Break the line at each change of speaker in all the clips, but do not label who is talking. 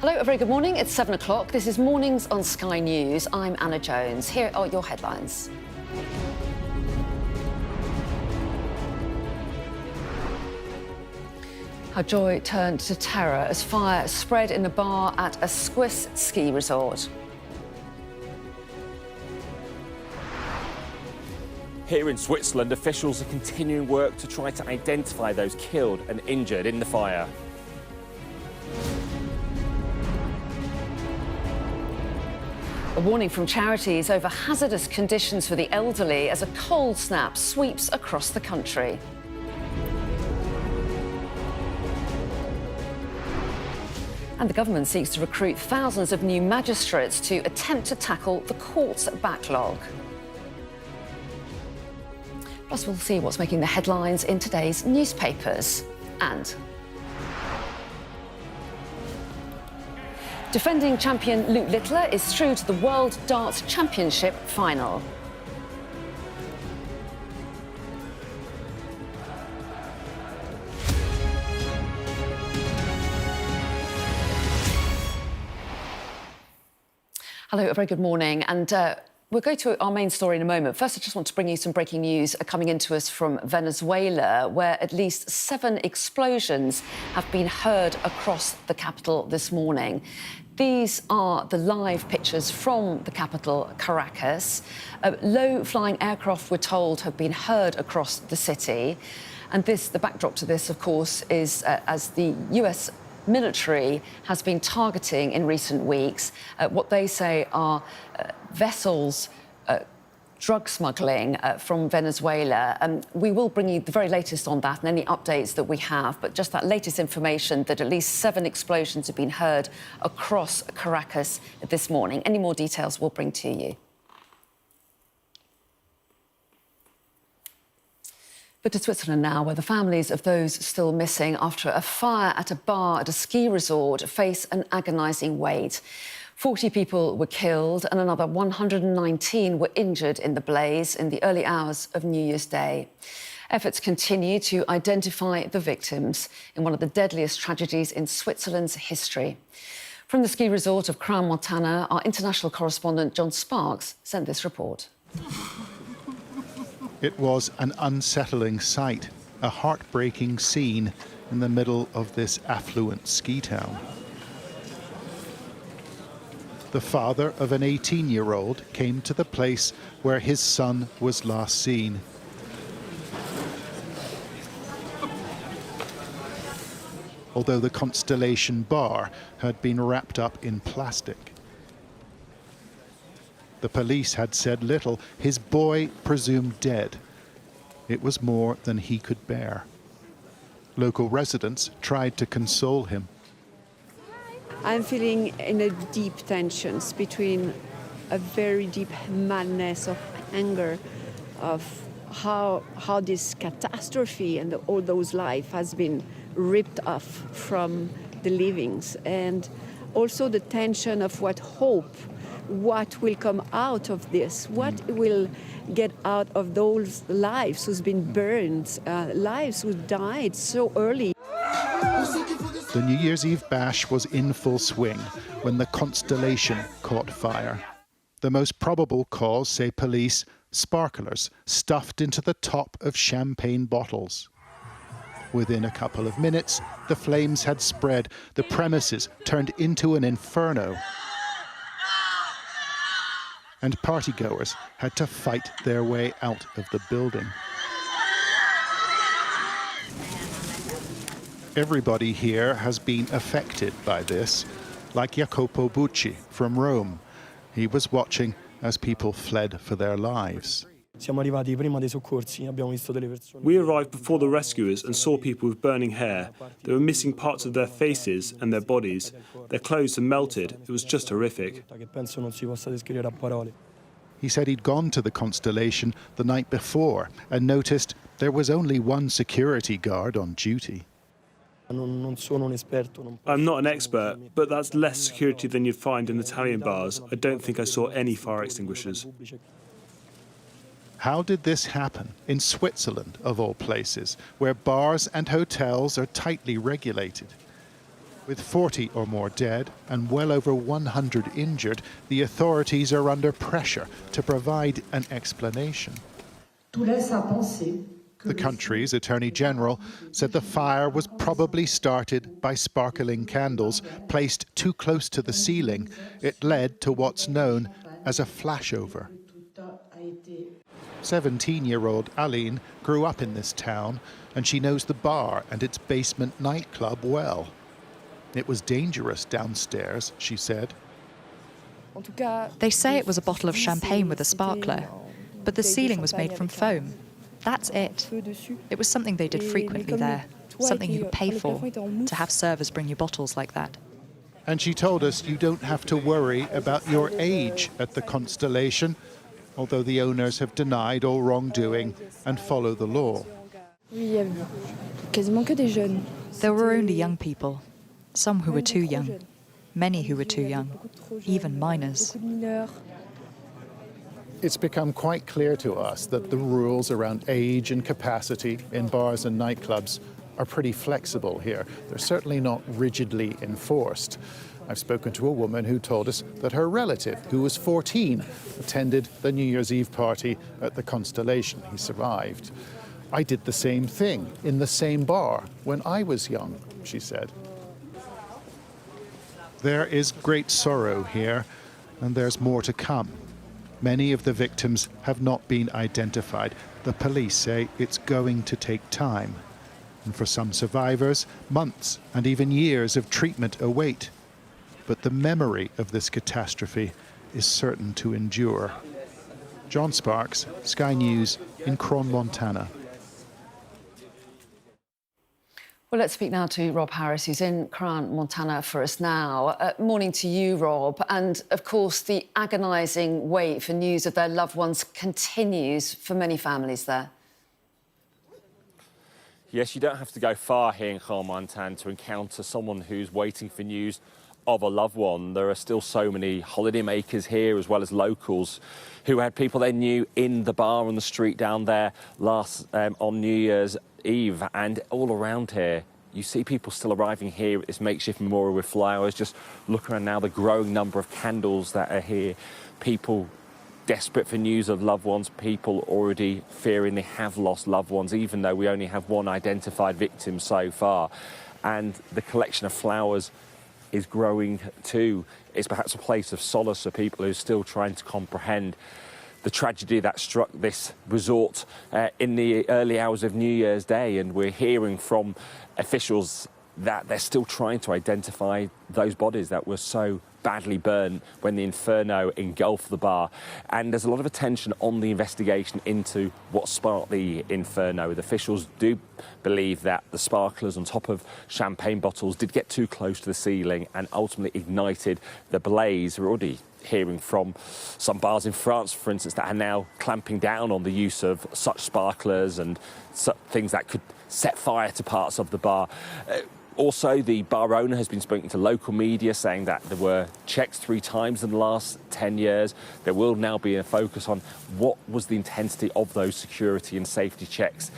Hello, a very good morning. It's 7 o'clock. This is Mornings on Sky News. I'm Anna Jones. Here are your headlines. How joy turned to terror as fire spread in a bar at a Swiss ski resort.
Here in Switzerland, officials are continuing work to try to identify those killed and injured in the fire.
A warning from charities over hazardous conditions for the elderly as a cold snap sweeps across the country. And the government seeks to recruit thousands of new magistrates to attempt to tackle the court's backlog. Plus, we'll see what's making the headlines in today's newspapers. And defending champion Luke Littler is through to the World Darts Championship final. Hello, a very good morning. And we'll go to our main story in a moment. First, I just want to bring you some breaking news coming into us from Venezuela, where at least 7 explosions have been heard across the capital this morning. These are the live pictures from the capital, Caracas. Low-flying aircraft, we're told, have been heard across the city. And the backdrop to this, of course, is as the US military has been targeting in recent weeks what they say are vessels drug smuggling from Venezuela. We will bring you the very latest on that and any updates that we have, but just that latest information that at least 7 explosions have been heard across Caracas this morning. Any more details we'll bring to you. But to Switzerland now, where the families of those still missing after a fire at a bar at a ski resort face an agonising wait. 40 people were killed and another 119 were injured in the blaze in the early hours of New Year's Day. Efforts continue to identify the victims in one of the deadliest tragedies in Switzerland's history. From the ski resort of Crans-Montana, our international correspondent John Sparks sent this report.
It was an unsettling sight, a heartbreaking scene in the middle of this affluent ski town. The father of an 18-year-old came to the place where his son was last seen. Although the Constellation bar had been wrapped up in plastic. The police had said little. His boy presumed dead. It was more than he could bear. Local residents tried to console him.
I'm feeling in a deep tensions between a very deep madness of anger of how this catastrophe and all those life has been ripped off from the livings, and also the tension of what hope, what will come out of this, what will get out of those lives who's been burned, lives who died so early.
The New Year's Eve bash was in full swing when the Constellation caught fire. The most probable cause, say police, sparklers stuffed into the top of champagne bottles. Within a couple of minutes, the flames had spread, the premises turned into an inferno. And partygoers had to fight their way out of the building. Everybody here has been affected by this, like Jacopo Bucci from Rome. He was watching as people fled for their lives.
We arrived before the rescuers and saw people with burning hair. They were missing parts of their faces and their bodies. Their clothes had melted. It was just horrific.
He said he'd gone to the Constellation the night before and noticed there was only one security guard on duty.
I'm not an expert, but that's less security than you'd find in Italian bars. I don't think I saw any fire extinguishers.
How did this happen in Switzerland, of all places, where bars and hotels are tightly regulated? With 40 or more dead and well over 100 injured, the authorities are under pressure to provide an explanation. The country's Attorney General said the fire was probably started by sparkling candles placed too close to the ceiling. It led to what's known as a flashover. 17-year-old Aline grew up in this town, and she knows the bar and its basement nightclub well. It was dangerous downstairs, she said.
They say it was a bottle of champagne with a sparkler, but the ceiling was made from foam. That's it. It was something they did frequently there, something you could pay for, to have servers bring you bottles like that.
And she told us you don't have to worry about your age at the Constellation, although the owners have denied all wrongdoing and follow the law.
There were only young people, some who were too young, many who were too young, even minors.
It's become quite clear to us that the rules around age and capacity in bars and nightclubs are pretty flexible here. They're certainly not rigidly enforced. I've spoken to a woman who told us that her relative, who was 14, attended the New Year's Eve party at the Constellation. He survived. I did the same thing in the same bar when I was young, she said. There is great sorrow here, and there's more to come. Many of the victims have not been identified. The police say it's going to take time. And for some survivors, months and even years of treatment await. But the memory of this catastrophe is certain to endure. John Sparks, Sky News in Cron, Montana.
Well, let's speak now to Rob Harris, who's in Cron, Montana for us now. Morning to you, Rob. And, of course, the agonising wait for news of their loved ones continues for many families there.
Yes, you don't have to go far here in Cron, Montana to encounter someone who's waiting for news of a loved one. There are still so many holidaymakers here, as well as locals, who had people they knew in the bar on the street down there on New Year's Eve. And all around here, you see people still arriving here at this makeshift memorial with flowers. Just look around now, the growing number of candles that are here. People desperate for news of loved ones, people already fearing they have lost loved ones, even though we only have one identified victim so far. And the collection of flowers is growing too. It's perhaps a place of solace for people who are still trying to comprehend the tragedy that struck this resort in the early hours of New Year's Day. And we're hearing from officials that they're still trying to identify those bodies that were so badly burned when the inferno engulfed the bar. And there's a lot of attention on the investigation into what sparked the inferno. The officials do believe that the sparklers on top of champagne bottles did get too close to the ceiling and ultimately ignited the blaze. We're already hearing from some bars in France, for instance, that are now clamping down on the use of such sparklers and things that could set fire to parts of the bar. Also, the bar owner has been speaking to local media, saying that there were checks 3 times in the last 10 years. There will now be a focus on what was the intensity of those security and safety checks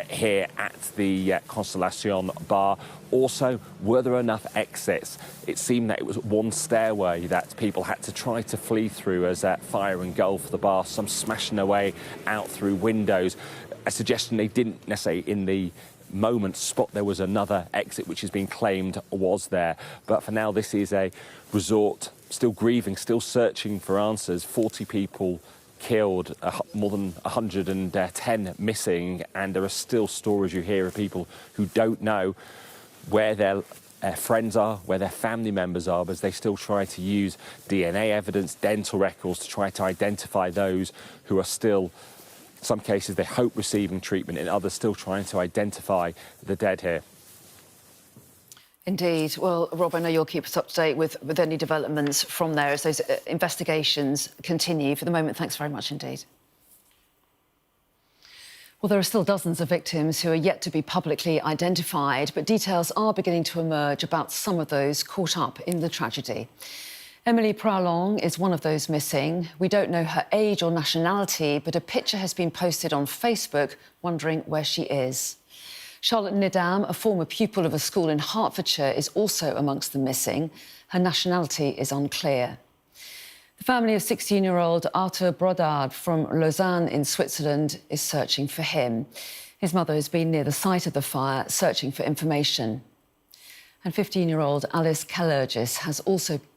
here at the Constellation bar. Also, were there enough exits? It seemed that it was one stairway that people had to try to flee through as fire engulfed the bar, some smashing their way out through windows. A suggestion they didn't necessarily in the moment spot there was another exit which has been claimed was there. But for now, this is a resort still grieving, still searching for answers. 40 people killed, more than 110 missing, and there are still stories you hear of people who don't know where their friends are, where their family members are, but they still try to use DNA evidence, dental records to try to identify those who are still, in some cases, they hope receiving treatment, in others still trying to identify the dead here.
Indeed. Well, Rob, I know you'll keep us up to date with any developments from there as those investigations continue. For the moment, thanks very much indeed. Well, there are still dozens of victims who are yet to be publicly identified, but details are beginning to emerge about some of those caught up in the tragedy. Emily Pralong is one of those missing. We don't know her age or nationality, but a picture has been posted on Facebook wondering where she is. Charlotte Nidam, a former pupil of a school in Hertfordshire, is also amongst the missing. Her nationality is unclear. The family of 16-year-old Arthur Brodard from Lausanne in Switzerland is searching for him. His mother has been near the site of the fire, searching for information. And 15-year-old Alice Kalergis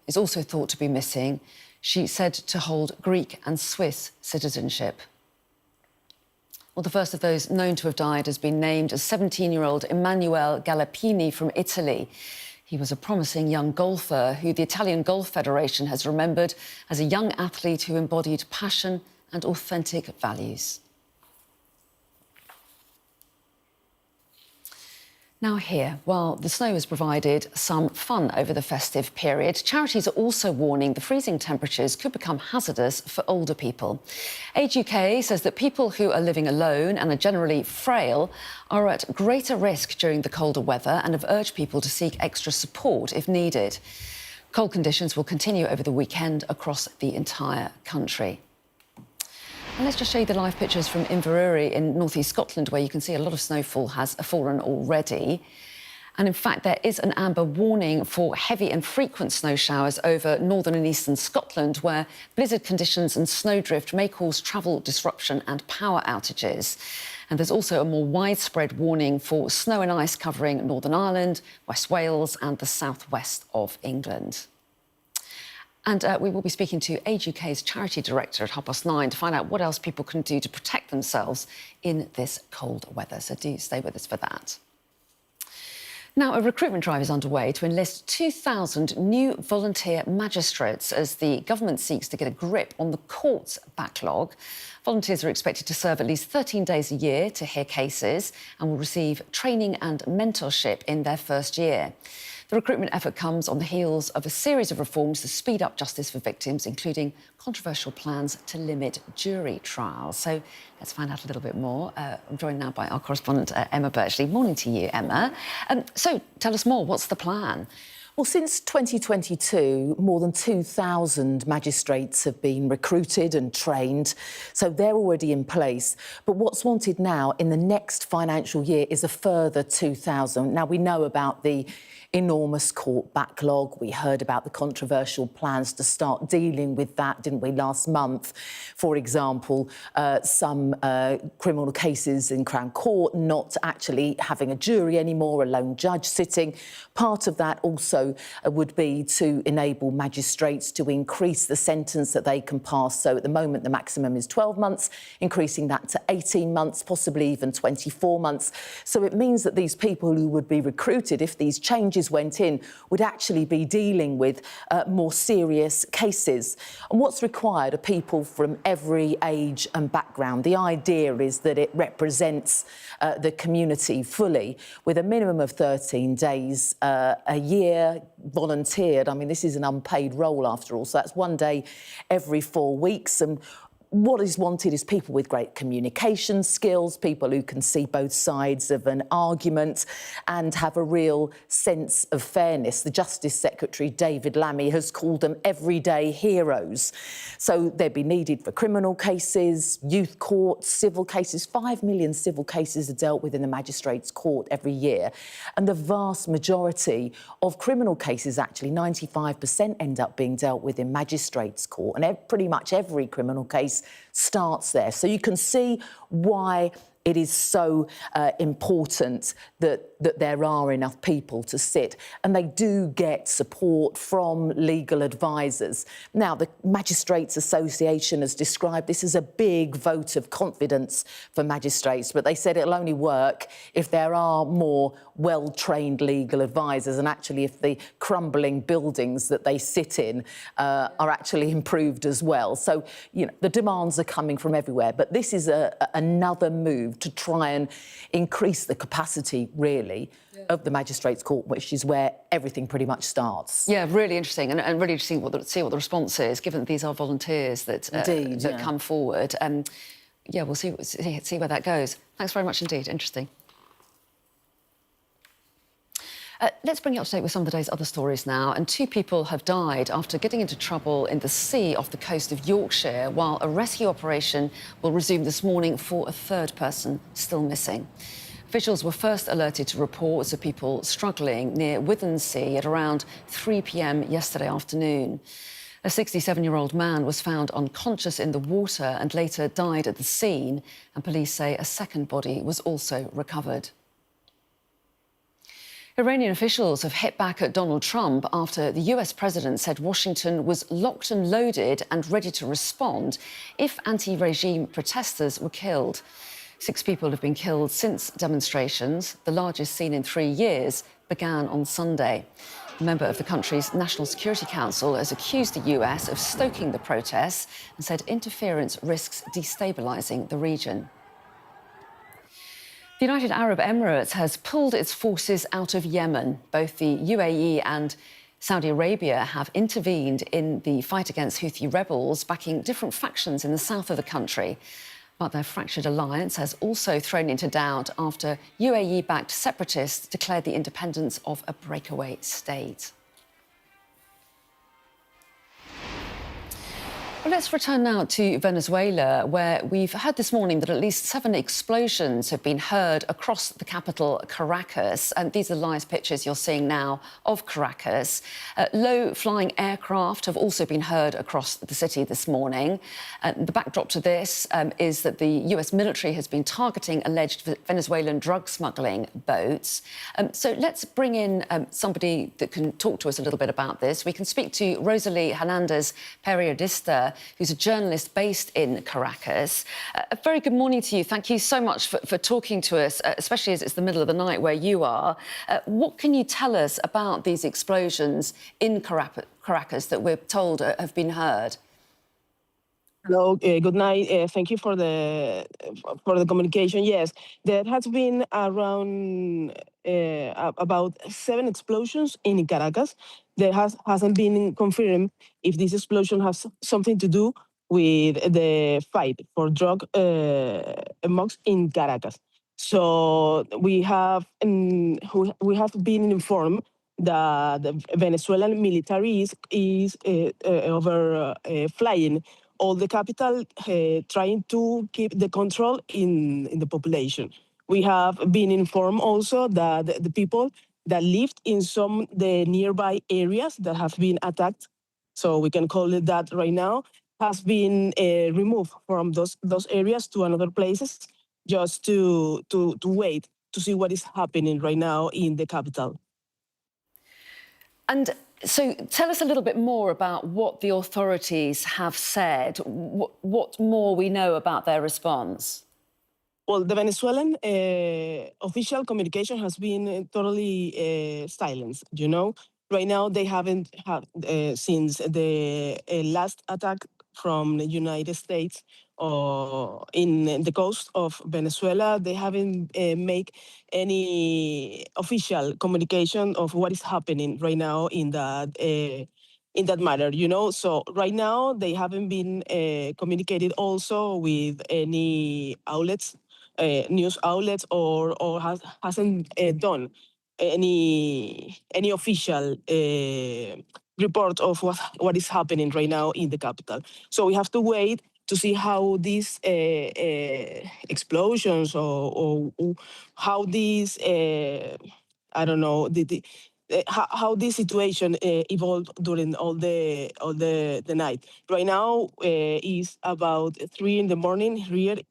is also thought to be missing. She's said to hold Greek and Swiss citizenship. Well, the first of those known to have died has been named as 17-year-old Emanuele Galappini from Italy. He was a promising young golfer who the Italian Golf Federation has remembered as a young athlete who embodied passion and authentic values. Now here, while the snow has provided some fun over the festive period, charities are also warning the freezing temperatures could become hazardous for older people. Age UK says that people who are living alone and are generally frail are at greater risk during the colder weather and have urged people to seek extra support if needed. Cold conditions will continue over the weekend across the entire country. And let's just show you the live pictures from Inverurie in north-east Scotland, where you can see a lot of snowfall has fallen already. And in fact, there is an amber warning for heavy and frequent snow showers over northern and eastern Scotland, where blizzard conditions and snowdrift may cause travel disruption and power outages. And there's also a more widespread warning for snow and ice covering Northern Ireland, West Wales and the southwest of England. And we will be speaking to Age UK's charity director at 9:30 to find out what else people can do to protect themselves in this cold weather. So do stay with us for that. Now, a recruitment drive is underway to enlist 2,000 new volunteer magistrates as the government seeks to get a grip on the court's backlog. Volunteers are expected to serve at least 13 days a year to hear cases and will receive training and mentorship in their first year. The recruitment effort comes on the heels of a series of reforms to speed up justice for victims, including controversial plans to limit jury trials. So let's find out a little bit more. I'm joined now by our correspondent, Emma Birchley. Morning to you, Emma. So tell us more. What's the plan?
Well, since 2022, more than 2,000 magistrates have been recruited and trained, so they're already in place. But what's wanted now in the next financial year is a further 2,000. Now, we know about the enormous court backlog. We heard about the controversial plans to start dealing with that, didn't we, last month? For example, some criminal cases in Crown Court not actually having a jury anymore, a lone judge sitting. Part of that also would be to enable magistrates to increase the sentence that they can pass. So at the moment, the maximum is 12 months, increasing that to 18 months, possibly even 24 months. So it means that these people who would be recruited, if these changes went in, would actually be dealing with more serious cases. And what's required are people from every age and background. The idea is that it represents the community fully, with a minimum of 13 days a year volunteered. I mean, this is an unpaid role after all, so that's 1 day every 4 weeks. And what is wanted is people with great communication skills, people who can see both sides of an argument and have a real sense of fairness. The Justice Secretary, David Lammy, has called them everyday heroes. So they'd be needed for criminal cases, youth courts, civil cases. 5 million civil cases are dealt with in the Magistrates' Court every year. And the vast majority of criminal cases, actually 95%, end up being dealt with in Magistrates' Court. And pretty much every criminal case starts there. So you can see why it is so important that there are enough people to sit, and they do get support from legal advisors. Now, the Magistrates Association has described this as a big vote of confidence for magistrates, but they said it'll only work if there are more well-trained legal advisors, and actually if the crumbling buildings that they sit in are actually improved as well. So, you know, the demands are coming from everywhere, but this is another move to try and increase the capacity, really, of the Magistrates' Court, which is where everything pretty much starts.
Yeah, really interesting, and really interesting to see what the response is, given that these are volunteers that come forward. Yeah, we'll see where that goes. Thanks very much indeed. Interesting. Let's bring you up to date with some of the day's other stories now. And 2 people have died after getting into trouble in the sea off the coast of Yorkshire, while a rescue operation will resume this morning for a 3rd person still missing. Officials were first alerted to reports of people struggling near Withensea at around 3 p.m. yesterday afternoon. A 67-year-old man was found unconscious in the water and later died at the scene, and police say a second body was also recovered. Iranian officials have hit back at Donald Trump after the US president said Washington was locked and loaded and ready to respond if anti-regime protesters were killed. 6 people have been killed since demonstrations, the largest seen in 3 years, began on Sunday. A member of the country's National Security Council has accused the US of stoking the protests and said interference risks destabilising the region. The United Arab Emirates has pulled its forces out of Yemen. Both the UAE and Saudi Arabia have intervened in the fight against Houthi rebels, backing different factions in the south of the country. But their fractured alliance has also thrown into doubt after UAE-backed separatists declared the independence of a breakaway state. Well, let's return now to Venezuela, where we've heard this morning that at least 7 explosions have been heard across the capital, Caracas. And these are live pictures you're seeing now of Caracas. Low-flying aircraft have also been heard across the city this morning. The backdrop to this is that the US military has been targeting alleged Venezuelan drug smuggling boats. So let's bring in somebody that can talk to us a little bit about this. We can speak to Rosalie Hernandez Periodista, who's a journalist based in Caracas. A very good morning to you. Thank you so much for talking to us, especially as it's the middle of the night where you are. What can you tell us about these explosions in Caracas that we're told have been heard?
Hello, good night. Thank you for the communication. Yes, there has been around about 7 explosions in Caracas. There hasn't been confirmed if this explosion has something to do with the fight for drug amongst in Caracas. So we have been informed that the Venezuelan military is over flying all the capital, trying to keep the control in the population. We have been informed also that the people that lived in some the nearby areas that have been attacked, so we can call it that right now, has been removed from those areas to another places, just to wait to see what is happening right now in the capital.
And so tell us a little bit more about what the authorities have said, what more we know about their response.
Well, the Venezuelan official communication has been totally silenced, you know. Right now, they haven't had, since the last attack from the United States in the coast of Venezuela, they haven't made any official communication of what is happening right now in that matter, you know. So right now, they haven't been communicated also with any outlets, news outlets, or hasn't done any official report of what is happening right now in the capital. So we have to wait to see how these explosions or how these I don't know how this situation evolved during all the night. Right now is about 3 in the morning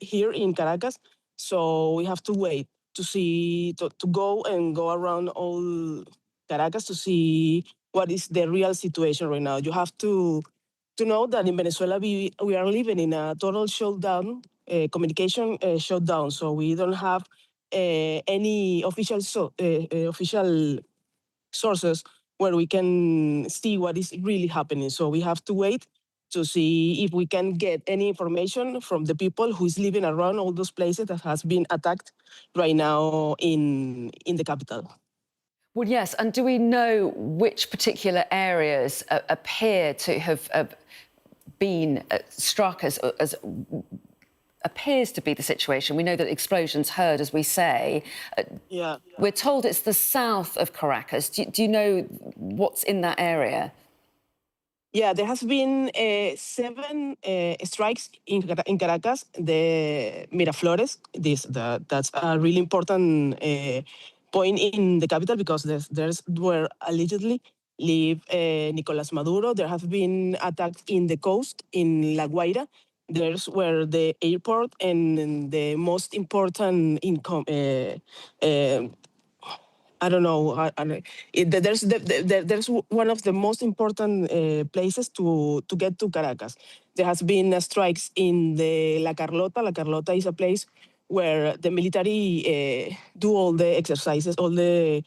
here in Caracas. So we have to wait to see, to go around all Caracas to see what is the real situation right now. You have to know that in Venezuela we are living in a total shutdown, communication shutdown. So we don't have any official sources where we can see what is really happening. So we have to wait to see if we can get any information from the people who is living around all those places that has been attacked right now in the capital.
Well, yes, and do we know which particular areas appear to have been struck as appears to be the situation? We know that explosions heard, as we say.
Yeah.
We're told it's the south of Caracas. Do you know what's in that area?
Yeah, there has been 7 strikes in Caracas, the Miraflores. That's a really important point in the capital because there's where allegedly live Nicolas Maduro. There have been attacks in the coast in La Guaira. There's where the airport and the most important income. I don't know. There's one of the most important places to get to Caracas. There has been strikes in the La Carlota. La Carlota is a place where the military do all the exercises, all the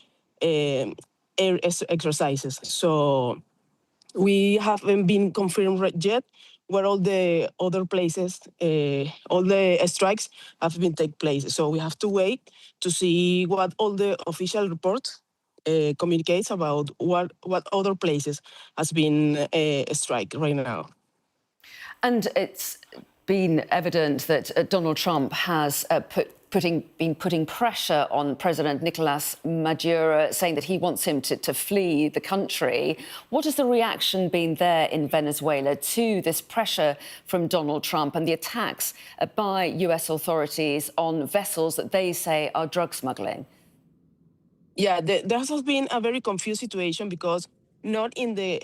exercises. So we haven't been confirmed yet where all the other places, all the strikes have been take place. So we have to wait to see what all the official reports communicates about what other places has been a strike right now.
And it's been evident that Donald Trump has been putting pressure on President Nicolas Maduro, saying that he wants him to flee the country. What has the reaction been there in Venezuela to this pressure from Donald Trump and the attacks by US authorities on vessels that they say are drug smuggling?
Yeah, there has been a very confused situation because not in the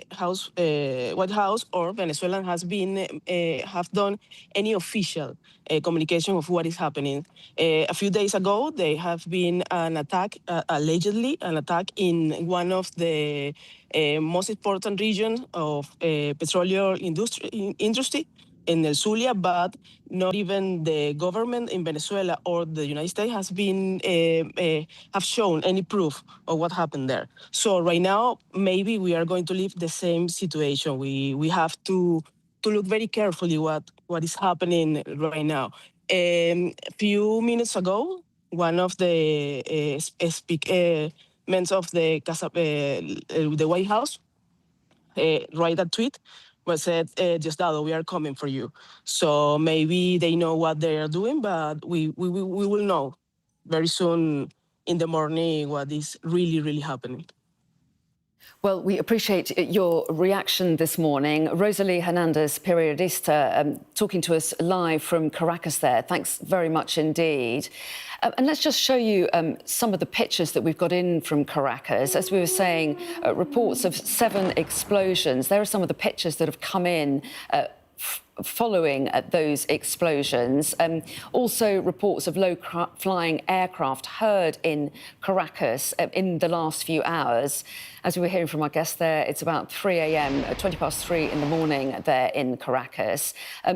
White House or Venezuelan has been have done any official communication of what is happening. A few days ago, there have been an attack, allegedly an attack in one of the most important regions of petroleum industry in El Zulia, but not even the government in Venezuela or the United States has been have shown any proof of what happened there. So right now, maybe we are going to live the same situation. We have to look very carefully what is happening right now. A few minutes ago, one of the men of the White House write a tweet where said, Diosdado, we are coming for you. So maybe they know what they are doing, but we will know very soon in the morning what is really happening.
Well, we appreciate your reaction this morning. Rosalie Hernandez, periodista, talking to us live from Caracas there. Thanks very much indeed. And let's just show you some of the pictures that we've got in from Caracas. As we were saying, reports of 7 explosions. There are some of the pictures that have come in following those explosions. Also reports of low-flying aircraft heard in Caracas in the last few hours. As we were hearing from our guest there, it's about 3 a.m., 20 past 3 in the morning there in Caracas.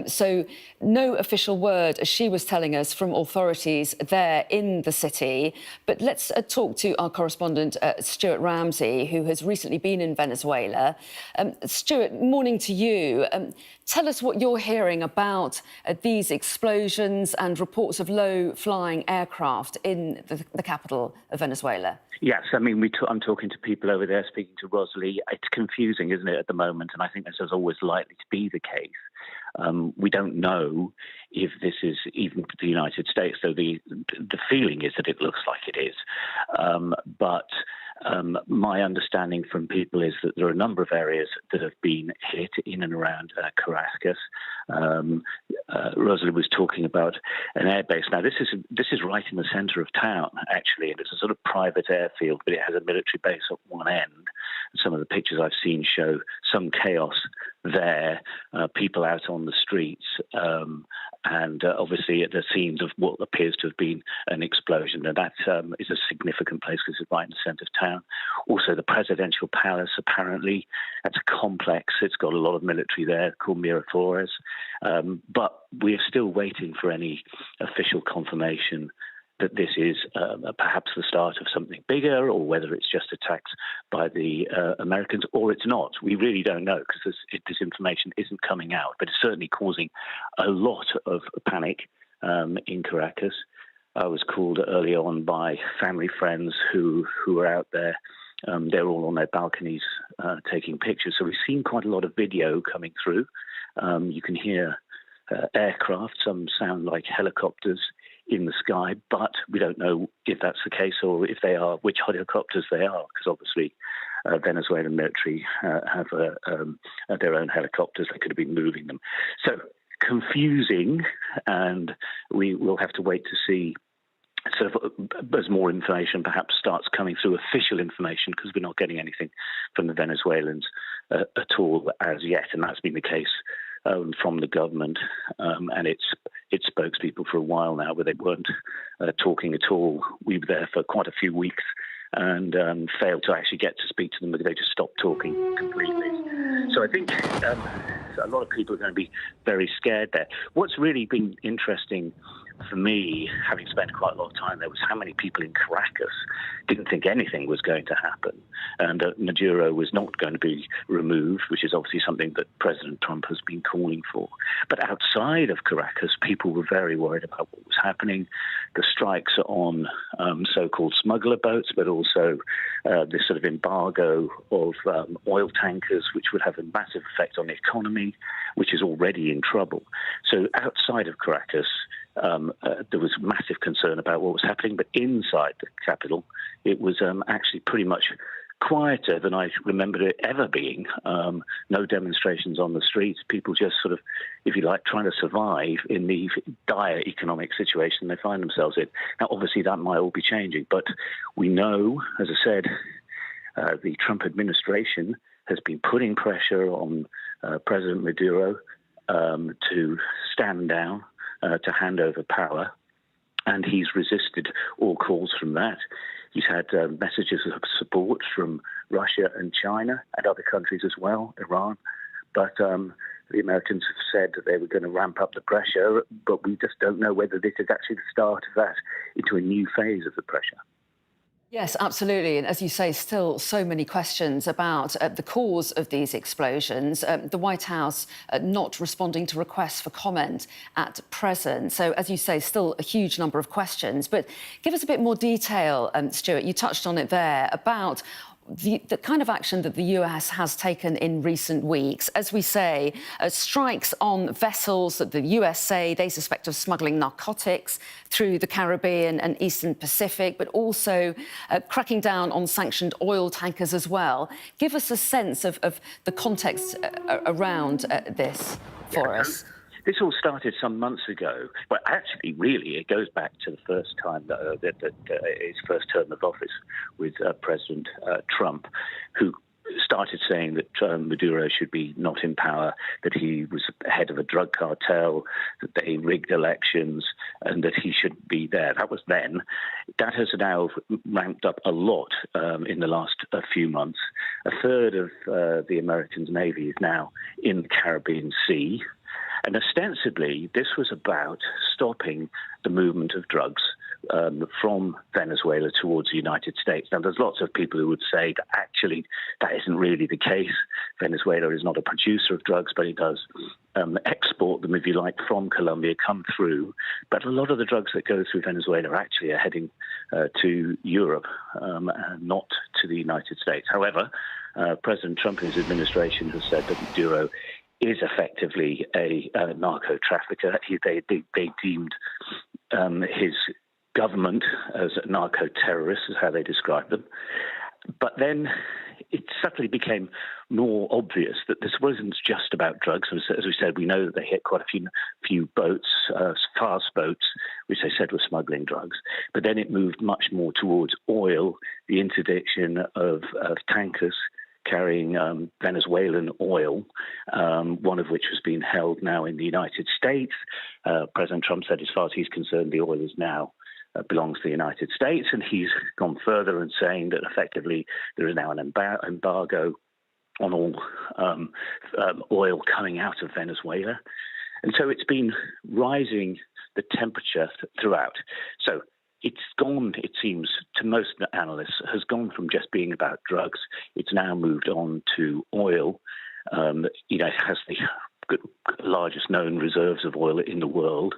So no official word, as she was telling us, from authorities there in the city. But let's talk to our correspondent, Stuart Ramsey, who has recently been in Venezuela. Stuart, morning to you. Tell us what you're hearing about these explosions and reports of low-flying aircraft in the capital of Venezuela.
Yes, I mean, I'm talking to people over there, speaking to Rosalie. It's confusing, isn't it, at the moment? And I think this is always likely to be the case. We don't know if this is even the United States, though the feeling is that it looks like it is. But my understanding from people is that there are a number of areas that have been hit in and around Caracas. Rosalie was talking about an airbase. Now, this is right in the centre of town, actually, and it's a sort of private airfield, but it has a military base at one end. Some of the pictures I've seen show some chaos there, people out on the streets, and obviously at the scenes of what appears to have been an explosion. And that is a significant place because it's right in the centre of town. Also, the presidential palace, apparently, that's a complex. It's got a lot of military there called Miraflores. But we're still waiting for any official confirmation that this is perhaps the start of something bigger, or whether it's just attacks by the Americans, or it's not. We really don't know because this information isn't coming out, but it's certainly causing a lot of panic in Caracas. I was called earlier on by family friends who are out there. They're all on their balconies taking pictures. So we've seen quite a lot of video coming through. You can hear aircraft, some sound like helicopters in the sky, but we don't know if that's the case or if they are, which helicopters they are, because obviously Venezuelan military have their own helicopters. They could have been moving them. So confusing, and we will have to wait to see sort of as more information perhaps starts coming through, official information, because we're not getting anything from the Venezuelans at all as yet, and that's been the case from the government and its spokespeople for a while now, where they weren't talking at all. We were there for quite a few weeks and failed to actually get to speak to them because they just stopped talking completely. So I think a lot of people are going to be very scared there. What's really been interesting for me, having spent quite a lot of time there, was how many people in Caracas didn't think anything was going to happen, and that Maduro was not going to be removed, which is obviously something that President Trump has been calling for. But outside of Caracas, people were very worried about what was happening. The strikes on so-called smuggler boats, but also this sort of embargo of oil tankers, which would have a massive effect on the economy, which is already in trouble. So outside of Caracas, there was massive concern about what was happening, but inside the capital, it was actually pretty much quieter than I remembered it ever being. No demonstrations on the streets, people just sort of, if you like, trying to survive in the dire economic situation they find themselves in. Now, obviously, that might all be changing, but we know, as I said, the Trump administration has been putting pressure on President Maduro to stand down, to hand over power, and he's resisted all calls from that. He's had messages of support from Russia and China and other countries as well, Iran, but the Americans have said that they were going to ramp up the pressure, but we just don't know whether this is actually the start of that into a new phase of the pressure.
Yes, absolutely. And as you say, still so many questions about the cause of these explosions. The White House not responding to requests for comment at present. So, as you say, still a huge number of questions. But give us a bit more detail, Stuart, you touched on it there, about the kind of action that the US has taken in recent weeks. As we say, strikes on vessels that the US say they suspect of smuggling narcotics through the Caribbean and Eastern Pacific, but also cracking down on sanctioned oil tankers as well. Give us a sense of the context around this for us.
This all started some months ago. Well, actually, really, it goes back to the first time that his first term of office with President Trump, who started saying that Maduro should be not in power, that he was head of a drug cartel, that they rigged elections, and that he shouldn't be there. That was then. That has now ramped up a lot in the last few months. A third of the American Navy is now in the Caribbean Sea. And ostensibly, this was about stopping the movement of drugs from Venezuela towards the United States. Now, there's lots of people who would say that actually that isn't really the case. Venezuela is not a producer of drugs, but it does export them, if you like, from Colombia, come through. But a lot of the drugs that go through Venezuela actually are heading to Europe, not to the United States. However, President Trump and his administration has said that Maduro is effectively a narco trafficker. They deemed his government as narco terrorists, is how they described them. But then it suddenly became more obvious that this wasn't just about drugs. As we said, we know that they hit quite a few boats, fast boats, which they said were smuggling drugs. But then it moved much more towards oil, the interdiction of tankers carrying Venezuelan oil, one of which has been held now in the United States. President Trump said, as far as he's concerned, the oil is now belongs to the United States, and he's gone further and saying that effectively there is now an embargo on all oil coming out of Venezuela. And so it's been rising the temperature throughout. So it's gone, it seems, to most analysts, has gone from just being about drugs. It's now moved on to oil. It has the largest known reserves of oil in the world,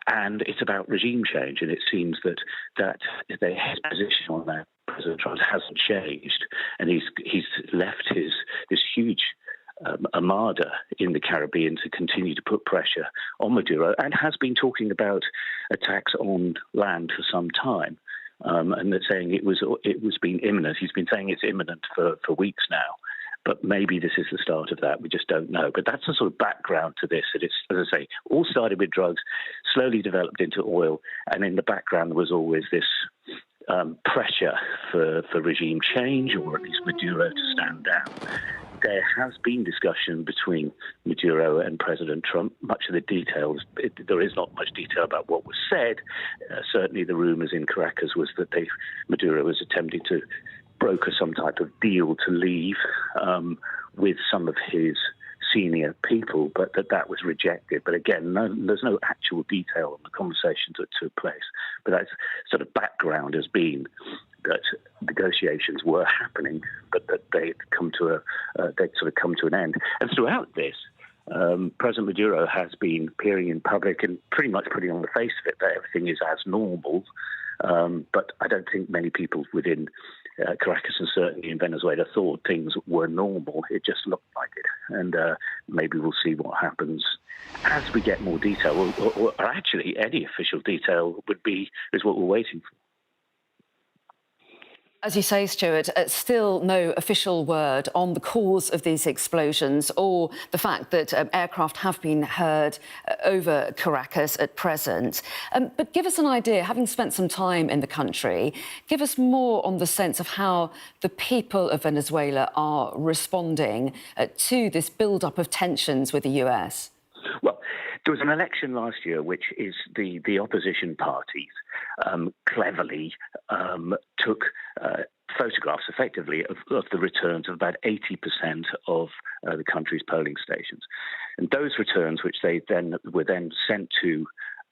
and it's about regime change. And it seems that his position on that, President Trump, hasn't changed, and he's left this huge armada in the Caribbean to continue to put pressure on Maduro, and has been talking about attacks on land for some time. and they're saying it was being imminent. He's been saying it's imminent for weeks now. But maybe this is the start of that. We just don't know. But that's the sort of background to this. That it's, as I say, all started with drugs, slowly developed into oil, and in the background was always this pressure for regime change, or at least Maduro to stand down. There has been discussion between Maduro and President Trump. Much of the details, there is not much detail about what was said. Certainly the rumours in Caracas was that Maduro was attempting to broker some type of deal to leave with some of his senior people, but that was rejected. But again, there's no actual detail on the conversations that took place. But that sort of background has been that negotiations were happening, but that they'd sort of come to an end. And throughout this, President Maduro has been appearing in public and pretty much putting on the face of it that everything is as normal. But I don't think many people within Caracas and certainly in Venezuela thought things were normal. It just looked like it. And maybe we'll see what happens as we get more detail. Or actually, any official detail is what we're waiting for.
As you say, Stuart, still no official word on the cause of these explosions or the fact that aircraft have been heard over Caracas at present. But give us an idea, having spent some time in the country, give us more on the sense of how the people of Venezuela are responding to this build-up of tensions with the US.
Well, there was an election last year, which is the opposition parties cleverly took photographs, effectively, of the returns of about 80% of the country's polling stations, and those returns, which were then sent to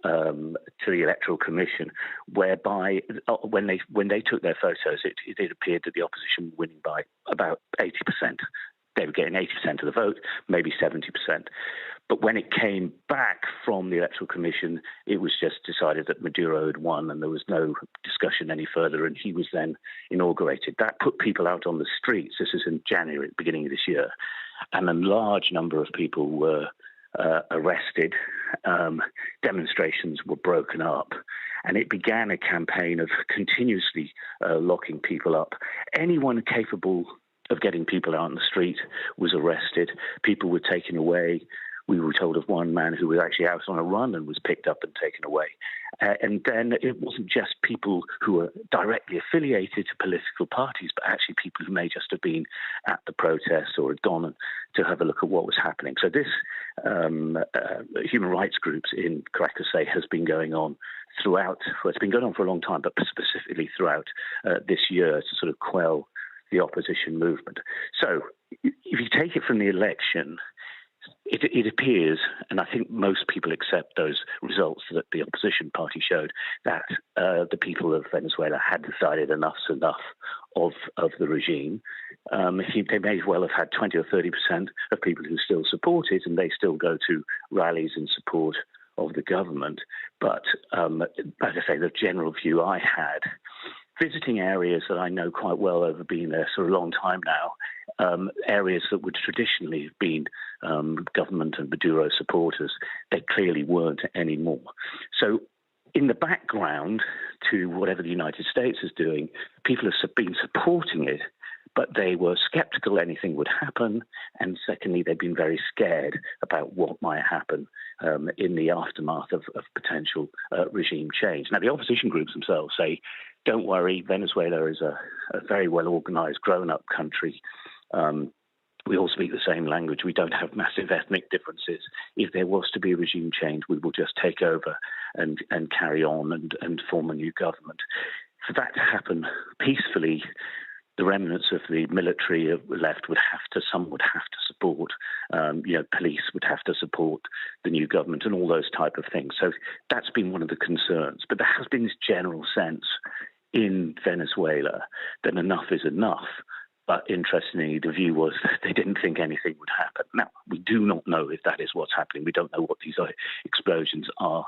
the Electoral Commission, whereby when they took their photos, it appeared that the opposition were winning by about 80%. They were getting 80% of the vote, maybe 70%. But when it came back from the Electoral Commission, it was just decided that Maduro had won and there was no discussion any further, and he was then inaugurated. That put people out on the streets. This is in January, beginning of this year, and a large number of people were arrested. Demonstrations were broken up, and it began a campaign of continuously locking people up. Anyone capable of getting people out on the street was arrested. People were taken away. We were told of one man who was actually out on a run and was picked up and taken away. And then it wasn't just people who were directly affiliated to political parties, but actually people who may just have been at the protests or had gone to have a look at what was happening. So this human rights groups in Caracas say has been going on throughout, well, it's been going on for a long time, but specifically throughout this year to sort of quell the opposition movement. So if you take it from the election, it appears, and I think most people accept those results that the opposition party showed, that the people of Venezuela had decided enough's enough of the regime. They may well have had 20 or 30% of people who still support it, and they still go to rallies in support of the government. But as I say, the general view I had, visiting areas that I know quite well over being there for a long time now, areas that would traditionally have been government and Maduro supporters, they clearly weren't anymore. So in the background to whatever the United States is doing, people have been supporting it, but they were skeptical anything would happen. And secondly, they've been very scared about what might happen in the aftermath of potential regime change. Now, the opposition groups themselves say, don't worry, Venezuela is a very well-organized, grown-up country. We all speak the same language. We don't have massive ethnic differences. If there was to be a regime change, we will just take over and carry on and form a new government. For that to happen peacefully, the remnants of the military left some would have to support, police would have to support the new government and all those type of things. So that's been one of the concerns. But there has been this general sense in Venezuela that enough is enough. But interestingly, the view was that they didn't think anything would happen. Now, we do not know if that is what's happening. We don't know what these explosions are.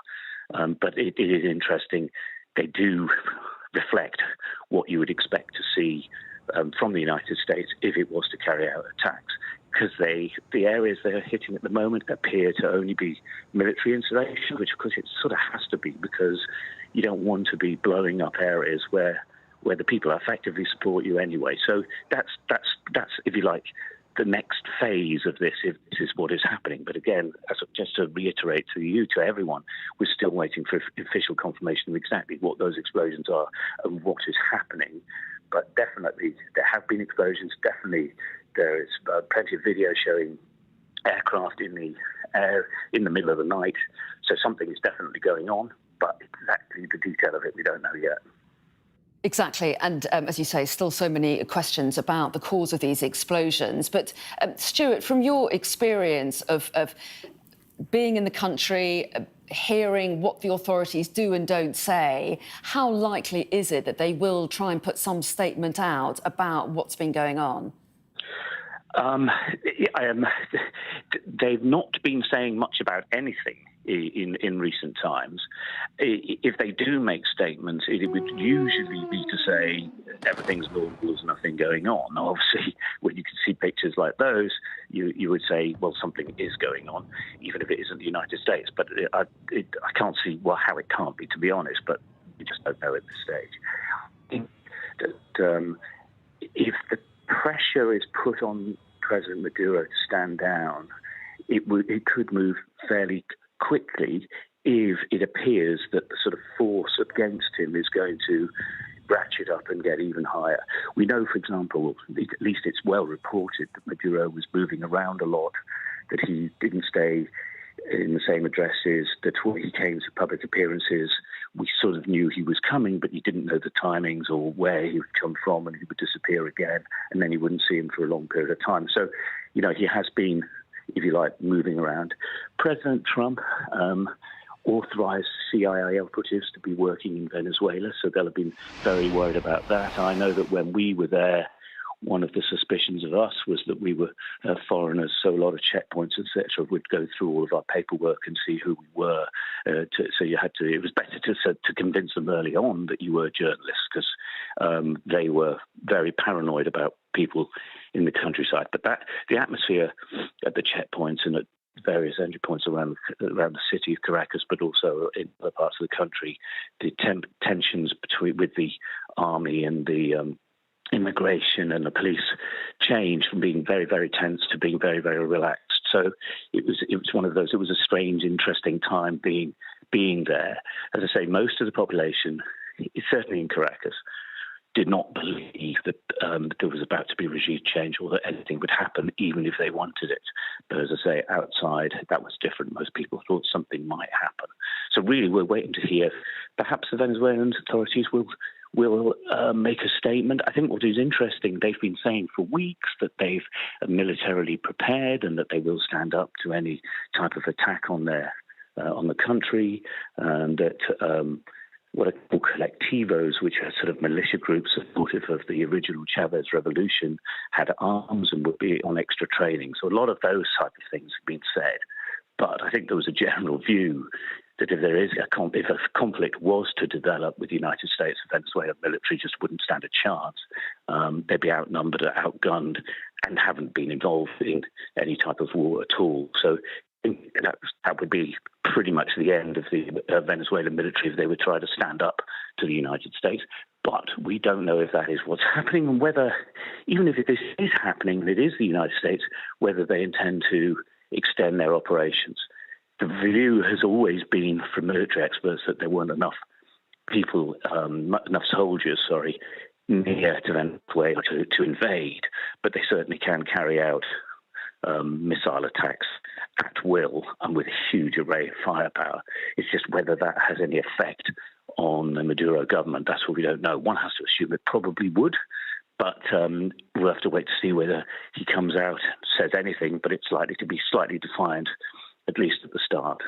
But it is interesting. They do reflect what you would expect to see from the United States if it was to carry out attacks. because the areas they're hitting at the moment appear to only be military installations, which of course it sort of has to be, because you don't want to be blowing up areas where the people effectively support you anyway. So that's if you like, the next phase of this, if this is what is happening. But again, just to reiterate to everyone, we're still waiting for official confirmation of exactly what those explosions are and what is happening. But definitely, there have been explosions. Definitely, there is plenty of video showing aircraft in the air in the middle of the night. So something is definitely going on, but exactly the detail of it, we don't know yet.
Exactly. And as you say, still so many questions about the cause of these explosions. But Stuart, from your experience of being in the country, hearing what the authorities do and don't say, how likely is it that they will try and put some statement out about what's been going on?
They've not been saying much about anything in recent times. If they do make statements, it would usually be to say everything's normal, there's nothing going on. Now, obviously, when you can see pictures like those, you would say, well, something is going on, even if it isn't the United States. But I can't see how it can't be, to be honest, but we just don't know at this stage. I think that if the pressure is put on President Maduro to stand down, it could move fairly quickly if it appears that the sort of force against him is going to ratchet up and get even higher. We know, for example, at least it's well reported, that Maduro was moving around a lot, that he didn't stay in the same addresses, that when he came to public appearances, we sort of knew he was coming, but you didn't know the timings or where he would come from, and he would disappear again, and then you wouldn't see him for a long period of time. So, he has been, if you like, moving around. President Trump authorized CIA operatives to be working in Venezuela, so they'll have been very worried about that. I know that when we were there, one of the suspicions of us was that we were foreigners, so a lot of checkpoints, etc., would go through all of our paperwork and see who we were. So you had to. It was better to convince them early on that you were journalists, because they were very paranoid about people in the countryside. But the atmosphere at the checkpoints and at various entry points around the city of Caracas, but also in other parts of the country, the tensions with the army and the immigration and the police changed from being very, very tense to being very, very relaxed. So it was one of those. It was a strange, interesting time being there. As I say, most of the population, certainly in Caracas, did not believe that there was about to be regime change or that anything would happen, even if they wanted it. But as I say, outside, that was different. Most people thought something might happen. So really, we're waiting to hear. Perhaps the Venezuelan authorities will make a statement. I think what is interesting, they've been saying for weeks that they've militarily prepared and that they will stand up to any type of attack on the country, and that what are called colectivos, which are sort of militia groups supportive of the original Chavez revolution, had arms and would be on extra training. So a lot of those type of things have been said. But I think there was a general view that if a conflict was to develop with the United States, the Venezuelan military just wouldn't stand a chance. They'd be outnumbered or outgunned and haven't been involved in any type of war at all. So that would be pretty much the end of the Venezuelan military if they would try to stand up to the United States. But we don't know if that is what's happening, and whether, even if this is happening and it is the United States, whether they intend to extend their operations. The view has always been from military experts that there weren't enough soldiers, near to Venezuela to invade, but they certainly can carry out missile attacks at will and with a huge array of firepower. It's just whether that has any effect on the Maduro government. That's what we don't know. One has to assume it probably would, but we'll have to wait to see whether he comes out and says anything, but it's likely to be slightly defiant, at least at the start.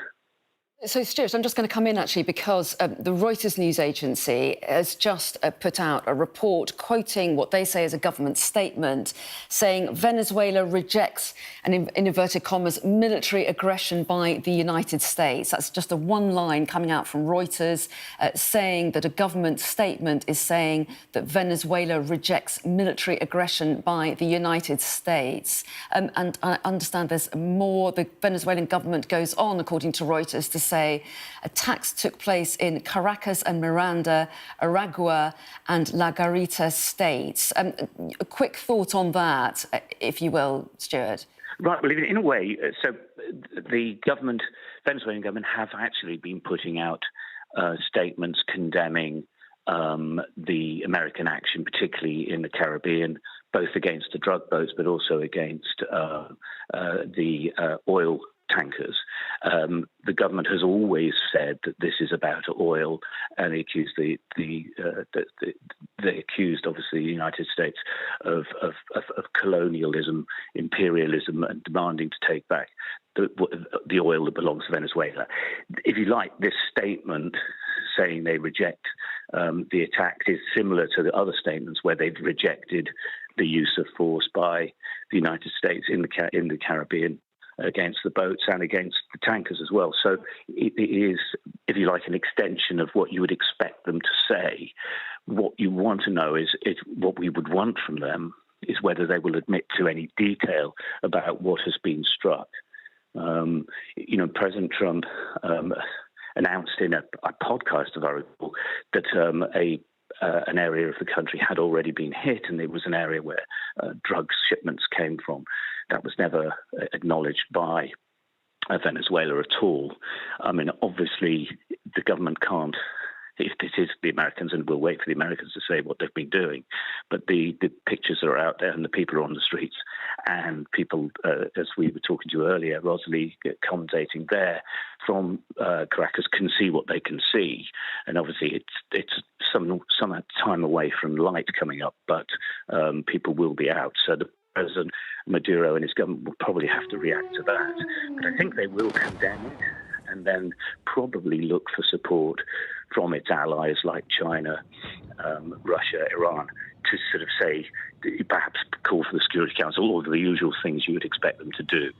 So, Stuart, I'm just going to come in, actually, because the Reuters news agency has just put out a report quoting what they say is a government statement saying Venezuela rejects, and in inverted commas, military aggression by the United States. That's just a one line coming out from Reuters saying that a government statement is saying that Venezuela rejects military aggression by the United States. And I understand there's more. The Venezuelan government goes on, according to Reuters, to say attacks took place in Caracas and Miranda, Aragua and La Garita states. A quick thought on that, if you will, Stuart.
Right, well, in a way, so the government, Venezuelan government, have actually been putting out statements condemning the American action, particularly in the Caribbean, both against the drug boats, but also against the oil tankers. The government has always said that this is about oil, and they accused they accused obviously the United States of colonialism, imperialism, and demanding to take back the oil that belongs to Venezuela. If you like, this statement saying they reject the attack is similar to the other statements where they've rejected the use of force by the United States in the Caribbean against the boats and against the tankers as well. So it is, if you like, an extension of what you would expect them to say. What you want to know is what we would want from them is whether they will admit to any detail about what has been struck. President Trump announced in a podcast, if I recall, that an area of the country had already been hit, and it was an area where drugs shipments came from. That was never acknowledged by Venezuela at all. I mean, obviously, the government can't, if this is the Americans, and we'll wait for the Americans to say what they've been doing, but the pictures are out there and the people are on the streets, and people, as we were talking to earlier, Rosalie commentating there from Caracas, can see what they can see. And obviously it's some time away from light coming up, but people will be out. So the President Maduro and his government will probably have to react to that. But I think they will condemn it and then probably look for support from its allies like China, Russia, Iran, to sort of say, perhaps call for the Security Council, all of the usual things you would expect them to do.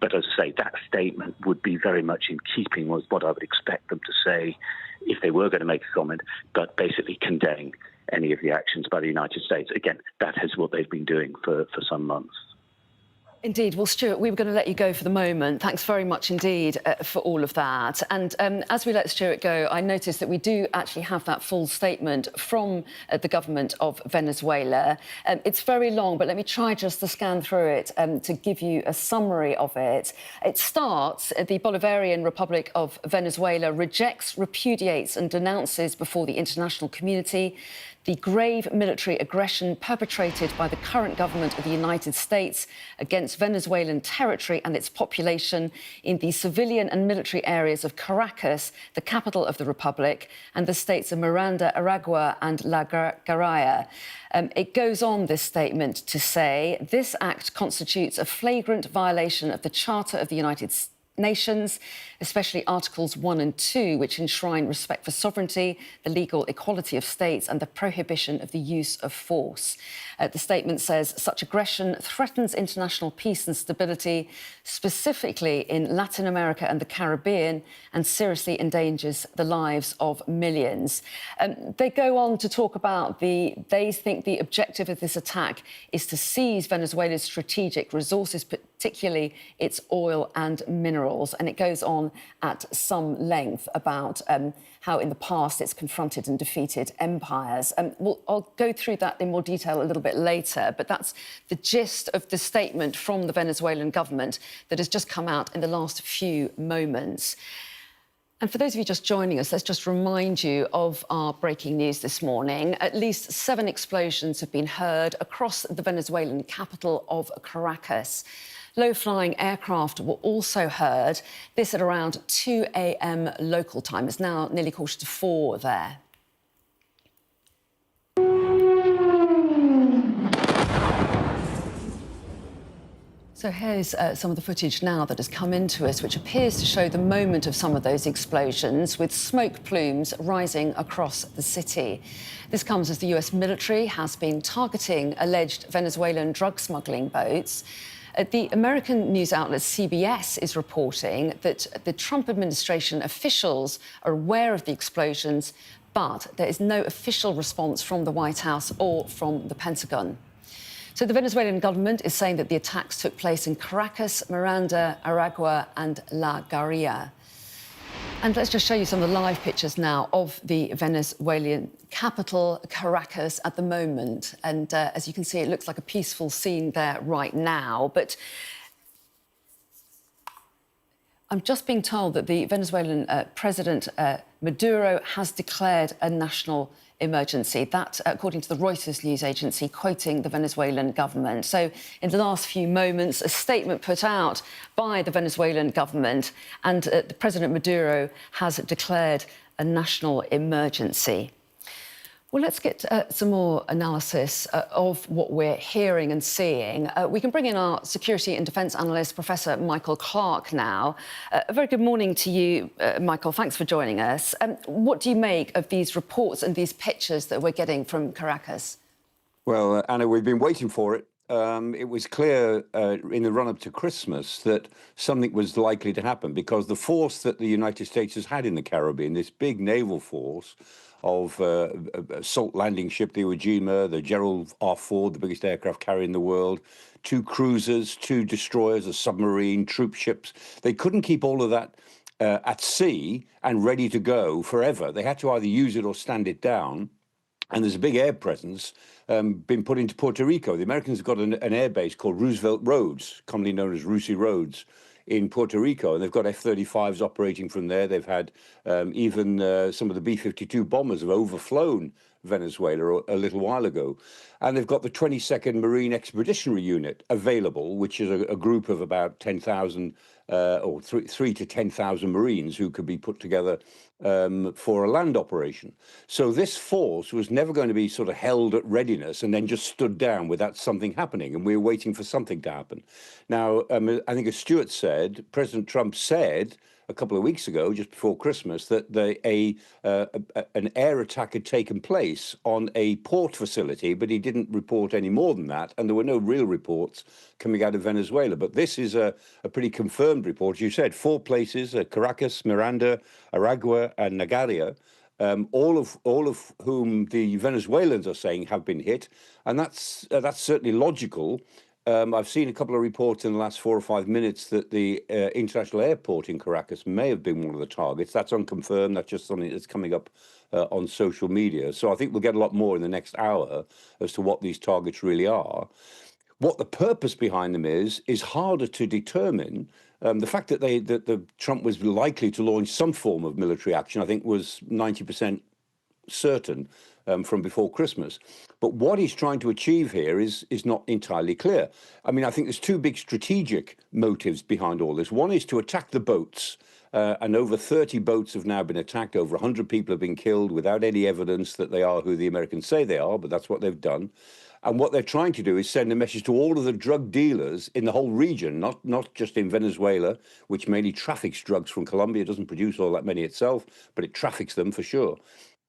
But as I say, that statement would be very much in keeping with what I would expect them to say if they were going to make a comment, but basically condemning any of the actions by the United States. Again, that is what they've been doing for some months.
Indeed. Well, Stuart, we were going to let you go for the moment. Thanks very much indeed for all of that. And as we let Stuart go, I noticed that we do actually have that full statement from the government of Venezuela. It's very long, but let me try just to scan through it to give you a summary of it. It starts, the Bolivarian Republic of Venezuela rejects, repudiates and denounces before the international community the grave military aggression perpetrated by the current government of the United States against Venezuelan territory and its population in the civilian and military areas of Caracas, the capital of the Republic, and the states of Miranda, Aragua and La Garita. It goes on, this statement, to say this act constitutes a flagrant violation of the Charter of the United Nations, especially Articles 1 and 2, which enshrine respect for sovereignty, the legal equality of states and the prohibition of the use of force. The statement says such aggression threatens international peace and stability, specifically in Latin America and the Caribbean, and seriously endangers the lives of millions. They go on to talk about they think the objective of this attack is to seize Venezuela's strategic resources, particularly its oil and minerals. And it goes on at some length about how in the past it's confronted and defeated empires. I'll go through that in more detail a little bit later, but that's the gist of the statement from the Venezuelan government that has just come out in the last few moments. And for those of you just joining us, let's just remind you of our breaking news this morning. At least 7 explosions have been heard across the Venezuelan capital of Caracas. Low-flying aircraft were also heard, this at around 2 a.m. local time. It's now nearly 3:45 there. So here's some of the footage now that has come into us, which appears to show the moment of some of those explosions, with smoke plumes rising across the city. This comes as the US military has been targeting alleged Venezuelan drug smuggling boats. The American news outlet CBS is reporting that the Trump administration officials are aware of the explosions, but there is no official response from the White House or from the Pentagon. So the Venezuelan government is saying that the attacks took place in Caracas, Miranda, Aragua and La Guaira. And let's just show you some of the live pictures now of the Venezuelan capital, Caracas, at the moment. And as you can see, it looks like a peaceful scene there right now. But I'm just being told that the Venezuelan President Maduro has declared a national emergency. That, according to the Reuters news agency, quoting the Venezuelan government. So in the last few moments, a statement put out by the Venezuelan government, and the President Maduro has declared a national emergency. Well, let's get some more analysis of what we're hearing and seeing. We can bring in our security and defence analyst, Professor Michael Clark, now. A very good morning to you, Michael. Thanks for joining us. What do you make of these reports and these pictures that we're getting from Caracas?
Well, Anna, we've been waiting for it. It was clear in the run-up to Christmas that something was likely to happen, because the force that the United States has had in the Caribbean, this big naval force of assault landing ship, the Iwo Jima, the Gerald R. Ford, the biggest aircraft carrier in the world, 2 cruisers, 2 destroyers, a submarine, troop ships. They couldn't keep all of that at sea and ready to go forever. They had to either use it or stand it down. And there's a big air presence been put into Puerto Rico. The Americans have got an air base called Roosevelt Roads, commonly known as Rusi Roads, in Puerto Rico, and they've got F-35s operating from there. They've had even some of the B-52 bombers have overflown Venezuela a little while ago. And they've got the 22nd Marine Expeditionary Unit available, which is a group of about 10,000 or 3 to 10,000 Marines who could be put together for a land operation. So this force was never going to be sort of held at readiness and then just stood down without something happening, and we were waiting for something to happen. Now, I think as Stuart said, President Trump said a couple of weeks ago, just before Christmas, that an air attack had taken place on a port facility, but he didn't report any more than that, and there were no real reports coming out of Venezuela. But this is a pretty confirmed report. As you said, 4 places, Caracas, Miranda, Aragua and Nagaria, all of whom the Venezuelans are saying have been hit, and that's certainly logical. I've seen a couple of reports in the last 4 or 5 minutes that the international airport in Caracas may have been one of the targets. That's unconfirmed. That's just something that's coming up on social media. So I think we'll get a lot more in the next hour as to what these targets really are. What the purpose behind them is harder to determine. The fact that Trump was likely to launch some form of military action, I think, was 90% certain from before Christmas. But what he's trying to achieve here is not entirely clear. I mean, I think there's 2 big strategic motives behind all this. One is to attack the boats, and over 30 boats have now been attacked. Over 100 people have been killed without any evidence that they are who the Americans say they are, but that's what they've done. And what they're trying to do is send a message to all of the drug dealers in the whole region, not just in Venezuela, which mainly traffics drugs from Colombia. It doesn't produce all that many itself, but it traffics them for sure.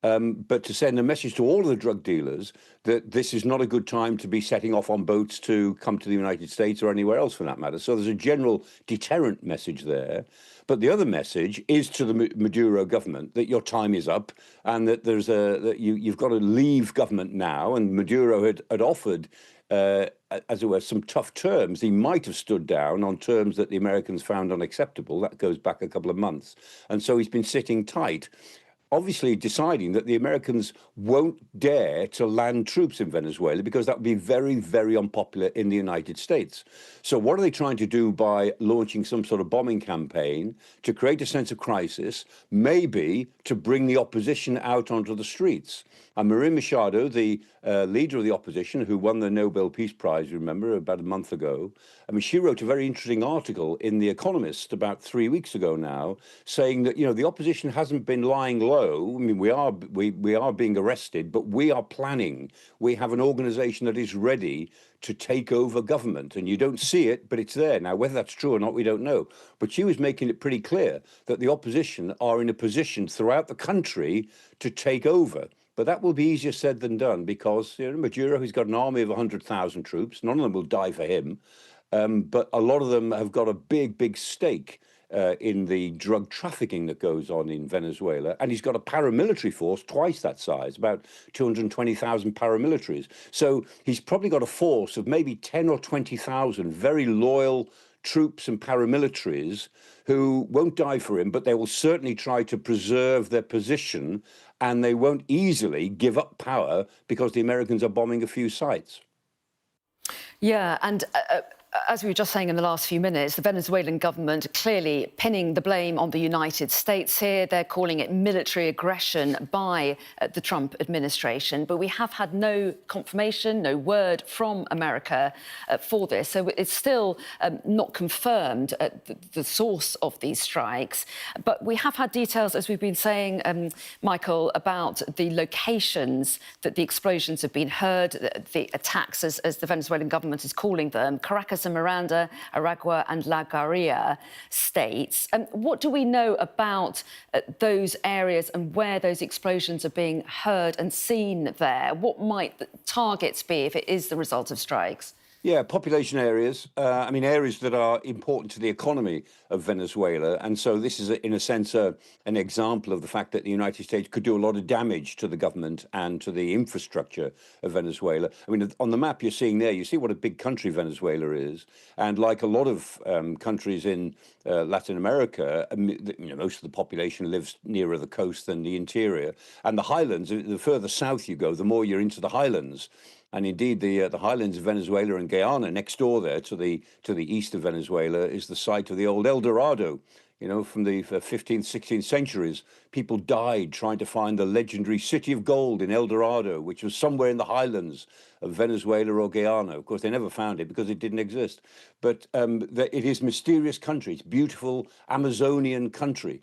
But to send a message to all of the drug dealers that this is not a good time to be setting off on boats to come to the United States or anywhere else for that matter. So there's a general deterrent message there. But the other message is to the Maduro government that your time is up and that you've got to leave government now. And Maduro had offered, as it were, some tough terms. He might have stood down on terms that the Americans found unacceptable. That goes back a couple of months. And so he's been sitting tight, obviously deciding that the Americans won't dare to land troops in Venezuela because that would be very, very unpopular in the United States. So what are they trying to do by launching some sort of bombing campaign to create a sense of crisis, maybe to bring the opposition out onto the streets? And Maria Machado, the leader of the opposition, who won the Nobel Peace Prize, remember, about a month ago, I mean, she wrote a very interesting article in The Economist about 3 weeks ago now, saying that, the opposition hasn't been lying low slow. I mean, we are being arrested, but we are planning. We have an organization that is ready to take over government, and you don't see it, but it's there. Now, whether that's true or not, we don't know. But she was making it pretty clear that the opposition are in a position throughout the country to take over. But that will be easier said than done, because Maduro, he's got an army of 100,000 troops. None of them will die for him. But a lot of them have got a big stake in the drug trafficking that goes on in Venezuela. And he's got a paramilitary force twice that size, about 220,000 paramilitaries. So he's probably got a force of maybe 10 or 20,000 very loyal troops and paramilitaries who won't die for him, but they will certainly try to preserve their position, and they won't easily give up power because the Americans are bombing a few sites.
Yeah, and as we were just saying in the last few minutes, the Venezuelan government clearly pinning the blame on the United States here. They're calling it military aggression by the Trump administration. But we have had no confirmation, no word from America for this. So it's still not confirmed the source of these strikes. But we have had details, as we've been saying, Michael, about the locations that the explosions have been heard, the attacks, as the Venezuelan government is calling them, Caracas and Miranda, Aragua and La Guaira states. What do we know about those areas and where those explosions are being heard and seen there? What might the targets be if it is the result of strikes?
Yeah, population areas. I mean, areas that are important to the economy of Venezuela. And so this is, in a sense, an example of the fact that the United States could do a lot of damage to the government and to the infrastructure of Venezuela. I mean, on the map you're seeing there, you see what a big country Venezuela is. And like a lot of countries in Latin America, most of the population lives nearer the coast than the interior. And the highlands, the further south you go, the more you're into the highlands. And indeed, the highlands of Venezuela and Guyana, next door there to the east of Venezuela, is the site of the old El Dorado. You know, from the 15th, 16th centuries, people died trying to find the legendary city of gold in El Dorado, which was somewhere in the highlands of Venezuela or Guyana. Of course, they never found it because it didn't exist. But it is mysterious country. It's beautiful Amazonian country.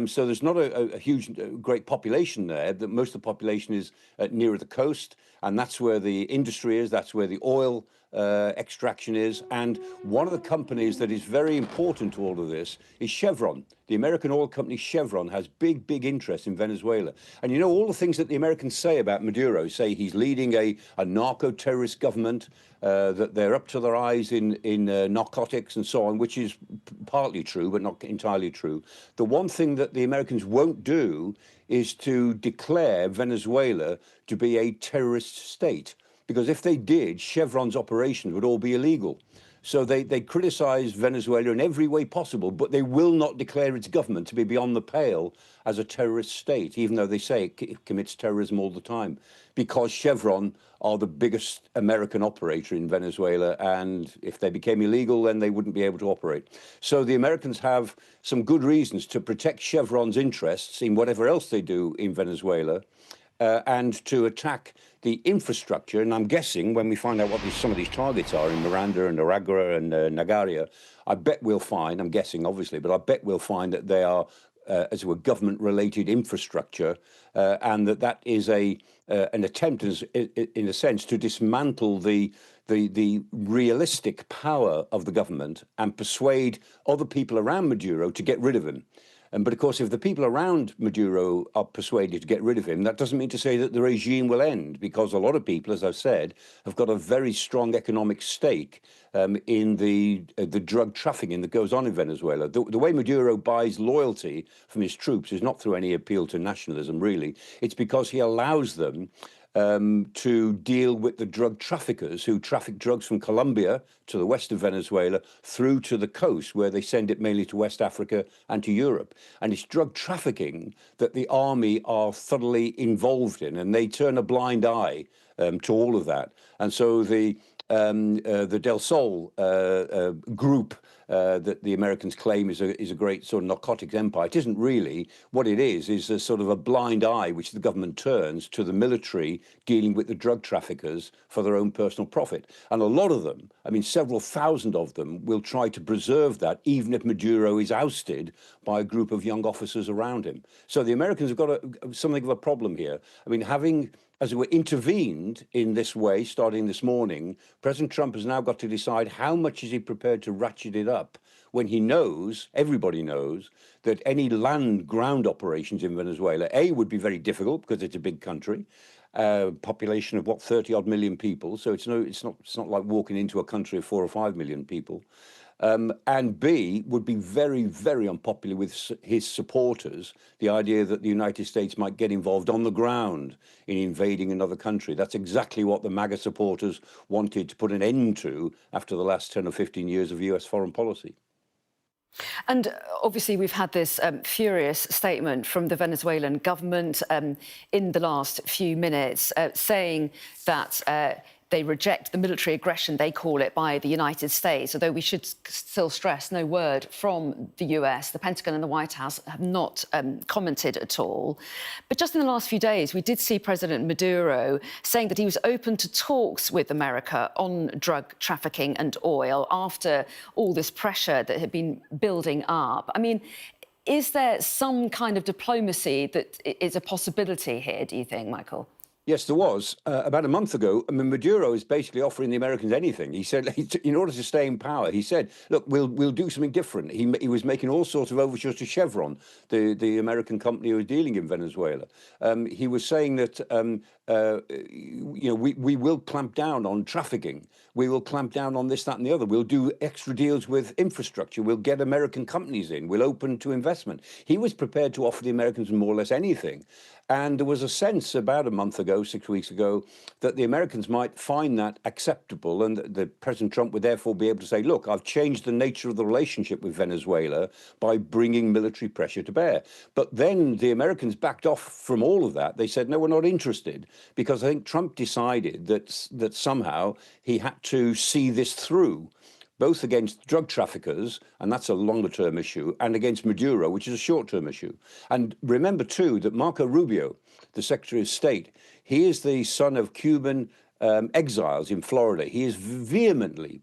So there's not a huge, great population there. Most of the population is nearer the coast, and that's where the industry is. That's where the oil extraction is. And one of the companies that is very important to all of this is Chevron. The American oil company Chevron has big interest in Venezuela. And you know, all the things that the Americans say about Maduro, say he's leading a narco-terrorist government, that they're up to their eyes in narcotics and so on, which is partly true, but not entirely true. The one thing that the Americans won't do is to declare Venezuela to be a terrorist state. Because if they did, Chevron's operations would all be illegal. So they criticize Venezuela in every way possible, but they will not declare its government to be beyond the pale as a terrorist state, even though they say it commits terrorism all the time, because Chevron are the biggest American operator in Venezuela, and if they became illegal, then they wouldn't be able to operate. So the Americans have some good reasons to protect Chevron's interests in whatever else they do in Venezuela, and to attack the infrastructure. And I'm guessing when we find out what some of these targets are in Miranda and Aragua and Nagaria, I bet we'll find, I'm guessing obviously, but I bet we'll find that they are, as it were, government-related infrastructure, and that is an attempt, in a sense, to dismantle the realistic power of the government and persuade other people around Maduro to get rid of him. But of course, if the people around Maduro are persuaded to get rid of him, that doesn't mean to say that the regime will end, because a lot of people, as I've said, have got a very strong economic stake in the drug trafficking that goes on in Venezuela. The way Maduro buys loyalty from his troops is not through any appeal to nationalism, really. It's because he allows them to deal with the drug traffickers who traffic drugs from Colombia to the west of Venezuela through to the coast, where they send it mainly to West Africa and to Europe. And it's drug trafficking that the army are thoroughly involved in, and they turn a blind eye to all of that. And so the Del Sol group that the Americans claim is a great sort of narcotics empire. It isn't really. What it is a sort of a blind eye which the government turns to the military dealing with the drug traffickers for their own personal profit. And a lot of them, I mean, several thousand of them, will try to preserve that, even if Maduro is ousted by a group of young officers around him. So the Americans have got something of a problem here. I mean, having, as it were, intervened in this way, starting this morning, President Trump has now got to decide how much is he prepared to ratchet it up when he knows, everybody knows, that any land-ground operations in Venezuela, A, would be very difficult because it's a big country, population of, 30-odd million people, so it's not like walking into a country of 4 or 5 million people. And B, would be very, very unpopular with his supporters, the idea that the United States might get involved on the ground in invading another country. That's exactly what the MAGA supporters wanted to put an end to after the last 10 or 15 years of US foreign policy.
And obviously we've had this furious statement from the Venezuelan government in the last few minutes saying that they reject the military aggression, they call it, by the United States, although we should still stress no word from the US. The Pentagon and the White House have not commented at all. But just in the last few days, we did see President Maduro saying that he was open to talks with America on drug trafficking and oil after all this pressure that had been building up. I mean, is there some kind of diplomacy that is a possibility here, do you think, Michael?
Yes, there was. About a month ago, I mean, Maduro is basically offering the Americans anything. He said, in order to stay in power, he said, look, we'll do something different. He was making all sorts of overtures to Chevron, the American company who was dealing in Venezuela. He was saying that, we will clamp down on trafficking. We will clamp down on this, that, and the other. We'll do extra deals with infrastructure. We'll get American companies in. We'll open to investment. He was prepared to offer the Americans more or less anything. And there was a sense about a month ago, 6 weeks ago, that the Americans might find that acceptable and that President Trump would therefore be able to say, look, I've changed the nature of the relationship with Venezuela by bringing military pressure to bear. But then the Americans backed off from all of that. They said, no, we're not interested, because I think Trump decided that somehow he had to see this through, both against drug traffickers, and that's a longer-term issue, and against Maduro, which is a short-term issue. And remember, too, that Marco Rubio, the Secretary of State, he is the son of Cuban exiles in Florida. He is vehemently,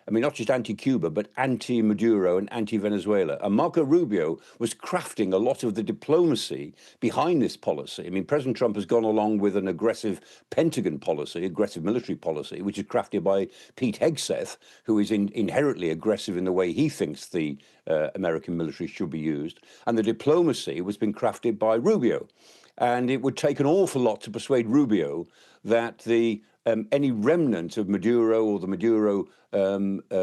I mean, not just anti-Cuba, but anti-Maduro and anti-Venezuela. And Marco Rubio was crafting a lot of the diplomacy behind this policy. I mean, President Trump has gone along with an aggressive Pentagon policy, aggressive military policy, which is crafted by Pete Hegseth, who is inherently aggressive in the way he thinks the American military should be used. And the diplomacy was being crafted by Rubio. And it would take an awful lot to persuade Rubio that any remnant of Maduro or the Maduro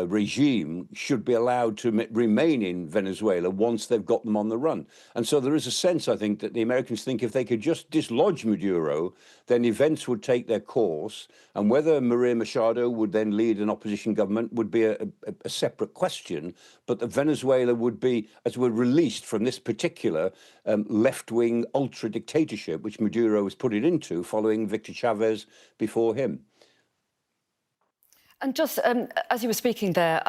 regime should be allowed to remain in Venezuela once they've got them on the run. And so there is a sense, I think, that the Americans think if they could just dislodge Maduro, then events would take their course. And whether Maria Machado would then lead an opposition government would be a separate question. But that Venezuela would be, as we're released from this particular left-wing ultra-dictatorship, which Maduro was put it into following Victor Chavez before him.
And just as you were speaking there,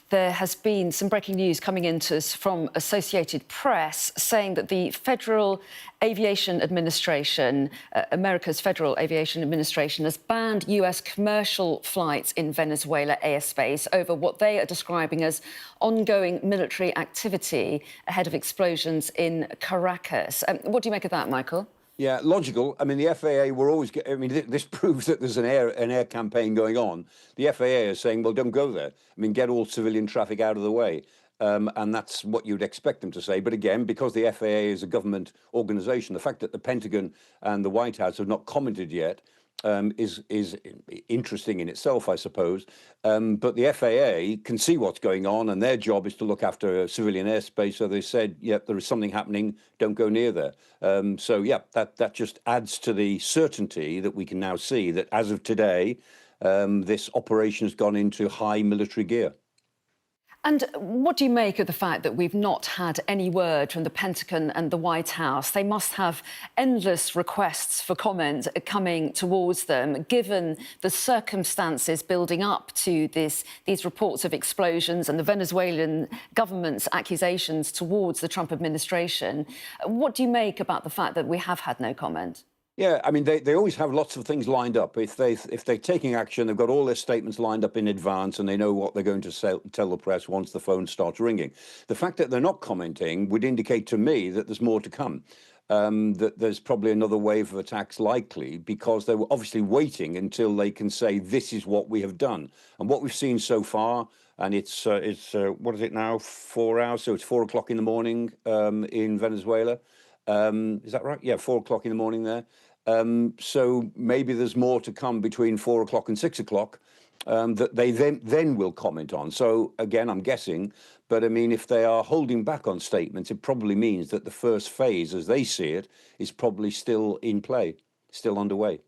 there has been some breaking news coming into us from Associated Press saying that the Federal Aviation Administration, America's Federal Aviation Administration, has banned US commercial flights in Venezuela airspace over what they are describing as ongoing military activity ahead of explosions in Caracas. What do you make of that, Michael?
Yeah, logical. I mean, the FAA were always, I mean, this proves that there's an air campaign going on. The FAA is saying, well, don't go there. I mean, get all civilian traffic out of the way. And that's what you'd expect them to say. But again, because the FAA is a government organization, the fact that the Pentagon and the White House have not commented yet is interesting in itself, I suppose. But the FAA can see what's going on, and their job is to look after civilian airspace. So they said, yep, there is something happening, don't go near there. So, yeah, that just adds to the certainty that we can now see that as of today, this operation has gone into high military gear.
And what do you make of the fact that we've not had any word from the Pentagon and the White House? They must have endless requests for comment coming towards them, given the circumstances building up to these reports of explosions and the Venezuelan government's accusations towards the Trump administration. What do you make about the fact that we have had no comment?
Yeah, I mean, they always have lots of things lined up. If they're taking action, they've got all their statements lined up in advance, and they know what they're going to tell the press once the phone starts ringing. The fact that they're not commenting would indicate to me that there's more to come. That there's probably another wave of attacks likely, because they were obviously waiting until they can say this is what we have done. And what we've seen so far, and it's what is it now, 4 hours? So it's 4 o'clock in the morning in Venezuela. Is that right? Yeah, 4 o'clock in the morning there. So maybe there's more to come between 4 o'clock and 6 o'clock that they then will comment on. So again, I'm guessing, but I mean, if they are holding back on statements, it probably means that the first phase, as they see it, is probably still in play, still underway.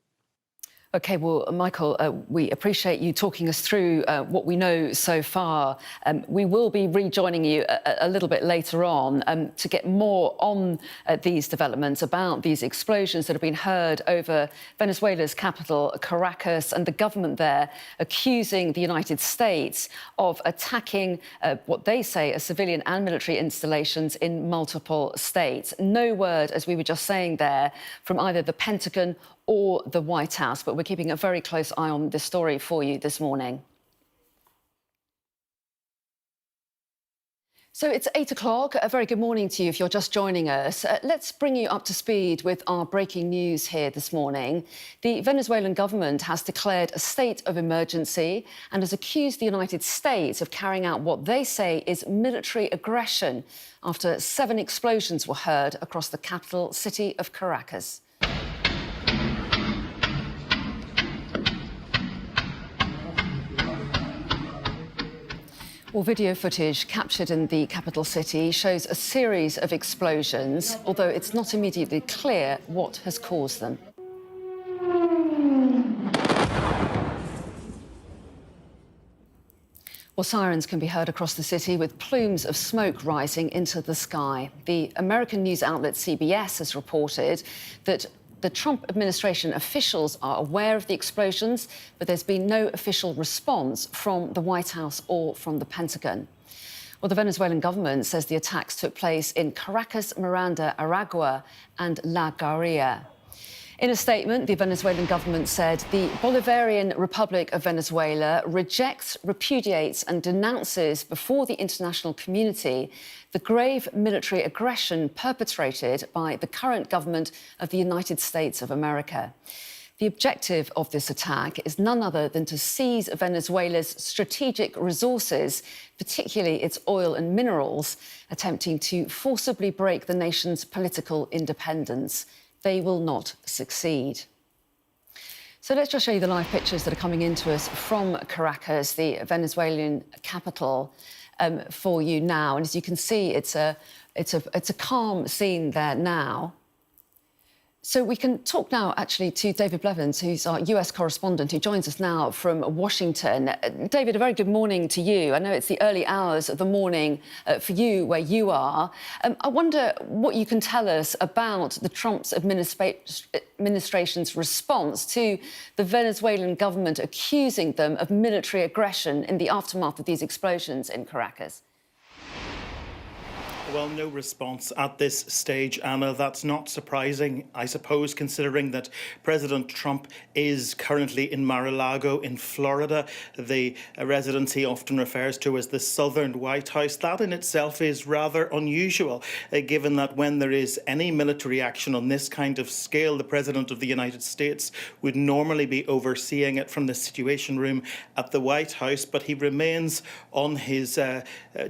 OK, well, Michael, we appreciate you talking us through what we know so far. We will be rejoining you a little bit later on to get more on these developments about these explosions that have been heard over Venezuela's capital, Caracas, and the government there accusing the United States of attacking what they say are civilian and military installations in multiple states. No word, as we were just saying there, from either the Pentagon or the White House, but we're keeping a very close eye on this story for you this morning. So it's 8 o'clock. A very good morning to you if you're just joining us. Let's bring you up to speed with our breaking news here this morning. The Venezuelan government has declared a state of emergency and has accused the United States of carrying out what they say is military aggression after 7 explosions were heard across the capital city of Caracas. Well, video footage captured in the capital city shows a series of explosions, although it's not immediately clear what has caused them. Well, sirens can be heard across the city with plumes of smoke rising into the sky. The American news outlet CBS has reported that the Trump administration officials are aware of the explosions, but there's been no official response from the White House or from the Pentagon. Well, the Venezuelan government says the attacks took place in Caracas, Miranda, Aragua and La Guaira. In a statement, the Venezuelan government said the Bolivarian Republic of Venezuela rejects, repudiates and denounces before the international community the grave military aggression perpetrated by the current government of the United States of America. The objective of this attack is none other than to seize Venezuela's strategic resources, particularly its oil and minerals, attempting to forcibly break the nation's political independence. They will not succeed. So let's just show you the live pictures that are coming into us from Caracas, the Venezuelan capital, for you now. And as you can see, it's a calm scene there now. So we can talk now, actually, to David Blevins, who's our US correspondent, who joins us now from Washington. David, a very good morning to you. I know it's the early hours of the morning for you where you are. I wonder what you can tell us about the Trump's administration's response to the Venezuelan government accusing them of military aggression in the aftermath of these explosions in Caracas.
Well, no response at this stage, Anna. That's not surprising, I suppose, considering that President Trump is currently in Mar-a-Lago in Florida, the residence he often refers to as the Southern White House. That in itself is rather unusual, given that when there is any military action on this kind of scale, the President of the United States would normally be overseeing it from the Situation Room at the White House, but he remains on his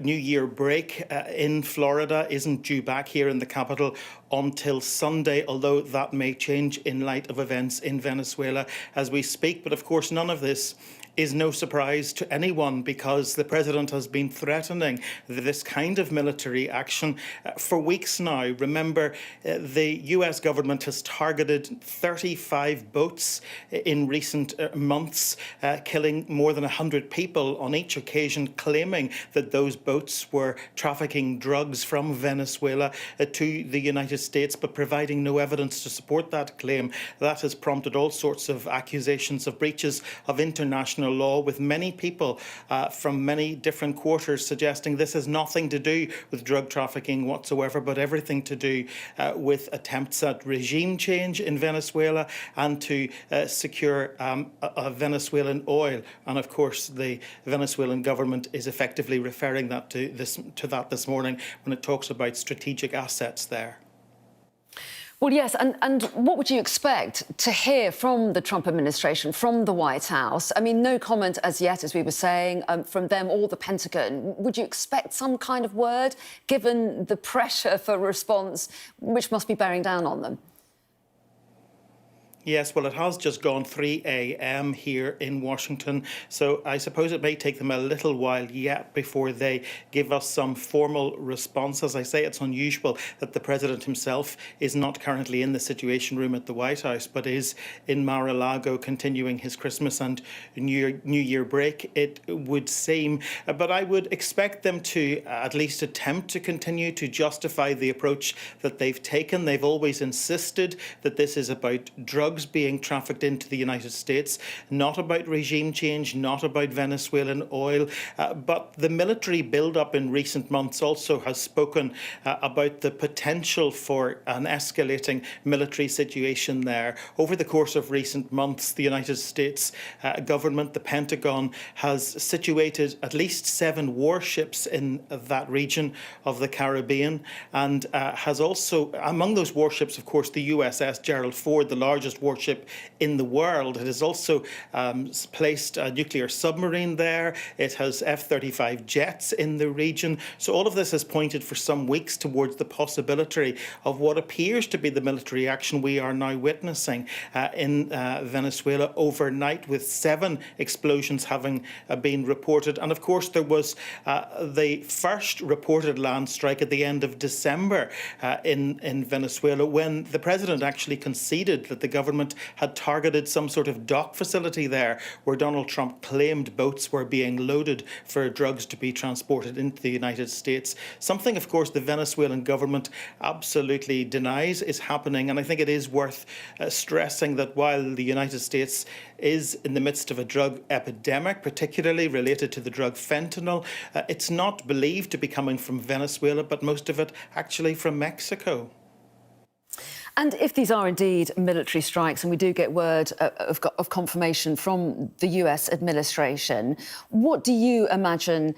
New Year break in Florida, isn't due back here in the capital until Sunday, although that may change in light of events in Venezuela as we speak. But of course, none of this is no surprise to anyone, because the president has been threatening this kind of military action for weeks now. Remember, the US government has targeted 35 boats in recent months, killing more than 100 people on each occasion, claiming that those boats were trafficking drugs from Venezuela to the United States, but providing no evidence to support that claim. That has prompted all sorts of accusations of breaches of international law, with many people from many different quarters suggesting this has nothing to do with drug trafficking whatsoever, but everything to do with attempts at regime change in Venezuela and to secure Venezuelan oil. And of course, the Venezuelan government is effectively referring that to that this morning when it talks about strategic assets there.
Well, yes, and what would you expect to hear from the Trump administration, from the White House? I mean, no comment as yet, as we were saying, from them or the Pentagon. Would you expect some kind of word, given the pressure for response, which must be bearing down on them?
Yes, well, it has just gone 3 a.m. here in Washington, so I suppose it may take them a little while yet before they give us some formal response. As I say, it's unusual that the president himself is not currently in the Situation Room at the White House, but is in Mar-a-Lago continuing his Christmas and New Year break, it would seem. But I would expect them to at least attempt to continue to justify the approach that they've taken. They've always insisted that this is about drugs being trafficked into the United States, not about regime change, not about Venezuelan oil. But the military build-up in recent months also has spoken about the potential for an escalating military situation there. Over the course of recent months, the United States government, the Pentagon, has situated at least 7 warships in that region of the Caribbean, and has also, among those warships, of course, the USS Gerald Ford, the largest warship in the world. It has also placed a nuclear submarine there. It has F-35 jets in the region. So all of this has pointed for some weeks towards the possibility of what appears to be the military action we are now witnessing in Venezuela overnight, with 7 explosions having been reported. And of course, there was the first reported land strike at the end of December in Venezuela, when the president actually conceded that the government had targeted some sort of dock facility there, where Donald Trump claimed boats were being loaded for drugs to be transported into the United States. Something, of course, the Venezuelan government absolutely denies is happening. And I think it is worth stressing that while the United States is in the midst of a drug epidemic, particularly related to the drug fentanyl, it's not believed to be coming from Venezuela, but most of it actually from Mexico.
And if these are indeed military strikes, and we do get word of confirmation from the US administration, what do you imagine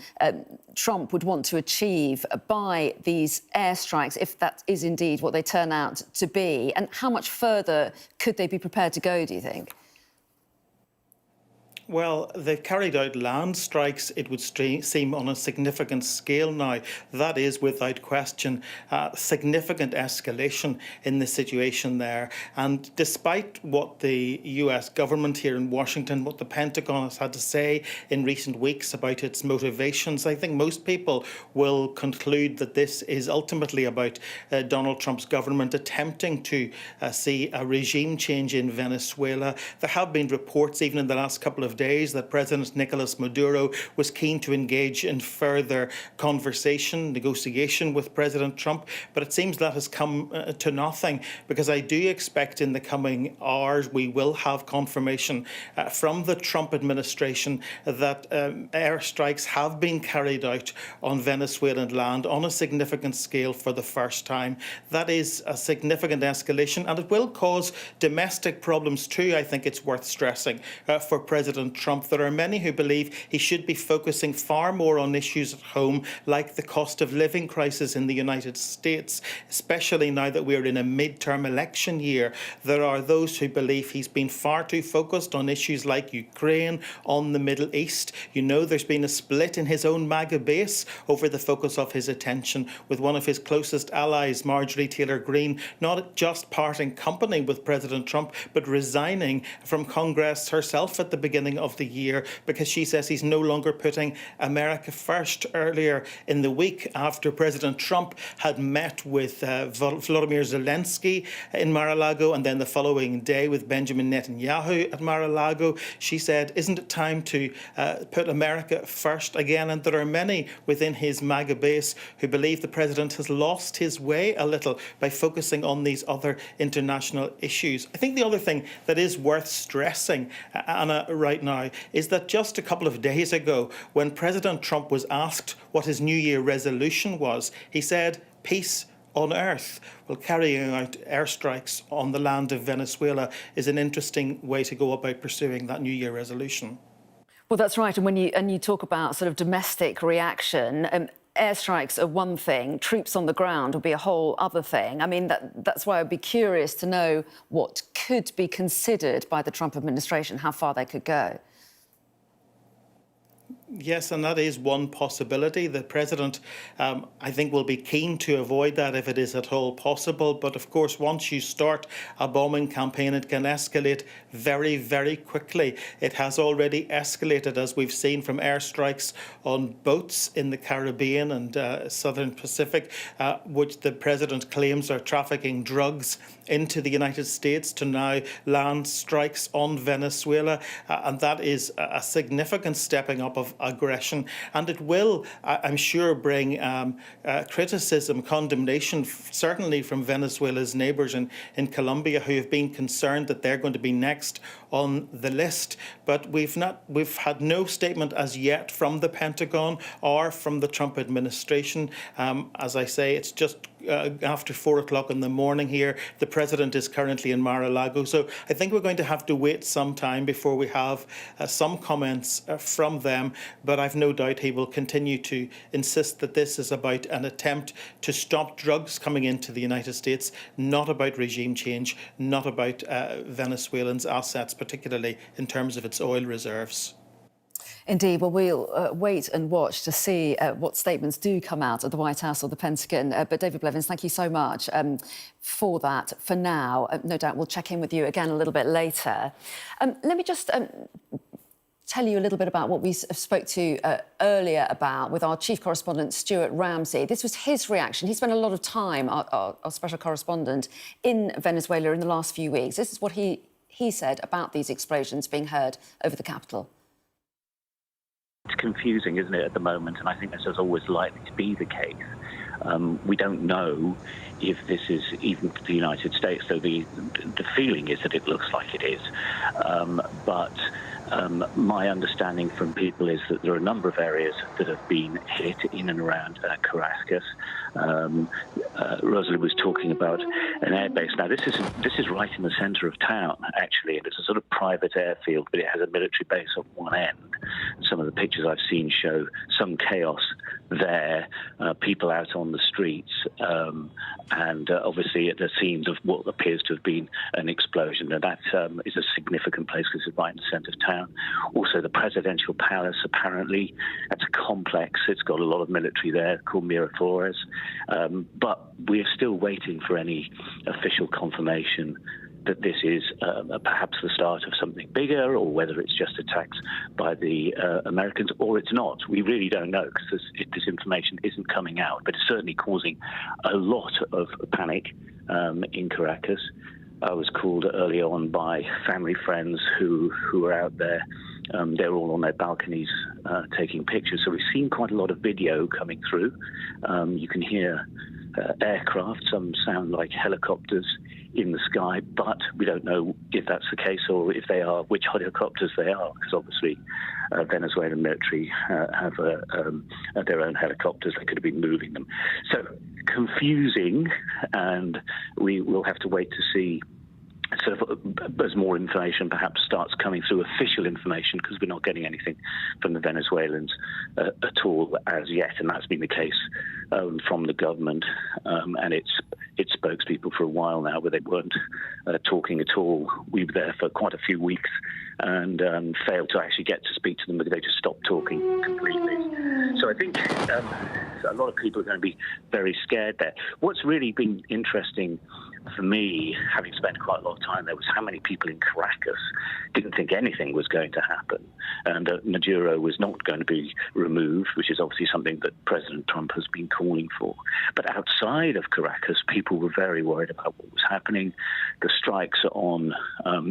Trump would want to achieve by these airstrikes, if that is indeed what they turn out to be? And how much further could they be prepared to go, do you think?
Well, they've carried out land strikes, it would seem, on a significant scale now. That is, without question, significant escalation in the situation there. And despite what the US government here in Washington, what the Pentagon has had to say in recent weeks about its motivations, I think most people will conclude that this is ultimately about Donald Trump's government attempting to see a regime change in Venezuela. There have been reports, even in the last couple of days, that President Nicolas Maduro was keen to engage in further conversation, negotiation with President Trump, but it seems that has come to nothing, because I do expect in the coming hours we will have confirmation from the Trump administration that airstrikes have been carried out on Venezuelan land on a significant scale for the first time. That is a significant escalation, and it will cause domestic problems too, I think it's worth stressing, for President Trump. There are many who believe he should be focusing far more on issues at home, like the cost of living crisis in the United States, especially now that we're in a midterm election year. There are those who believe he's been far too focused on issues like Ukraine, on the Middle East. You know, there's been a split in his own MAGA base over the focus of his attention, with one of his closest allies, Marjorie Taylor Greene, not just parting company with President Trump, but resigning from Congress herself at the beginning beginning of the year, because she says he's no longer putting America first. Earlier in the week, after President Trump had met with Volodymyr Zelensky in Mar-a-Lago, and then the following day with Benjamin Netanyahu at Mar-a-Lago, she said, isn't it time to put America first again? And there are many within his MAGA base who believe the president has lost his way a little by focusing on these other international issues. I think the other thing that is worth stressing, Anna, right now, is that just a couple of days ago, when President Trump was asked what his New Year resolution was, he said, peace on earth. Well, carrying out airstrikes on the land of Venezuela is an interesting way to go about pursuing that New Year resolution.
Well, that's right. And when you talk about sort of domestic reaction, airstrikes are one thing, troops on the ground would be a whole other thing. I mean, that's why I'd be curious to know what could be considered by the Trump administration, how far they could go.
Yes, and that is one possibility. The president, I think, will be keen to avoid that if it is at all possible. But of course, once you start a bombing campaign, it can escalate very, very quickly. It has already escalated, as we've seen, from airstrikes on boats in the Caribbean and Southern Pacific, which the president claims are trafficking drugs into the United States, to now land strikes on Venezuela. And that is a significant stepping up of aggression. And it will, I'm sure, bring criticism, condemnation, certainly from Venezuela's neighbours in Colombia, who have been concerned that they're going to be next on the list. But we've had no statement as yet from the Pentagon or from the Trump administration. As I say, it's just after 4 o'clock in the morning here. The president is currently in Mar-a-Lago. So I think we're going to have to wait some time before we have some comments from them. But I've no doubt he will continue to insist that this is about an attempt to stop drugs coming into the United States, not about regime change, not about Venezuelans' assets, particularly in terms of its oil reserves.
Indeed. Well, we'll wait and watch to see what statements do come out of the White House or the Pentagon. But David Blevins, thank you so much for that. For now, no doubt we'll check in with you again a little bit later. Let me just tell you a little bit about what we spoke to earlier about with our chief correspondent, Stuart Ramsey. This was his reaction. He spent a lot of time, our special correspondent, in Venezuela in the last few weeks. This is what he said about these explosions being heard over the capital.
It's confusing, isn't it, at the moment? And I think this is always likely to be the case. We don't know if this is even the United States, though the feeling is that it looks like it is. But my understanding from people is that there are a number of areas that have been hit in and around Caracas. Rosalie was talking about an airbase. Now, this is right in the centre of town, actually, and it's a sort of private airfield, but it has a military base at one end. Some of the pictures I've seen show some chaos there, people out on the streets, and obviously at the scenes of what appears to have been an explosion. And that is a significant place because it's right in the centre of town. Also, the presidential palace, apparently, that's a complex. It's got a lot of military there called Miraflores. But we're still waiting for any official confirmation that this is perhaps the start of something bigger, or whether it's just attacks by the Americans, or it's not. We really don't know, because this information isn't coming out, but it's certainly causing a lot of panic in Caracas. I was called early on by family friends who were out there. They're all on their balconies taking pictures. So we've seen quite a lot of video coming through. You can hear aircraft, some sound like helicopters in the sky, but we don't know if that's the case or if they are, which helicopters they are, because obviously Venezuelan military have their own helicopters. They could have been moving them. So confusing, and we will have to wait to see sort of as more information perhaps starts coming through, official information, because we're not getting anything from the Venezuelans at all as yet, and that's been the case from the government, and it's its spokespeople for a while now, where they weren't talking at all. We were there for quite a few weeks and failed to actually get to speak to them because they just stopped talking completely. So I think a lot of people are going to be very scared there. What's really been interesting for me, having spent quite a lot of time there, was how many people in Caracas didn't think anything was going to happen, and that Maduro was not going to be removed, which is obviously something that President Trump has been calling for. But outside of Caracas, people were very worried about what was happening. The strikes on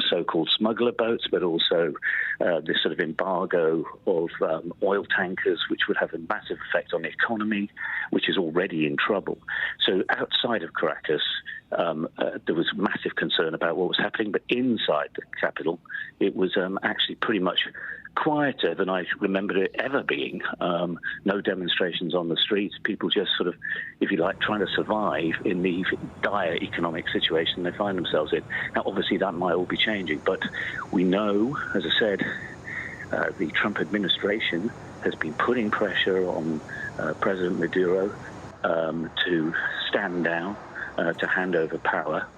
so-called smuggler boats, but also this sort of embargo of oil tankers, which would have a massive effect on the economy, which is already in trouble. So outside of Caracas, there was massive concern about what was happening, but inside the capital, it was actually pretty much quieter than I remembered it ever being. No demonstrations on the streets, people just sort of, if you like, trying to survive in the dire economic situation they find themselves in. Now, obviously, that might all be changing, but we know, as I said, the Trump administration has been putting pressure on President Maduro to stand down, to hand over power,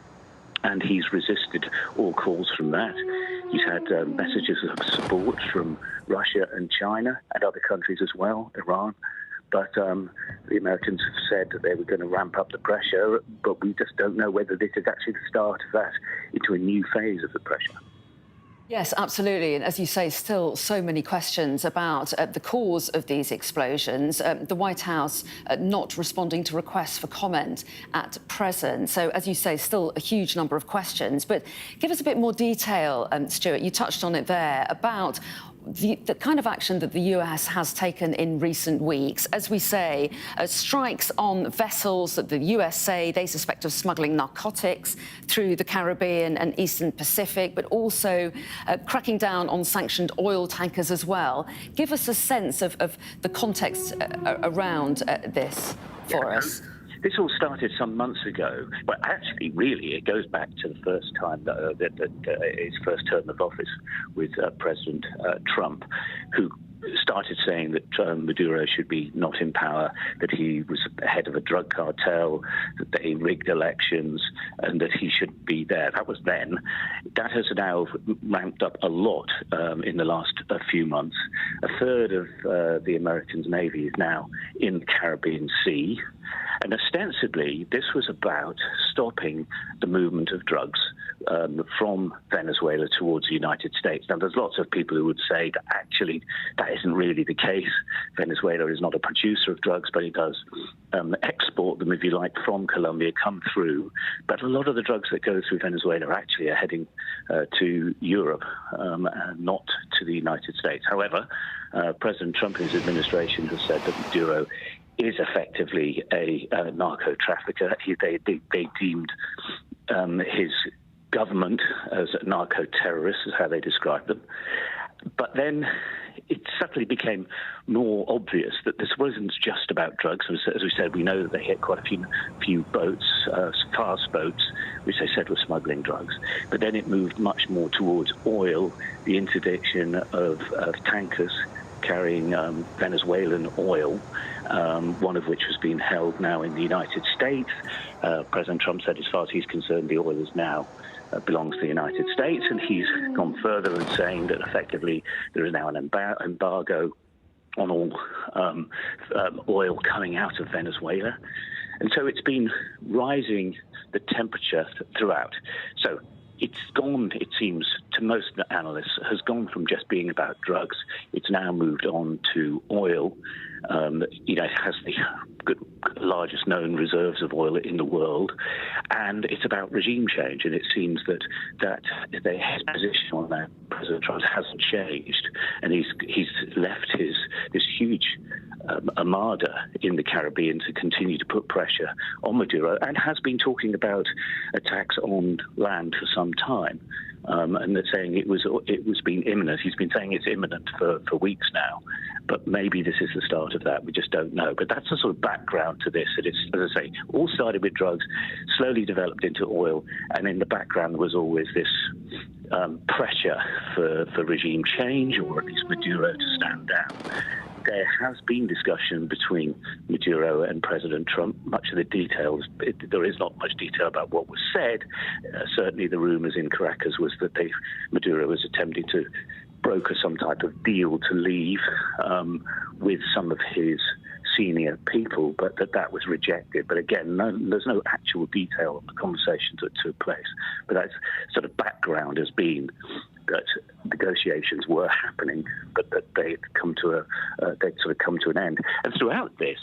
and he's resisted all calls from that. He's had messages of support from Russia and China and other countries as well, Iran. But the Americans have said that they were going to ramp up the pressure, but we just don't know whether this is actually the start of that into a new phase of the pressure.
Yes, absolutely. And as you say, still so many questions about the cause of these explosions. The White House not responding to requests for comment at present. So, as you say, still a huge number of questions. But give us a bit more detail, Stuart, you touched on it there, about the kind of action that the US has taken in recent weeks. As we say, strikes on vessels that the US say they suspect of smuggling narcotics through the Caribbean and Eastern Pacific, but also cracking down on sanctioned oil tankers as well. Give us a sense of the context around this for us.
This all started some months ago, but actually, really, it goes back to the first time that his first term of office with President Trump, who started saying that Maduro should be not in power, that he was head of a drug cartel, that they rigged elections, and that he should be there. That was then. That has now ramped up a lot in the last few months. A third of the American Navy is now in the Caribbean Sea. And ostensibly, this was about stopping the movement of drugs from Venezuela towards the United States. Now, there's lots of people who would say that actually that isn't really the case. Venezuela is not a producer of drugs, but it does export them, if you like, from Colombia, come through. But a lot of the drugs that go through Venezuela actually are heading to Europe, not to the United States. However, President Trump and his administration has said that Maduro is effectively a narco trafficker. They deemed his government as narco-terrorists, is how they described them. But then it suddenly became more obvious that this wasn't just about drugs. As we said, we know that they hit quite a few boats, fast boats, which they said were smuggling drugs. But then it moved much more towards oil, the interdiction of tankers carrying Venezuelan oil, one of which was being held now in the United States. President Trump said, as far as he's concerned, the oil is now belongs to the United States, and he's gone further and saying that effectively there is now an embargo on all oil coming out of Venezuela. And so it's been rising the temperature throughout. So it's gone, it seems, to most analysts, has gone from just being about drugs. It's now moved on to oil. It has the largest known reserves of oil in the world, and it's about regime change. And it seems that his position on that, President Trump, hasn't changed, and he's left this huge armada in the Caribbean to continue to put pressure on Maduro, and has been talking about attacks on land for some time. And they're saying it was being imminent. He's been saying it's imminent for weeks now, but maybe this is the start of that. We just don't know. But that's the sort of background to this. It is, as I say, all started with drugs, slowly developed into oil, and in the background was always this pressure for regime change, or at least Maduro to stand down. there has been discussion between Maduro and President Trump. Much of the details, there is not much detail about what was said. Certainly the rumours in Caracas was that Maduro was attempting to broker some type of deal to leave with some of his senior people, but that was rejected. But again, there's no actual detail on the conversations that took place. But that sort of background has been that negotiations were happening, but that they'd sort of come to an end. And throughout this,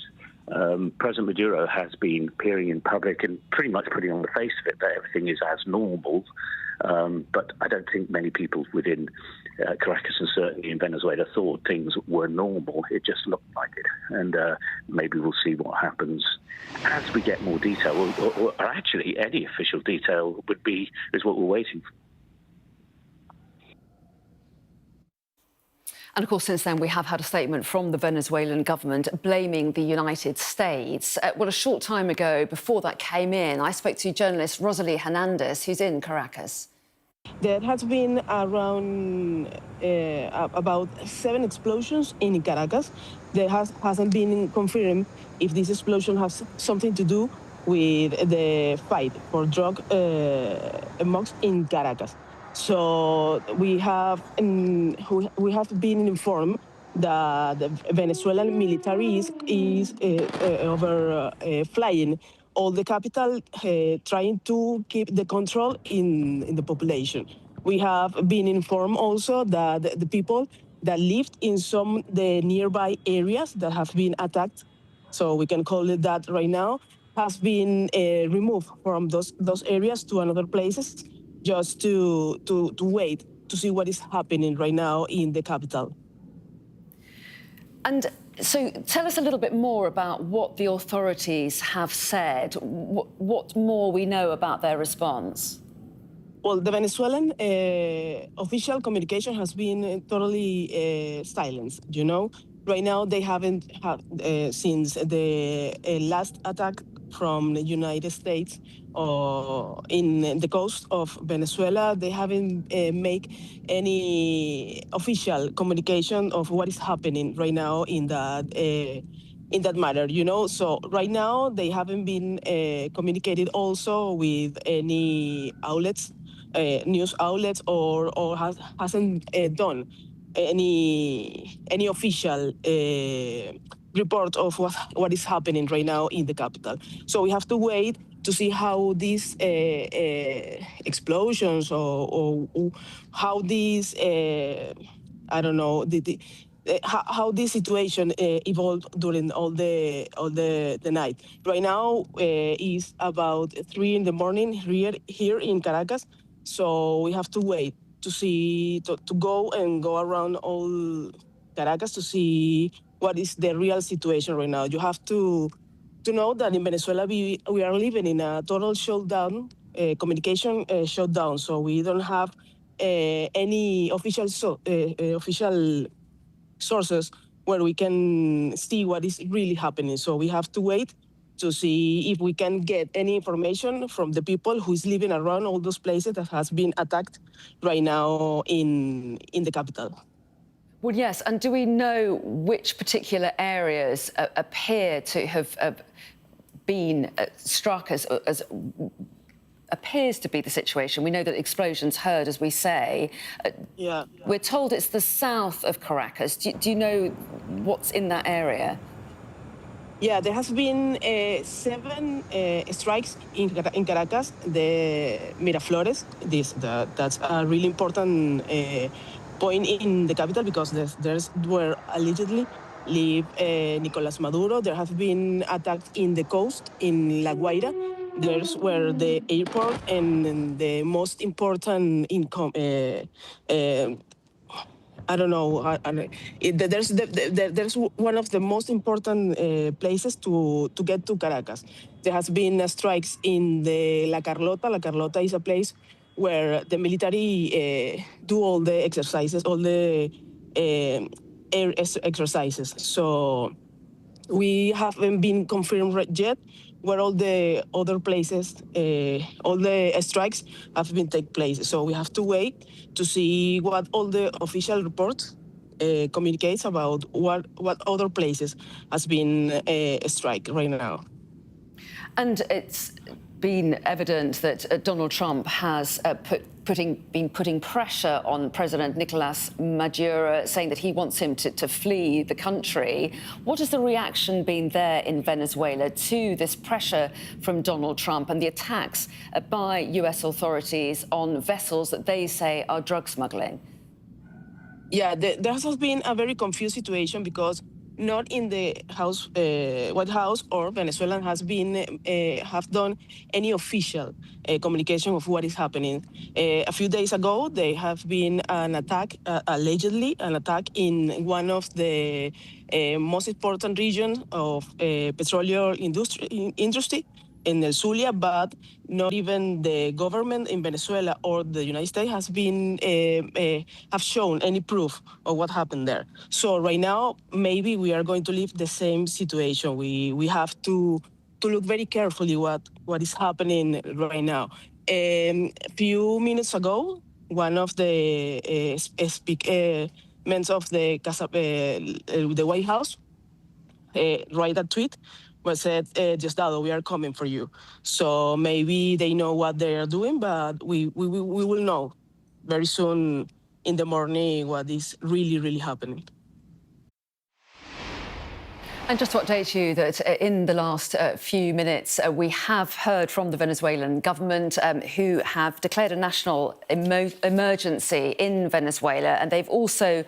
President Maduro has been appearing in public and pretty much putting on the face of it that everything is as normal. But I don't think many people within Caracas and certainly in Venezuela thought things were normal. It just looked like it. And maybe we'll see what happens as we get more detail, or actually any official detail is what we're waiting for.
And of course, since then, we have had a statement from the Venezuelan government blaming the United States. Well, a short time ago, before that came in, I spoke to journalist Rosalie Hernandez, who's in Caracas.
There has been around about 7 explosions in Caracas. There hasn't been confirmed if this explosion has something to do with the fight for drug amongst in Caracas. So we have been informed that the Venezuelan military is flying all the capital, trying to keep the control in the population. We have been informed also that the people that lived in the nearby areas that have been attacked, so we can call it that right now, has been removed from those areas to another places, just to wait to see what is happening right now in the capital.
And so tell us a little bit more about what the authorities have said, what more we know about their response.
Well, the Venezuelan official communication has been totally silenced, you know. Right now, they haven't had, since the last attack from the United States in the coast of Venezuela, they haven't made any official communication of what is happening right now in that matter, you know. So right now, they haven't been communicated also with any outlets, news outlets, or hasn't done any official report of what is happening right now in the capital. So we have to wait to see how these explosions or how these I don't know how this situation evolved during all the night. Right now is about 3 in the morning here in Caracas, so we have to wait to see to go around all Caracas to see what is the real situation right now. You have to know that in Venezuela we are living in a total shutdown, communication shutdown. So we don't have any official sources where we can see what is really happening. So we have to wait to see if we can get any information from the people who is living around all those places that has been attacked right now in the capital.
Well, yes, and do we know which particular areas appear to have been struck as appears to be the situation? We know that explosions heard, as we say.
Yeah.
We're told it's the south of Caracas. Do you know what's in that area?
Yeah, there has been 7 strikes in Caracas, the Miraflores. That's a really important point in the capital because there's where allegedly live Nicolas Maduro. There have been attacks in the coast, in La Guaira. There's where the airport and the most important income. I don't know. There's one of the most important places to get to Caracas. There has been strikes in the La Carlota. La Carlota is a place where the military do all the exercises, all the air exercises. So we haven't been confirmed yet where all the other places, all the strikes have been take place. So we have to wait to see what all the official reports communicates about what other places has been a strike right now.
And it's been evident that Donald Trump has been putting pressure on President Nicolas Maduro, saying that he wants him to flee the country. What has the reaction been there in Venezuela to this pressure from Donald Trump and the attacks by US authorities on vessels that they say are drug smuggling?
Yeah, there has been a very confused situation because not in the White House or Venezuela have done any official communication of what is happening. A few days ago, there have been an attack, allegedly an attack in one of the most important regions of petroleum industry in El Zulia, but not even the government in Venezuela or the United States has been have shown any proof of what happened there. So right now, maybe we are going to live the same situation. We have to look very carefully what is happening right now. A few minutes ago, one of the men of the White House write a tweet where said, Diosdado, we are coming for you. So maybe they know what they are doing, but we will know very soon in the morning what is really happening.
And just to update you that in the last few minutes, we have heard from the Venezuelan government who have declared a national emergency in Venezuela. And they've also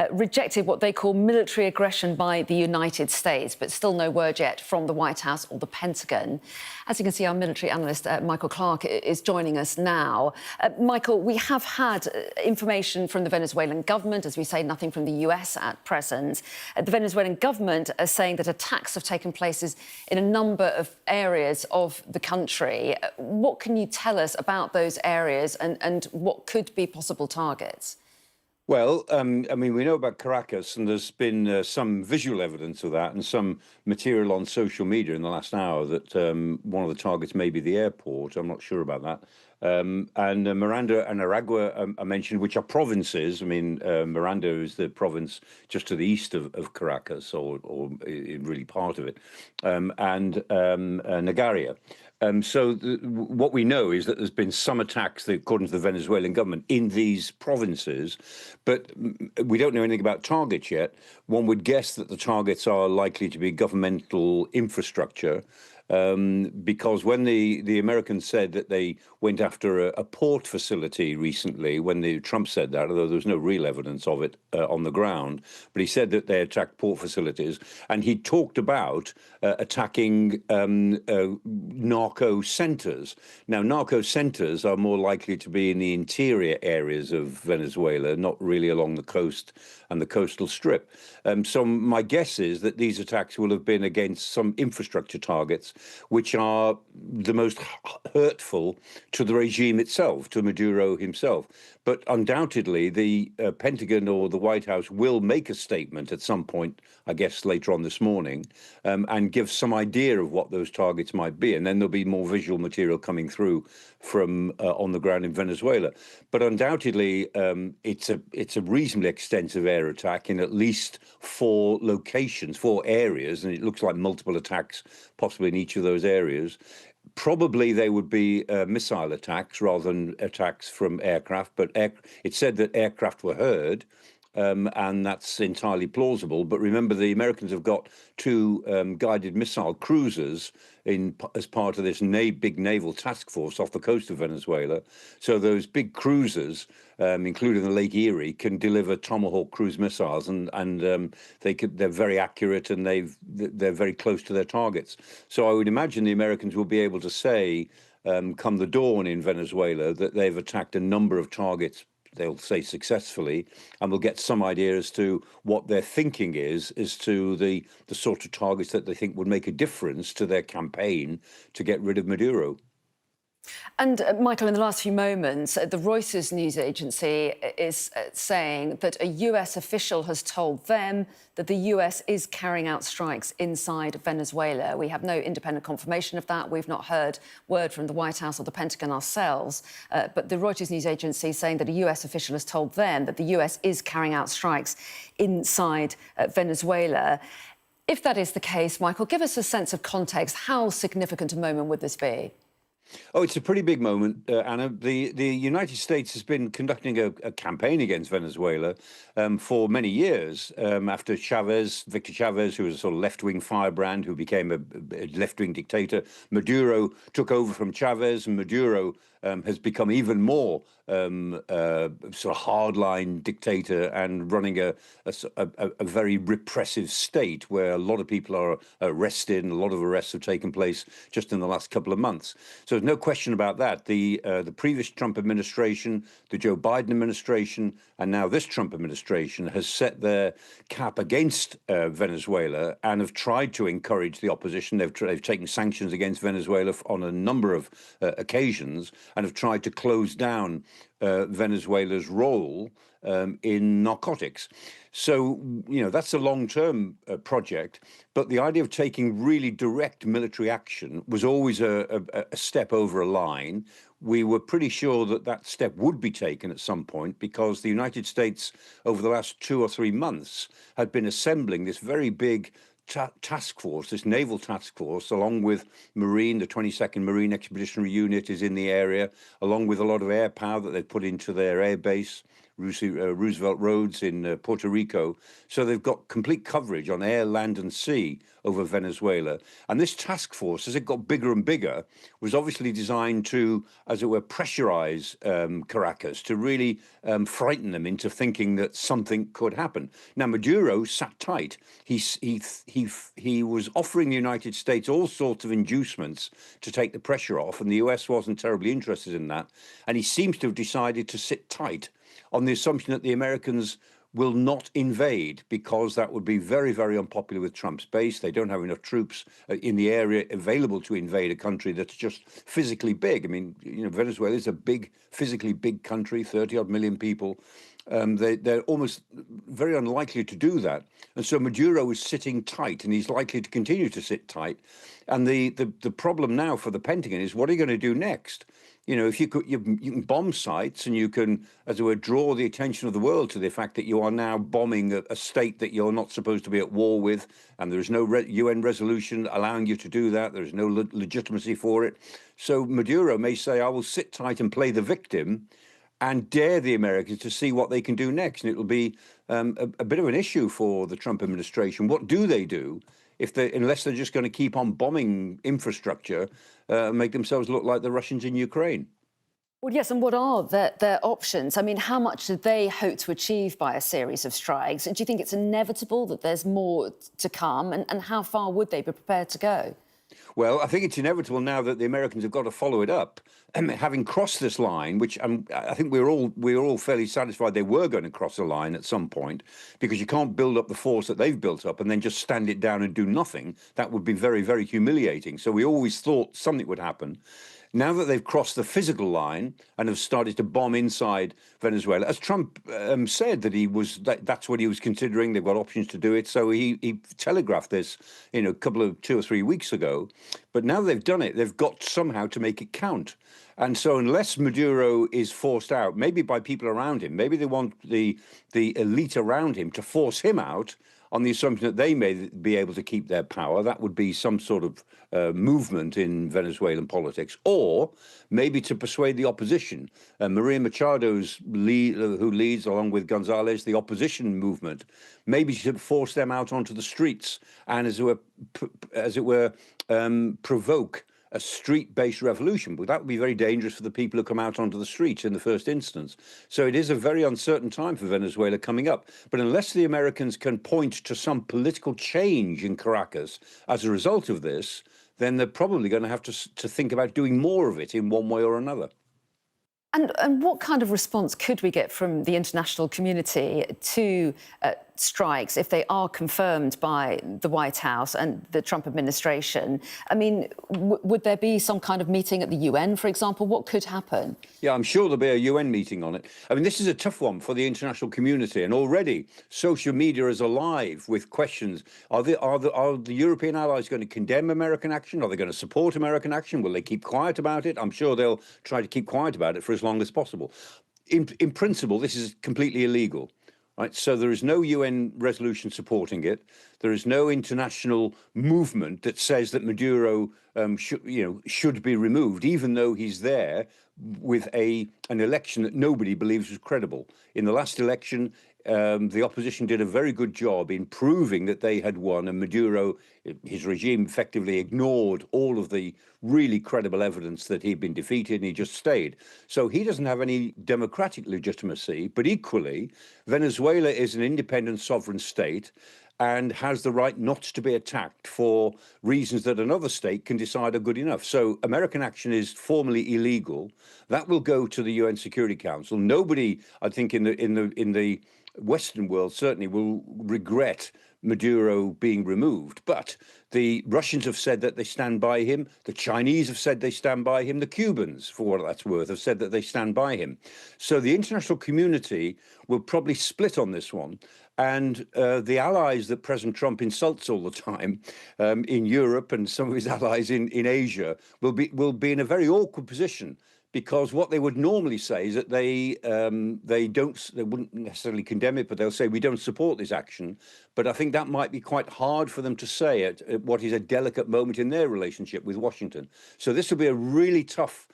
rejected what they call military aggression by the United States, but still no word yet from the White House or the Pentagon. As you can see, our military analyst, Michael Clark, is joining us now. Michael, we have had information from the Venezuelan government, as we say, nothing from the US at present. The Venezuelan government are saying that attacks have taken place in a number of areas of the country. What can you tell us about those areas and what could be possible targets?
Well, I mean, we know about Caracas, and there's been some visual evidence of that and some material on social media in the last hour that one of the targets may be the airport. I'm not sure about that. And Miranda and Aragua are mentioned, which are provinces. I mean, Miranda is the province just to the east of Caracas, or really part of it, and Nagaria. So what we know is that there's been some attacks, according to the Venezuelan government, in these provinces, but we don't know anything about targets yet. One would guess that the targets are likely to be governmental infrastructure, because when the Americans said that they went after a port facility recently, when Trump said that, although there was no real evidence of it on the ground, but he said that they attacked port facilities, and he talked about attacking narco centers. Now, narco centers are more likely to be in the interior areas of Venezuela, not really along the coast and the coastal strip. So my guess is that these attacks will have been against some infrastructure targets, which are the most hurtful to the regime itself, to Maduro himself. But undoubtedly, the Pentagon or the White House will make a statement at some point, I guess later on this morning, and give some idea of what those targets might be. And then there'll be more visual material coming through from on the ground in Venezuela. But undoubtedly, it's a reasonably extensive air attack in at least 4 locations, 4 areas, and it looks like multiple attacks possibly in each of those areas. Probably they would be missile attacks rather than attacks from aircraft, but it said that aircraft were heard, and that's entirely plausible. But remember, the Americans have got 2 guided missile cruisers as part of this big naval task force off the coast of Venezuela. So those big cruisers, including the Lake Erie, can deliver Tomahawk cruise missiles, and they're very accurate, and they're very close to their targets. So I would imagine the Americans will be able to say, come the dawn in Venezuela, that they've attacked a number of targets. They'll say successfully, and we'll get some idea as to what their thinking is as to the sort of targets that they think would make a difference to their campaign to get rid of Maduro.
And Michael, in the last few moments, the Reuters news agency is saying that a US official has told them that the US is carrying out strikes inside Venezuela. We have no independent confirmation of that. We've not heard word from the White House or the Pentagon ourselves. But the Reuters news agency is saying that a US official has told them that the US is carrying out strikes inside Venezuela. If that is the case, Michael, give us a sense of context. How significant a moment would this be?
Oh, it's a pretty big moment, Anna. The United States has been conducting a campaign against Venezuela for many years. After Victor Chavez, who was a sort of left-wing firebrand, who became a left-wing dictator, Maduro took over from Chavez, and Maduro has become even more sort of hardline dictator and running a very repressive state where a lot of people are arrested and a lot of arrests have taken place just in the last couple of months. So there's no question about that. The previous Trump administration, the Joe Biden administration, and now this Trump administration has set their cap against Venezuela and have tried to encourage the opposition. They've taken sanctions against Venezuela on a number of occasions and have tried to close down Venezuela's role in narcotics. So, you know, that's a long-term project. But the idea of taking really direct military action was always a step over a line. We were pretty sure that that step would be taken at some point because the United States, over the last 2 or 3 months, had been assembling this very big task force, this naval task force, along with Marine, the 22nd Marine Expeditionary Unit is in the area, along with a lot of air power that they've put into their air base, Roosevelt Roads in Puerto Rico. So they've got complete coverage on air, land and sea over Venezuela. And this task force, as it got bigger and bigger, was obviously designed to, as it were, pressurize Caracas, to really frighten them into thinking that something could happen. Now, Maduro sat tight. He was offering the United States all sorts of inducements to take the pressure off, and the US wasn't terribly interested in that. And he seems to have decided to sit tight on the assumption that the Americans will not invade because that would be very, very unpopular with Trump's base. They don't have enough troops in the area available to invade a country that's just physically big. I mean, you know, Venezuela is a big, physically big country, 30-odd million people. They're almost very unlikely to do that. And so Maduro is sitting tight, and he's likely to continue to sit tight. And the problem now for the Pentagon is, what are you going to do next? You know, if you can bomb sites and you can, as it were, draw the attention of the world to the fact that you are now bombing a state that you're not supposed to be at war with, and there is no UN resolution allowing you to do that. There is no legitimacy for it. So Maduro may say, I will sit tight and play the victim and dare the Americans to see what they can do next. And it'll be a bit of an issue for the Trump administration. What do they do unless they're just going to keep on bombing infrastructure, make themselves look like the Russians in Ukraine?
Well, yes, and what are their options? I mean, how much do they hope to achieve by a series of strikes? Do you think it's inevitable that there's more to come? And how far would they be prepared to go?
Well, I think it's inevitable now that the Americans have got to follow it up. Having crossed this line, which I think we were all fairly satisfied they were going to cross a line at some point, because you can't build up the force that they've built up and then just stand it down and do nothing. That would be very, very humiliating. So we always thought something would happen. Now that they've crossed the physical line and have started to bomb inside Venezuela, as Trump said that that's what he was considering. They've got options to do it. So he telegraphed this, you know, 2 or 3 weeks ago. But now they've done it, they've got somehow to make it count. And so unless Maduro is forced out, maybe by people around him, maybe they want the elite around him to force him out on the assumption that they may be able to keep their power. That would be some sort of movement in Venezuelan politics, or maybe to persuade the opposition. Maria Machado's who leads, along with Gonzalez, the opposition movement, maybe to force them out onto the streets and, as it were, provoke a street-based revolution. But that would be very dangerous for the people who come out onto the streets in the first instance. So it is a very uncertain time for Venezuela coming up. But unless the Americans can point to some political change in Caracas as a result of this, then they're probably going to have to think about doing more of it in one way or another.
And what kind of response could we get from the international community to strikes, if they are confirmed by the White House and the Trump administration, I mean, would there be some kind of meeting at the UN, for example? What could happen?
Yeah, I'm sure there'll be a UN meeting on it. I mean, this is a tough one for the international community, and already social media is alive with questions. Are the European allies going to condemn American action? Are they going to support American action? Will they keep quiet about it? I'm sure they'll try to keep quiet about it for as long as possible. In principle, this is completely illegal. Right, so there is no UN resolution supporting it. There is no international movement that says that Maduro should be removed, even though he's there with an election that nobody believes was credible. In the last election, the opposition did a very good job in proving that they had won, and Maduro, his regime, effectively ignored all of the really credible evidence that he'd been defeated, and he just stayed. So he doesn't have any democratic legitimacy, but equally, Venezuela is an independent sovereign state and has the right not to be attacked for reasons that another state can decide are good enough. So American action is formally illegal. That will go to the UN Security Council. Nobody, I think, in the Western world certainly will regret Maduro being removed, but the Russians have said that they stand by him. The Chinese have said they stand by him. The Cubans, for what that's worth, have said that they stand by him. So the international community will probably split on this one. And the allies that President Trump insults all the time in Europe and some of his allies in Asia will be in a very awkward position, because what they would normally say is that they wouldn't necessarily condemn it, but they'll say we don't support this action. But I think that might be quite hard for them to say at what is a delicate moment in their relationship with Washington. So this will be a really tough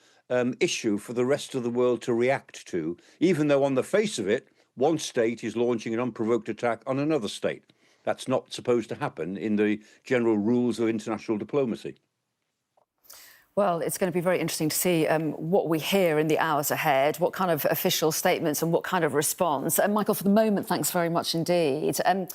issue for the rest of the world to react to, even though on the face of it, one state is launching an unprovoked attack on another state. That's not supposed to happen in the general rules of international diplomacy.
Well, it's going to be very interesting to see what we hear in the hours ahead, what kind of official statements and what kind of response. And Michael, for the moment, thanks very much indeed. And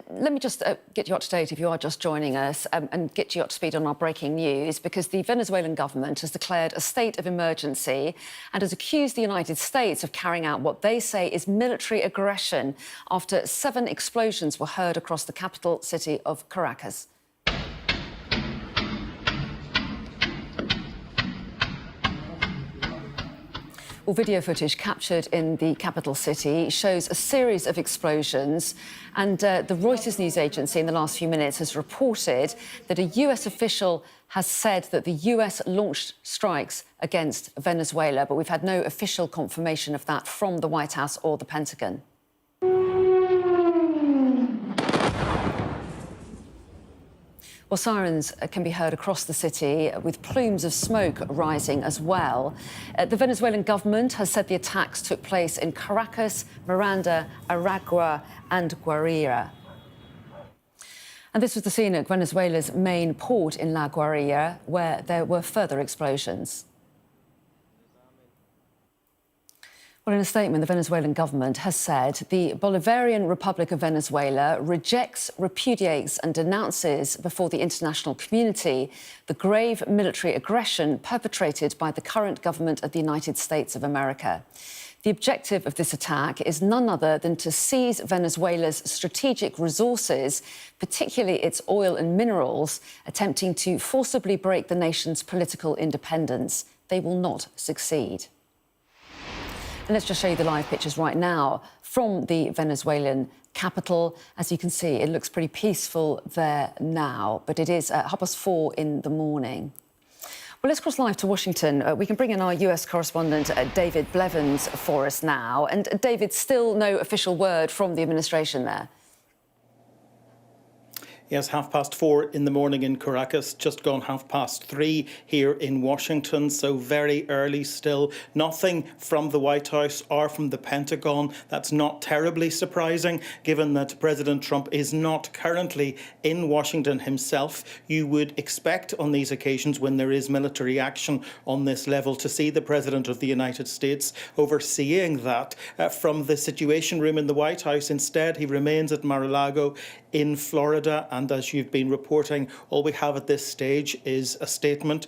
let me just get you up to date if you are just joining us and get you up to speed on our breaking news, because the Venezuelan government has declared a state of emergency and has accused the United States of carrying out what they say is military aggression after 7 explosions were heard across the capital city of Caracas. Well, video footage captured in the capital city shows a series of explosions, and the Reuters news agency in the last few minutes has reported that a US official has said that the US launched strikes against Venezuela, but we've had no official confirmation of that from the White House or the Pentagon. Well, sirens can be heard across the city, with plumes of smoke rising as well. The Venezuelan government has said the attacks took place in Caracas, Miranda, Aragua and Guarira. And this was the scene at Venezuela's main port in La Guarira, where there were further explosions. Well, in a statement, the Venezuelan government has said the Bolivarian Republic of Venezuela rejects, repudiates and denounces before the international community the grave military aggression perpetrated by the current government of the United States of America. The objective of this attack is none other than to seize Venezuela's strategic resources, particularly its oil and minerals, attempting to forcibly break the nation's political independence. They will not succeed. And let's just show you the live pictures right now from the Venezuelan capital. As you can see, it looks pretty peaceful there now, but it is 4:30 in the morning. Well, let's cross live to Washington. We can bring in our US correspondent, David Blevins, for us now. And David, still no official word from the administration there.
Yes, 4:30 in the morning in Caracas, just gone 3:30 here in Washington, so very early still. Nothing from the White House or from the Pentagon. That's not terribly surprising, given that President Trump is not currently in Washington himself. You would expect on these occasions, when there is military action on this level, to see the President of the United States overseeing that from the Situation Room in the White House. Instead, he remains at Mar-a-Lago in Florida, and as you've been reporting, all we have at this stage is a statement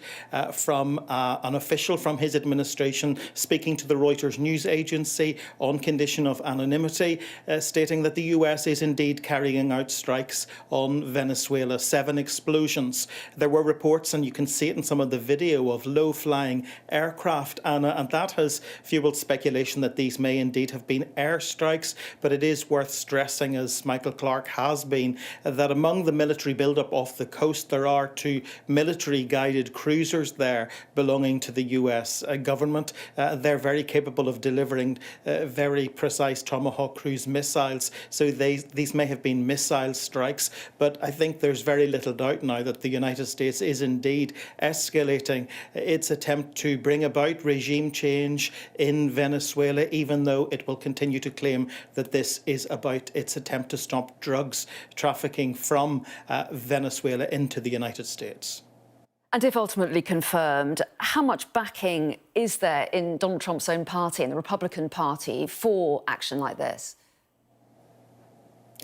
from an official from his administration speaking to the Reuters news agency on condition of anonymity, stating that the US is indeed carrying out strikes on Venezuela. 7 explosions. There were reports, and you can see it in some of the video, of low-flying aircraft, Anna, and that has fueled speculation that these may indeed have been airstrikes. But it is worth stressing, as Michael Clark has been, that among the military build-up off the coast, there are 2 military-guided cruisers there belonging to the US government. They're very capable of delivering very precise Tomahawk cruise missiles, so these may have been missile strikes. But I think there's very little doubt now that the United States is indeed escalating its attempt to bring about regime change in Venezuela, even though it will continue to claim that this is about its attempt to stop drugs trafficking from Venezuela into the United States.
And if ultimately confirmed, how much backing is there in Donald Trump's own party, in the Republican Party, for action like this?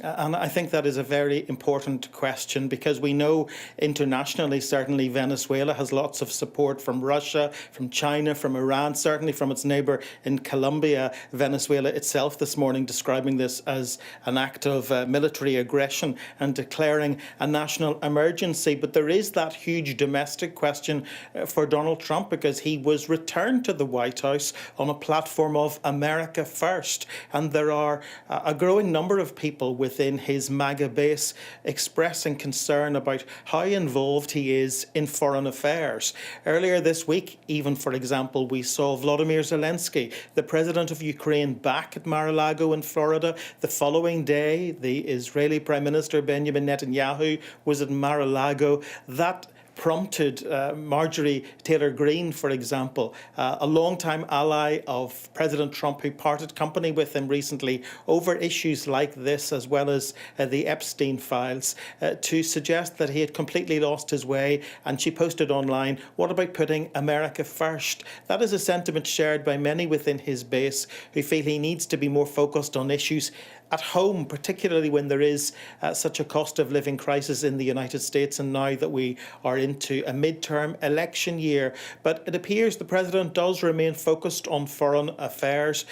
And I think that is a very important question, because we know internationally, certainly Venezuela has lots of support from Russia, from China, from Iran, certainly from its neighbour in Colombia. Venezuela itself this morning describing this as an act of military aggression and declaring a national emergency. But there is that huge domestic question for Donald Trump, because he was returned to the White House on a platform of America First. And there are a growing number of people within his MAGA base expressing concern about how involved he is in foreign affairs. Earlier this week, even, for example, we saw Volodymyr Zelensky, the president of Ukraine, back at Mar-a-Lago in Florida. The following day, the Israeli Prime Minister Benjamin Netanyahu was at Mar-a-Lago. That prompted Marjorie Taylor Greene, for example, a longtime ally of President Trump who parted company with him recently over issues like this, as well as the Epstein files, to suggest that he had completely lost his way. And she posted online, "What about putting America first?" That is a sentiment shared by many within his base who feel he needs to be more focused on issues at home, particularly when there is such a cost of living crisis in the United States, and now that we are into a midterm election year. But it appears the president does remain focused on foreign affairs,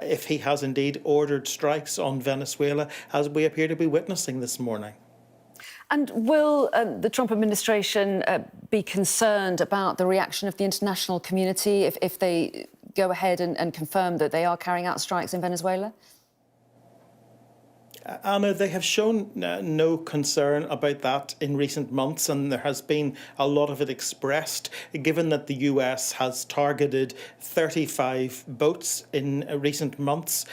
if he has indeed ordered strikes on Venezuela, as we appear to be witnessing this morning.
And will the Trump administration be concerned about the reaction of the international community if they go ahead and confirm that they are carrying out strikes in Venezuela?
Anna, they have shown no concern about that in recent months, and there has been a lot of it expressed, given that the US has targeted 35 boats in recent months,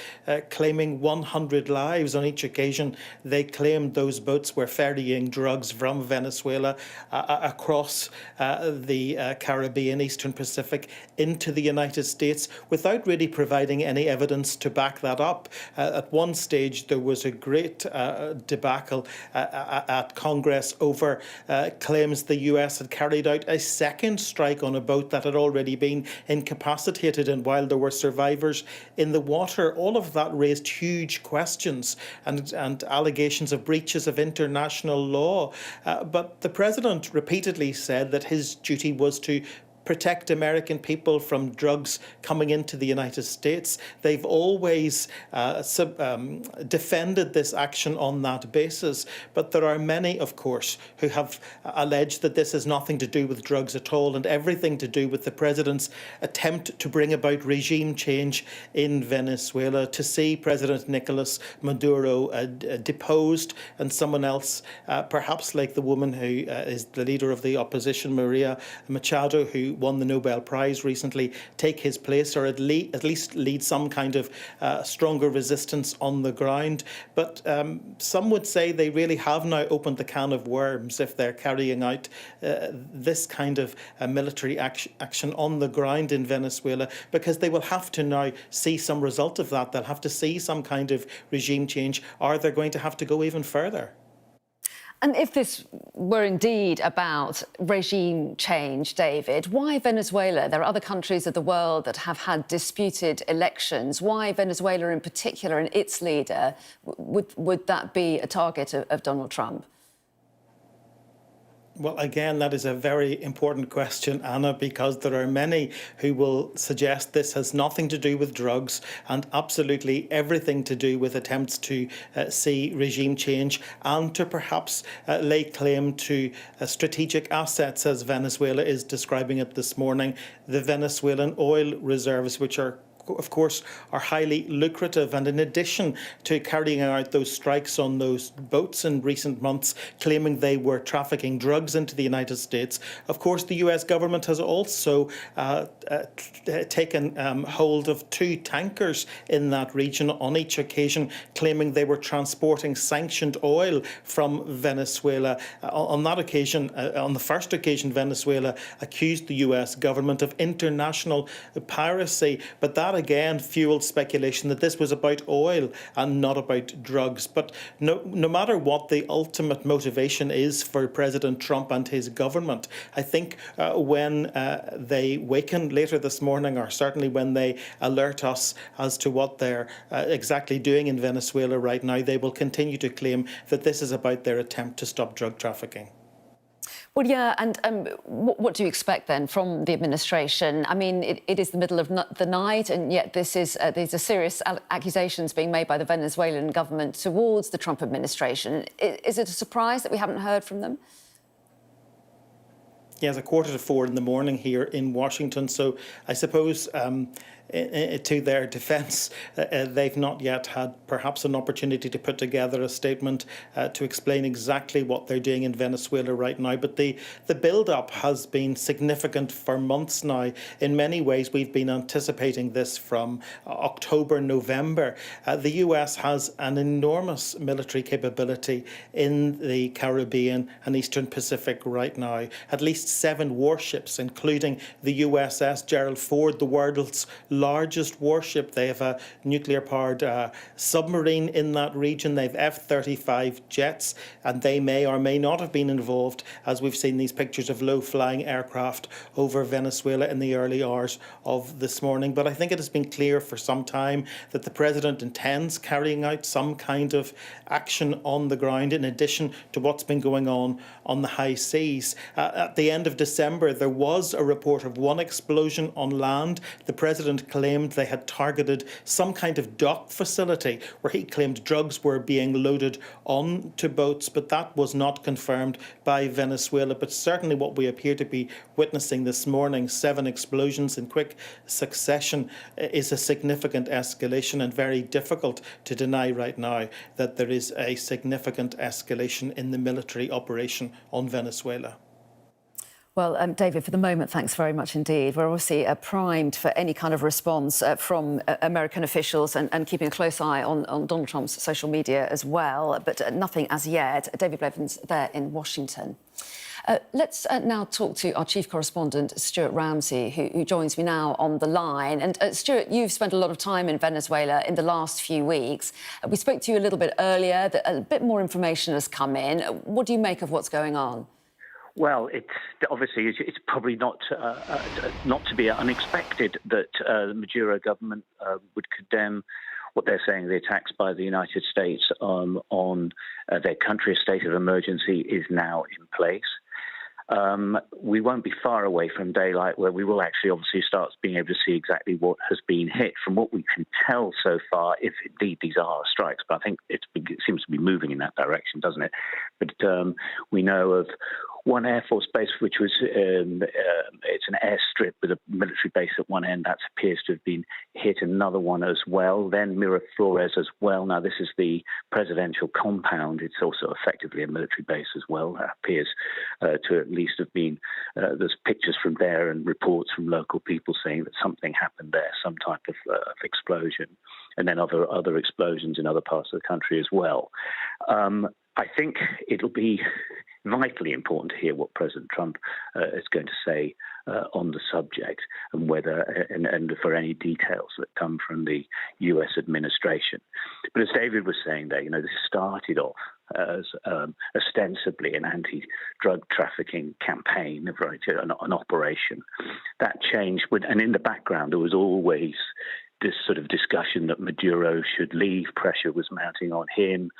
claiming 100 lives on each occasion. They claimed those boats were ferrying drugs from Venezuela across the Caribbean, Eastern Pacific, into the United States, without really providing any evidence to back that up. At one stage, there was a great debacle at Congress over claims the US had carried out a second strike on a boat that had already been incapacitated, and while there were survivors in the water. All of that raised huge questions and allegations of breaches of international law. But the president repeatedly said that his duty was to protect American people from drugs coming into the United States. They've always defended this action on that basis. But there are many, of course, who have alleged that this has nothing to do with drugs at all, and everything to do with the president's attempt to bring about regime change in Venezuela, to see President Nicolas Maduro deposed, and someone else, perhaps like the woman who is the leader of the opposition, Maria Machado, who won the Nobel Prize recently, take his place, or at least lead some kind of stronger resistance on the ground. But some would say they really have now opened the can of worms if they're carrying out this kind of military action on the ground in Venezuela, because they will have to now see some result of that. They'll have to see some kind of regime change, or they're going to have to go even further.
And if this were indeed about regime change, David, why Venezuela? There are other countries of the world that have had disputed elections. Why Venezuela in particular, and its leader? Would that be a target of Donald Trump?
Well, again, that is a very important question, Anna, because there are many who will suggest this has nothing to do with drugs and absolutely everything to do with attempts to see regime change and to perhaps lay claim to strategic assets, as Venezuela is describing it this morning, the Venezuelan oil reserves, which are of course, are highly lucrative. And in addition to carrying out those strikes on those boats in recent months, claiming they were trafficking drugs into the United States, of course, the US government has also taken hold of 2 tankers in that region on each occasion, claiming they were transporting sanctioned oil from Venezuela. On that occasion, on the first occasion, Venezuela accused the US government of international piracy, but that again fueled speculation that this was about oil and not about drugs. But no matter what the ultimate motivation is for President Trump and his government, I think when they waken later this morning, or certainly when they alert us as to what they're exactly doing in Venezuela right now, they will continue to claim that this is about their attempt to stop drug trafficking.
Well, yeah, and what do you expect then from the administration? I mean, it is the middle of the night, and yet these are serious accusations being made by the Venezuelan government towards the Trump administration. Is it a surprise that we haven't heard from them?
Yeah, it's 3:45 in the morning here in Washington, so I suppose to their defence, they've not yet had perhaps an opportunity to put together a statement to explain exactly what they're doing in Venezuela right now. But the build-up has been significant for months now. In many ways, we've been anticipating this from October, November. The US has an enormous military capability in the Caribbean and Eastern Pacific right now. At least 7 warships, including the USS Gerald Ford, the world's largest warship. They have a nuclear-powered submarine in that region. They've F-35 jets, and they may or may not have been involved, as we've seen these pictures of low-flying aircraft over Venezuela in the early hours of this morning. But I think it has been clear for some time that the president intends carrying out some kind of action on the ground in addition to what's been going on the high seas. At the end of December, there was a report of 1 explosion on land. The president claimed they had targeted some kind of dock facility where he claimed drugs were being loaded onto boats, but that was not confirmed by Venezuela. But certainly what we appear to be witnessing this morning, 7 explosions in quick succession, is a significant escalation, and very difficult to deny right now that there is a significant escalation in the military operation on Venezuela.
Well, David, for the moment, thanks very much indeed. We're obviously primed for any kind of response from American officials and keeping a close eye on Donald Trump's social media as well, but nothing as yet. David Blevins there in Washington. Let's now talk to our chief correspondent, Stuart Ramsey, who joins me now on the line. And Stuart, you've spent a lot of time in Venezuela in the last few weeks. We spoke to you a little bit earlier. A bit more information has come in. What do you make of what's going on?
Well, it's probably not to be unexpected that the Maduro government would condemn what they're saying the attacks by the United States on their country. A state of emergency is now in place. We won't be far away from daylight where we will actually obviously start being able to see exactly what has been hit. From what we can tell so far, if indeed these are strikes, but I think it seems to be moving in that direction, doesn't it? But we know of one Air Force base, which was it's an airstrip with a military base at one end. That appears to have been hit. Another one as well. Then Miraflores as well. Now, this is the presidential compound. It's also effectively a military base as well. That appears to at least have been, there's pictures from there and reports from local people saying that something happened there, some type of explosion. And then other explosions in other parts of the country as well. I think it'll be vitally important to hear what President Trump is going to say on the subject, and whether and for any details that come from the U.S. administration. But as David was saying there, this started off as ostensibly an anti-drug trafficking campaign, right, an operation. That changed, and in the background there was always this sort of discussion that Maduro should leave. Pressure was mounting on him.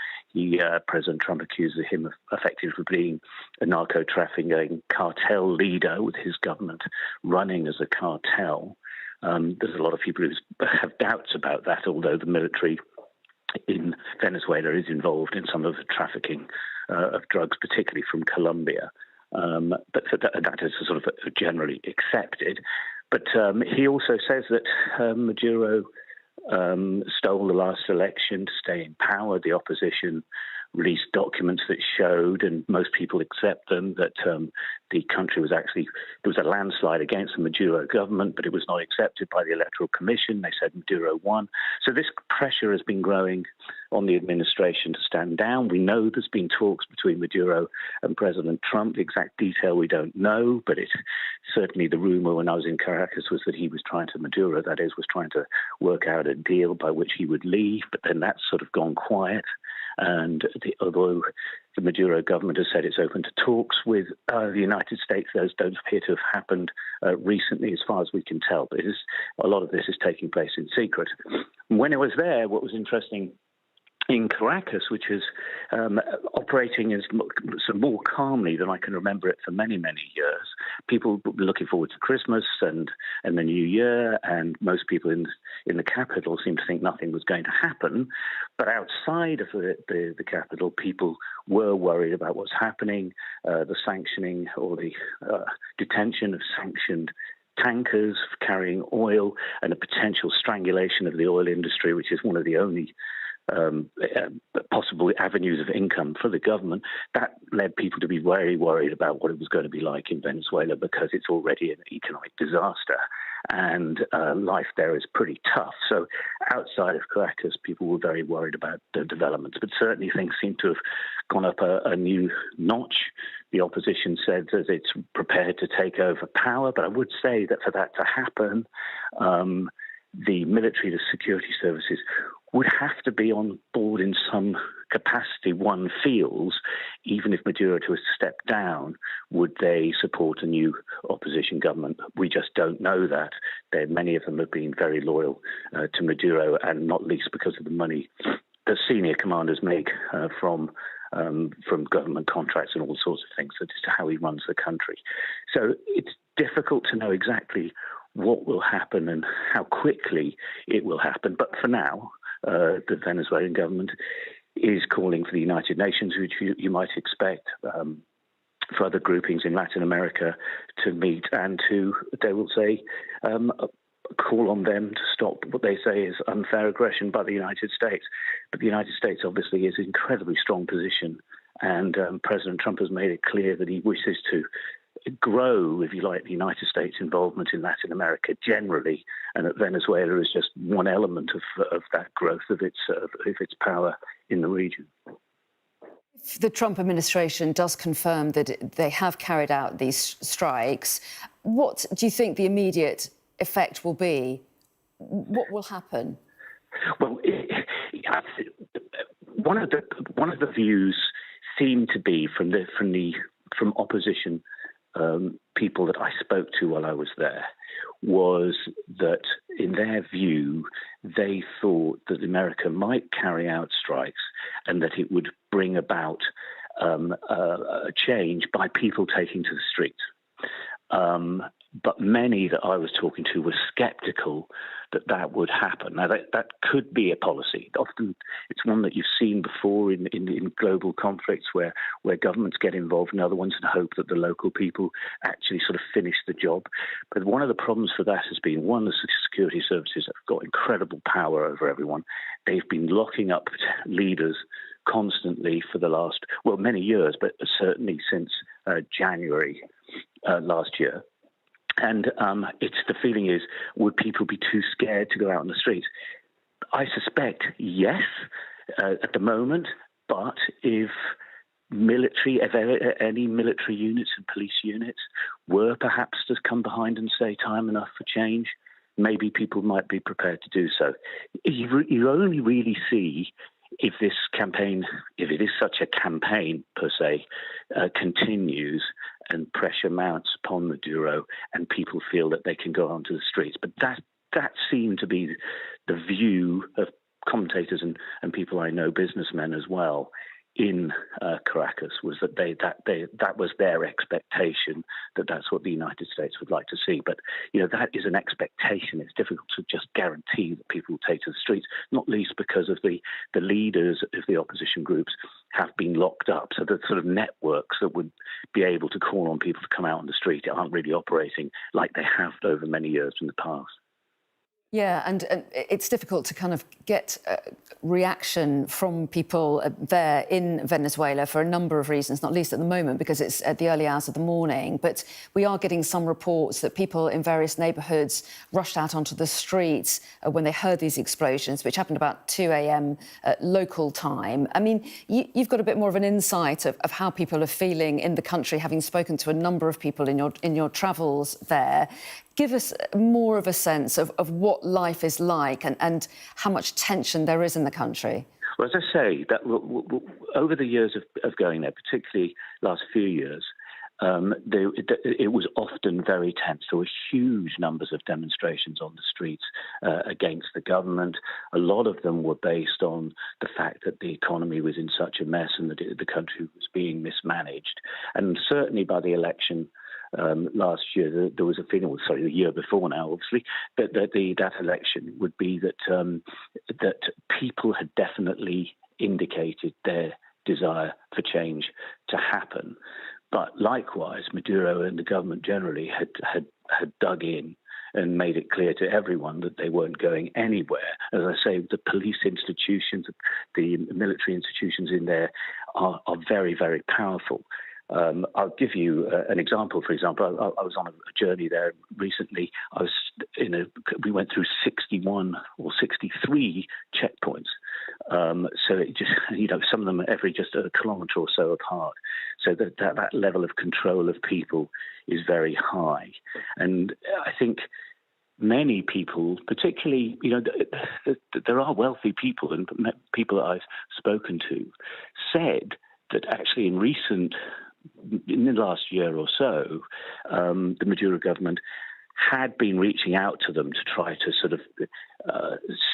President Trump accused him of effectively being a narco-trafficking cartel leader, with his government running as a cartel. There's a lot of people who have doubts about that, although the military in Venezuela is involved in some of the trafficking of drugs, particularly from Colombia. But that is sort of generally accepted. But he also says that Maduro stole the last election to stay in power. The opposition released documents that showed, and most people accept them, that the country was actually, there was a landslide against the Maduro government, but it was not accepted by the Electoral Commission. They said Maduro won. So this pressure has been growing on the administration to stand down. We know there's been talks between Maduro and President Trump. The exact detail we don't know, but it's certainly the rumor when I was in Caracas was that he was trying to, Maduro, that is, was trying to work out a deal by which he would leave, but then that's sort of gone quiet. And although the Maduro government has said it's open to talks with the United States, those don't appear to have happened recently, as far as we can tell. But a lot of this is taking place in secret. When I was there, what was interesting in Caracas, which is operating as more calmly than I can remember it for many, many years. People were looking forward to Christmas and the New Year, and most people in the capital seemed to think nothing was going to happen. But outside of the capital, people were worried about what's happening, the sanctioning or the detention of sanctioned tankers carrying oil, and a potential strangulation of the oil industry, which is one of the only possible avenues of income for the government. That led people to be very worried about what it was going to be like in Venezuela, because it's already an economic disaster and life there is pretty tough. So outside of Caracas, people were very worried about the developments, but certainly things seem to have gone up a new notch. The opposition said that it's prepared to take over power, but I would say that for that to happen, the military, the security services would have to be on board in some capacity, one feels. Even if Maduro was to step down, would they support a new opposition government? We just don't know that. Many of them have been very loyal to Maduro, and not least because of the money that senior commanders make from government contracts and all sorts of things. That's how he runs the country. So it's difficult to know exactly what will happen and how quickly it will happen. But for now, the Venezuelan government is calling for the United Nations, which you might expect, for other groupings in Latin America to meet and to, they will say, call on them to stop what they say is unfair aggression by the United States. But the United States obviously is in an incredibly strong position, and President Trump has made it clear that he wishes to grow, if you like, the United States involvement in Latin America generally, and that Venezuela is just one element of that growth of its power in the region.
If the Trump administration does confirm that they have carried out these strikes, what do you think the immediate effect will be? What will happen?
Well, one of the views seemed to be from opposition people that I spoke to while I was there, was that in their view, they thought that America might carry out strikes and that it would bring about a change by people taking to the streets. But many that I was talking to were sceptical that would happen. Now, that could be a policy. Often it's one that you've seen before in global conflicts where governments get involved in other ones and hope that the local people actually sort of finish the job. But one of the problems for that has been, one, the security services have got incredible power over everyone. They've been locking up leaders constantly for the last, many years, but certainly since January last year. And the feeling is, would people be too scared to go out on the streets? I suspect yes, at the moment. But if any military units and police units were perhaps to come behind and say time enough for change, maybe people might be prepared to do so. You only really see if this campaign, if it is such a campaign per se, continues and pressure mounts upon Maduro and people feel that they can go onto the streets. But that that seemed to be the view of commentators and people I know, businessmen as well, in Caracas, was that was their expectation, that's what the United States would like to see. But that is an expectation. It's difficult to just guarantee that people will take to the streets, not least because of the leaders of the opposition groups have been locked up. So the sort of networks that would be able to call on people to come out on the street aren't really operating like they have over many years in the past.
Yeah, and it's difficult to kind of get reaction from people there in Venezuela for a number of reasons, not least at the moment because it's at the early hours of the morning. But we are getting some reports that people in various neighbourhoods rushed out onto the streets when they heard these explosions, which happened about 2 a.m. Local time. I mean, you've got a bit more of an insight of how people are feeling in the country, having spoken to a number of people in your travels there. Give us more of a sense of what life is like and how much tension there is in the country.
Well, as I say, that over the years of going there, particularly last few years, it was often very tense. There were huge numbers of demonstrations on the streets against the government. A lot of them were based on the fact that the economy was in such a mess and that the country was being mismanaged. And certainly by the election last year, there was a feeling, the year before now, obviously, that election would be that people had definitely indicated their desire for change to happen. But likewise, Maduro and the government generally had dug in and made it clear to everyone that they weren't going anywhere. As I say, the police institutions, the military institutions in there are very, very powerful. I'll give you an example. For example, I was on a journey there recently. We went through 61 or 63 checkpoints. So it just, some of them are every just a kilometre or so apart. So that level of control of people is very high. And I think many people, particularly, there are wealthy people and people that I've spoken to, said that actually in the last year or so, the Maduro government had been reaching out to them to try to sort of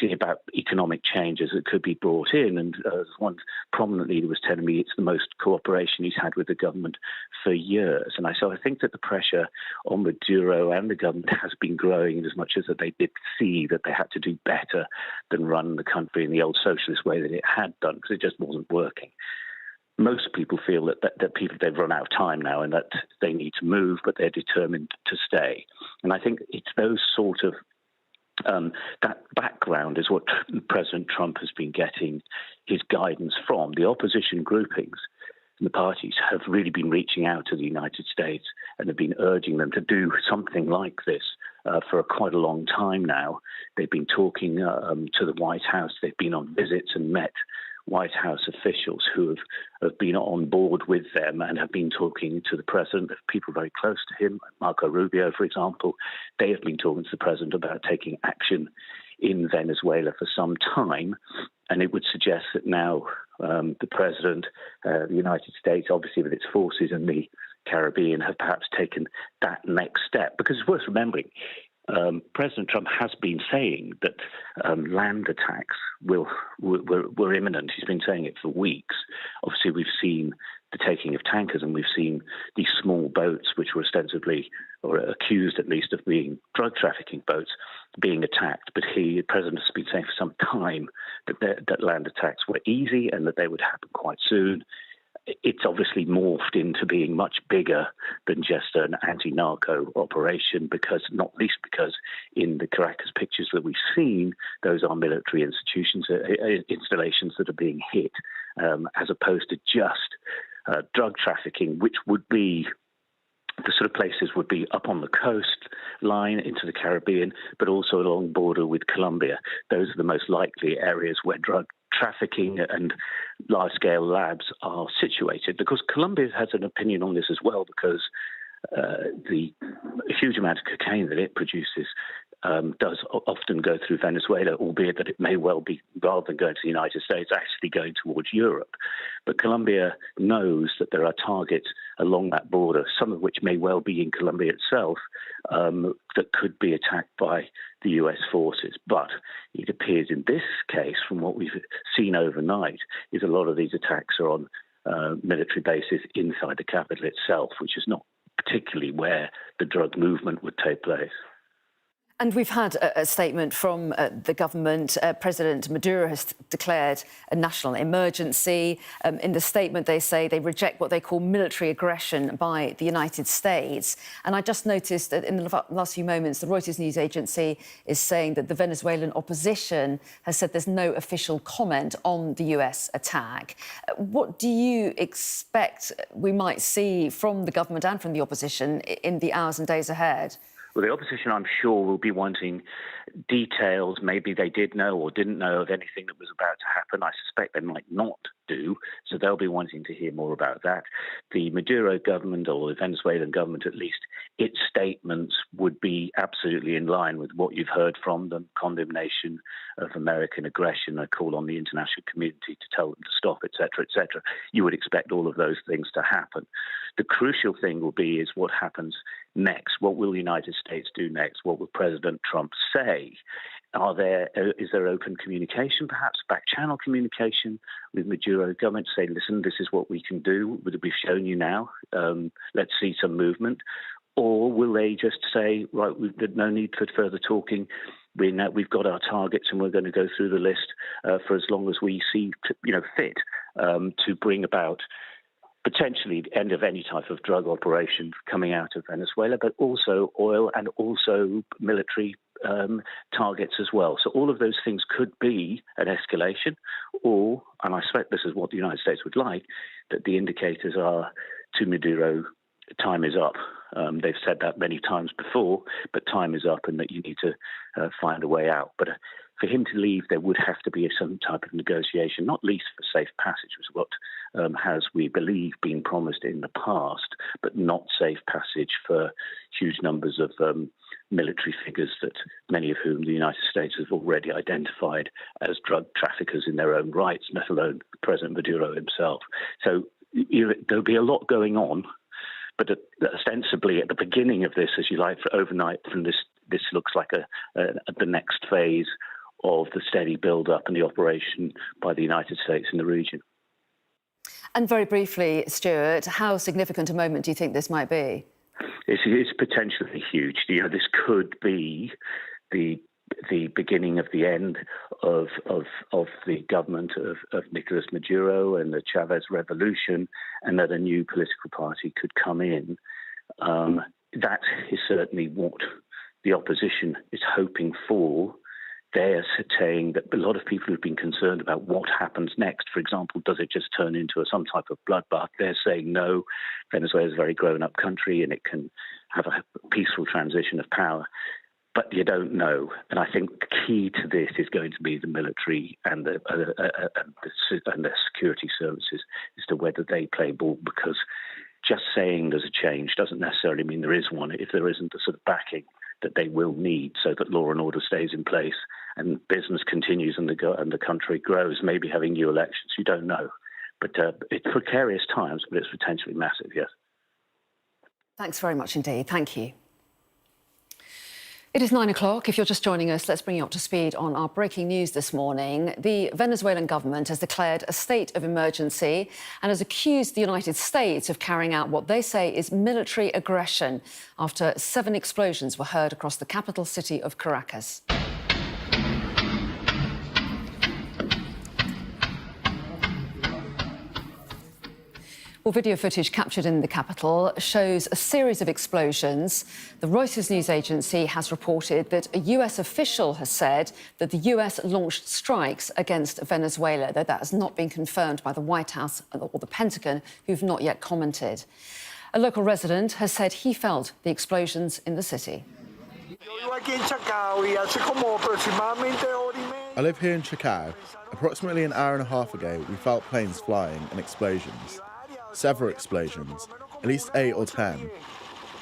see about economic changes that could be brought in. And one prominent leader was telling me it's the most cooperation he's had with the government for years. And so I think that the pressure on Maduro and the government has been growing as much as that they did see that they had to do better than run the country in the old socialist way that it had done, because it just wasn't working. Most people feel that they've run out of time now and that they need to move, but they're determined to stay. And I think it's those sort of that background is what President Trump has been getting his guidance from. The opposition groupings and the parties have really been reaching out to the United States and have been urging them to do something like this for quite a long time now. They've been talking to the White House. They've been on visits and met White House officials who have been on board with them and have been talking to the president, people very close to him, Marco Rubio, for example. They have been talking to the president about taking action in Venezuela for some time. And it would suggest that now the president, the United States, obviously with its forces in the Caribbean, have perhaps taken that next step. Because it's worth remembering, President Trump has been saying that land attacks were imminent. He's been saying it for weeks. Obviously, we've seen the taking of tankers and we've seen these small boats, which were ostensibly, or accused at least, of being drug trafficking boats, being attacked. But the president has been saying for some time that land attacks were easy and that they would happen quite soon. It's obviously morphed into being much bigger than just an anti-narco operation, not least because in the Caracas pictures that we've seen, those are military installations that are being hit, as opposed to just drug trafficking, which would be the sort of places would be up on the coastline into the Caribbean, but also along border with Colombia. Those are the most likely areas where drug trafficking and large-scale labs are situated. Because Colombia has an opinion on this as well, because the huge amount of cocaine that it produces does often go through Venezuela, albeit that it may well be, rather than going to the United States, actually going towards Europe. But Colombia knows that there are targets along that border, some of which may well be in Colombia itself, that could be attacked by the US forces. But it appears in this case, from what we've seen overnight, is a lot of these attacks are on military bases inside the capital itself, which is not particularly where the drug movement would take place.
And we've had a statement from the government. President Maduro has declared a national emergency. In the statement, they say they reject what they call military aggression by the United States. And I just noticed that in the last few moments, the Reuters news agency is saying that the Venezuelan opposition has said there's no official comment on the US attack. What do you expect we might see from the government and from the opposition in the hours and days ahead?
Well, the opposition, I'm sure, will be wanting details. Maybe they did know or didn't know of anything that was about to happen. I suspect they might not do, so they'll be wanting to hear more about that. The Maduro government, or the Venezuelan government at least, its statements would be absolutely in line with what you've heard from them: condemnation of American aggression, a call on the international community to tell them to stop, etc., etc. You would expect all of those things to happen. The crucial thing will be is what happens next. What will the United States do next? What will President Trump say? Is there open communication, perhaps back-channel communication with Maduro government to say, listen, this is what we can do. We've shown you now. Let's see some movement. Or will they just say, right, there's no need for further talking. We've got our targets and we're going to go through the list for as long as we see fit to bring about potentially the end of any type of drug operation coming out of Venezuela, but also oil and also military targets as well. So all of those things could be an escalation, or, and I suspect this is what the United States would like, that the indicators are to Maduro, time is up. They've said that many times before, but time is up and that you need to find a way out. But for him to leave, there would have to be some type of negotiation, not least for safe passage, which is what has, we believe, been promised in the past, but not safe passage for huge numbers of military figures, that many of whom the United States has already identified as drug traffickers in their own rights, let alone President Maduro himself. So there'll be a lot going on, but ostensibly at the beginning of this, as you like, for overnight, from this looks like the next phase of the steady build-up and the operation by the United States in the region.
And very briefly, Stuart, how significant a moment do you think this might be?
It's potentially huge. This could be the beginning of the end of the government of Nicolas Maduro and the Chavez revolution, and that a new political party could come in. That is certainly what the opposition is hoping for. They're saying that a lot of people who've been concerned about what happens next, for example, does it just turn into some type of bloodbath? They're saying no, Venezuela is a very grown-up country and it can have a peaceful transition of power. But you don't know. And I think the key to this is going to be the military and the security services as to whether they play ball, because just saying there's a change doesn't necessarily mean there is one if there isn't the sort of backing that they will need so that law and order stays in place and business continues and the country grows, maybe having new elections. You don't know. But it's precarious times, but it's potentially massive, yes.
Thanks very much indeed. Thank you. It is 9 o'clock. If you're just joining us, let's bring you up to speed on our breaking news this morning. The Venezuelan government has declared a state of emergency and has accused the United States of carrying out what they say is military aggression after 7 explosions were heard across the capital city of Caracas. Well, video footage captured in the capital shows a series of explosions. The Reuters news agency has reported that a US official has said that the US launched strikes against Venezuela, though that has not been confirmed by the White House or the Pentagon, who've not yet commented. A local resident has said he felt the explosions in the city.
I live here in Chacao. Approximately an hour and a half ago, we felt planes flying and explosions. Several explosions, at least 8 or 10.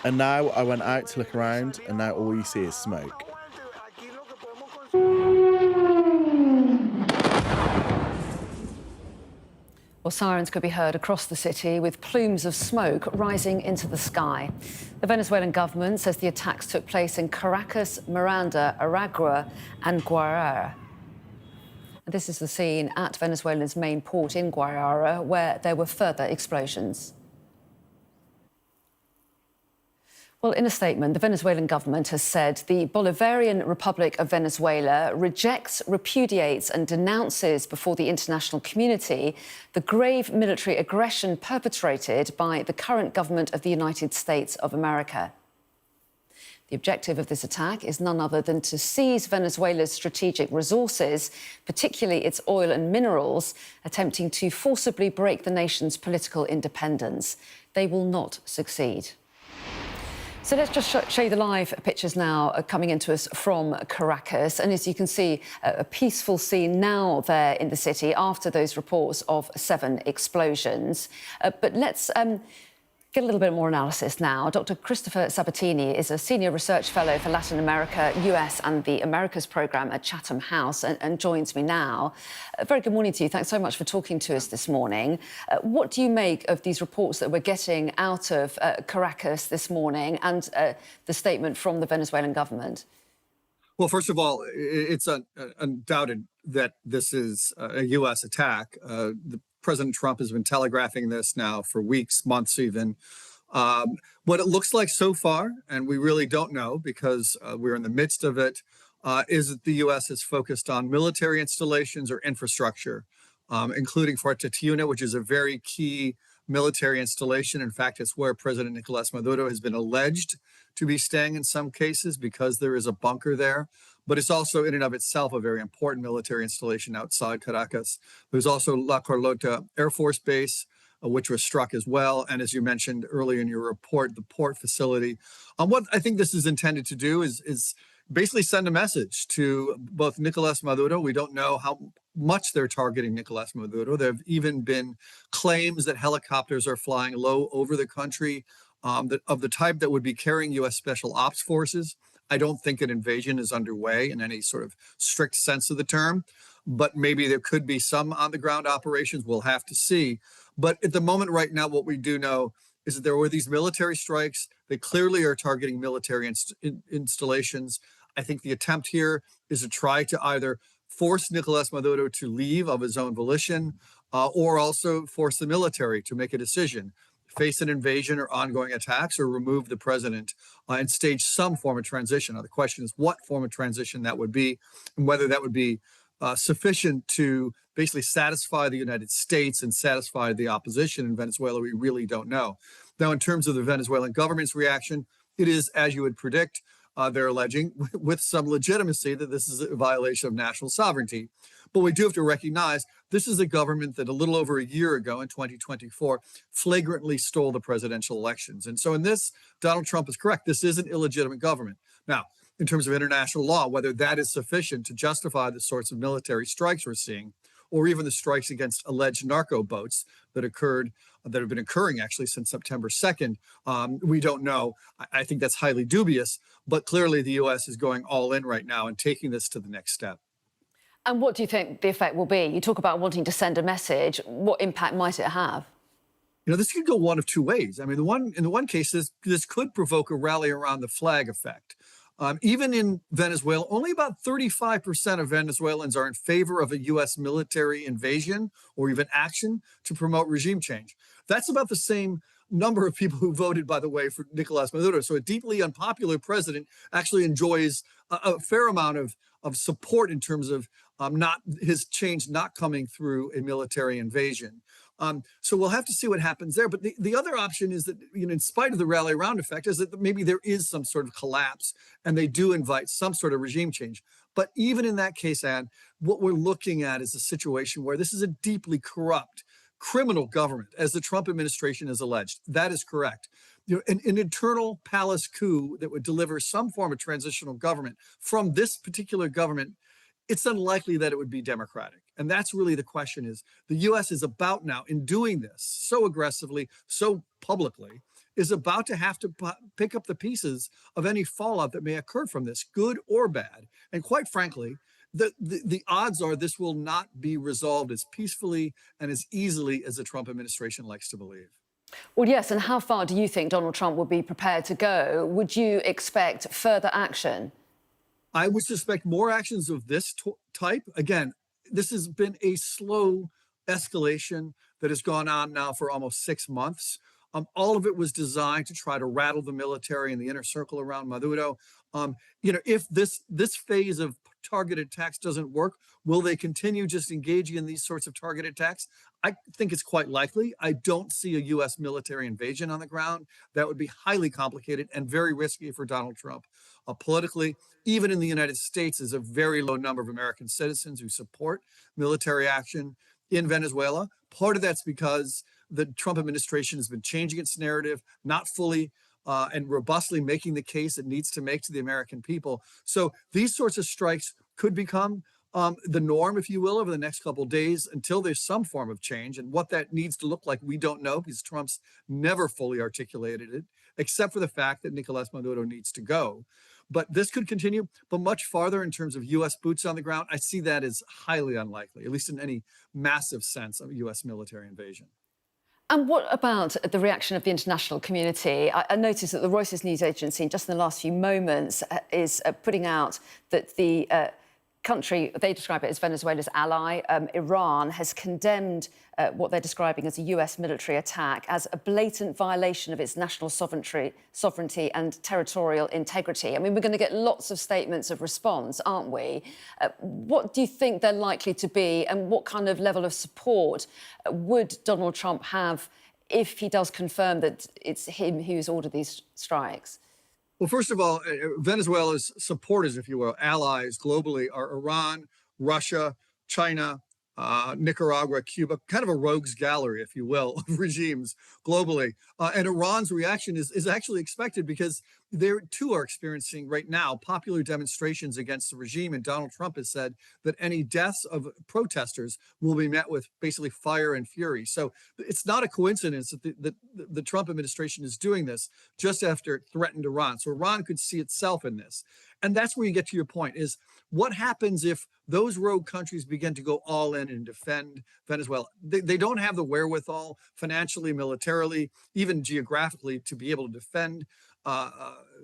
And now I went out to look around, and now all you see is smoke.
Well, sirens could be heard across the city with plumes of smoke rising into the sky. The Venezuelan government says the attacks took place in Caracas, Miranda, Aragua and Guarara. And this is the scene at Venezuela's main port in Guarara, where there were further explosions. Well, in a statement, the Venezuelan government has said the Bolivarian Republic of Venezuela rejects, repudiates and denounces before the international community the grave military aggression perpetrated by the current government of the United States of America. The objective of this attack is none other than to seize Venezuela's strategic resources, particularly its oil and minerals, attempting to forcibly break the nation's political independence. They will not succeed. So let's just show you the live pictures now coming into us from Caracas. And as you can see, a peaceful scene now there in the city after those reports of 7 explosions. But let's get a little bit more analysis now. Dr. Christopher Sabatini is a senior research fellow for Latin America, US and the Americas programme at Chatham House and joins me now. Very good morning to you. Thanks so much for talking to us this morning. What do you make of these reports that we're getting out of Caracas this morning and the statement from the Venezuelan government?
Well, first of all, it's undoubted that this is a U.S. attack. President Trump has been telegraphing this now for weeks, months even. What it looks like so far, and we really don't know because we're in the midst of it, is that the U.S. is focused on military installations or infrastructure, including Fort Tatiuna, which is a very key military installation. In fact, it's where President Nicolas Maduro has been alleged to be staying in some cases because there is a bunker there. But it's also in and of itself a very important military installation outside Caracas. There's also La Carlota Air Force Base, which was struck as well. And as you mentioned earlier in your report, the port facility. What I think this is intended to do is basically send a message to both Nicolas Maduro. We don't know how much they're targeting Nicolas Maduro. There have even been claims that helicopters are flying low over the country of the type that would be carrying U.S. Special Ops forces. I don't think an invasion is underway in any sort of strict sense of the term, but maybe there could be some on-the-ground operations. We'll have to see. But at the moment right now, what we do know is that there were these military strikes. They clearly are targeting military installations. I think the attempt here is to try to either force Nicolas Maduro to leave of his own volition or also force the military to make a decision. Face an invasion or ongoing attacks or remove the president and stage some form of transition. Now, the question is what form of transition that would be and whether that would be sufficient to basically satisfy the United States and satisfy the opposition in Venezuela. We really don't know. Now, in terms of the Venezuelan government's reaction, it is, as you would predict, they're alleging with some legitimacy that this is a violation of national sovereignty. But we do have to recognize this is a government that a little over a year ago in 2024 flagrantly stole the presidential elections. And so in this, Donald Trump is correct. This is an illegitimate government. Now, in terms of international law, whether that is sufficient to justify the sorts of military strikes we're seeing, or even the strikes against alleged narco boats that have been occurring actually since September 2nd, we don't know. I think that's highly dubious, but clearly the U.S. is going all in right now and taking this to the next step.
And what do you think the effect will be? You talk about wanting to send a message. What impact might it have?
You know, this could go one of two ways. I mean, in the one case, this could provoke a rally around the flag effect. Even in Venezuela, only about 35% of Venezuelans are in favor of a U.S. military invasion or even action to promote regime change. That's about the same number of people who voted, by the way, for Nicolas Maduro. So a deeply unpopular president actually enjoys a fair amount of support in terms of his change not coming through a military invasion. So we'll have to see what happens there. But the other option is that, you know, in spite of the rally around effect, is that maybe there is some sort of collapse and they do invite some sort of regime change. But even in that case, Anne, what we're looking at is a situation where this is a deeply corrupt criminal government, as the Trump administration has alleged. That is correct. You know, an internal palace coup that would deliver some form of transitional government from this particular government, it's unlikely that it would be democratic. And that's really the question is, the U.S. is about now, in doing this so aggressively, so publicly, is about to have to pick up the pieces of any fallout that may occur from this, good or bad. And quite frankly, the odds are this will not be resolved as peacefully and as easily as the Trump administration likes to believe.
Well, yes, and how far do you think Donald Trump would be prepared to go? Would you expect further action?
I would suspect more actions of this type. Again, this has been a slow escalation that has gone on now for almost 6 months. All of it was designed to try to rattle the military and the inner circle around Maduro. If this phase of targeted attacks doesn't work, will they continue just engaging in these sorts of targeted attacks? I think it's quite likely. I don't see a U.S. military invasion on the ground. That would be highly complicated and very risky for Donald Trump. Politically, even in the United States, there's a very low number of American citizens who support military action in Venezuela. Part of that's because the Trump administration has been changing its narrative, not fully and robustly making the case it needs to make to the American people. So these sorts of strikes could become the norm, if you will, over the next couple of days until there's some form of change. And what that needs to look like, we don't know, because Trump's never fully articulated it, except for the fact that Nicolás Maduro needs to go. But this could continue, but much farther in terms of U.S. boots on the ground. I see that as highly unlikely, at least in any massive sense of U.S. military invasion.
And what about the reaction of the international community? I noticed that the Reuters news agency, just in the last few moments, is putting out that the country, they describe it as Venezuela's ally, Iran, has condemned what they're describing as a US military attack as a blatant violation of its national sovereignty and territorial integrity. I mean, we're going to get lots of statements of response, aren't we? What do you think they're likely to be, and what kind of level of support would Donald Trump have if he does confirm that it's him who's ordered these strikes?
Well, first of all, Venezuela's supporters, if you will, allies globally are Iran, Russia, China, Nicaragua, Cuba, kind of a rogues gallery, if you will, of regimes globally. And Iran's reaction is actually expected because they too are experiencing right now popular demonstrations against the regime. And Donald Trump has said that any deaths of protesters will be met with basically fire and fury. So it's not a coincidence that the Trump administration is doing this just after it threatened Iran. So Iran could see itself in this. And that's where you get to your point, is what happens if those rogue countries begin to go all in and defend Venezuela? They don't have the wherewithal financially, militarily, even geographically to be able to defend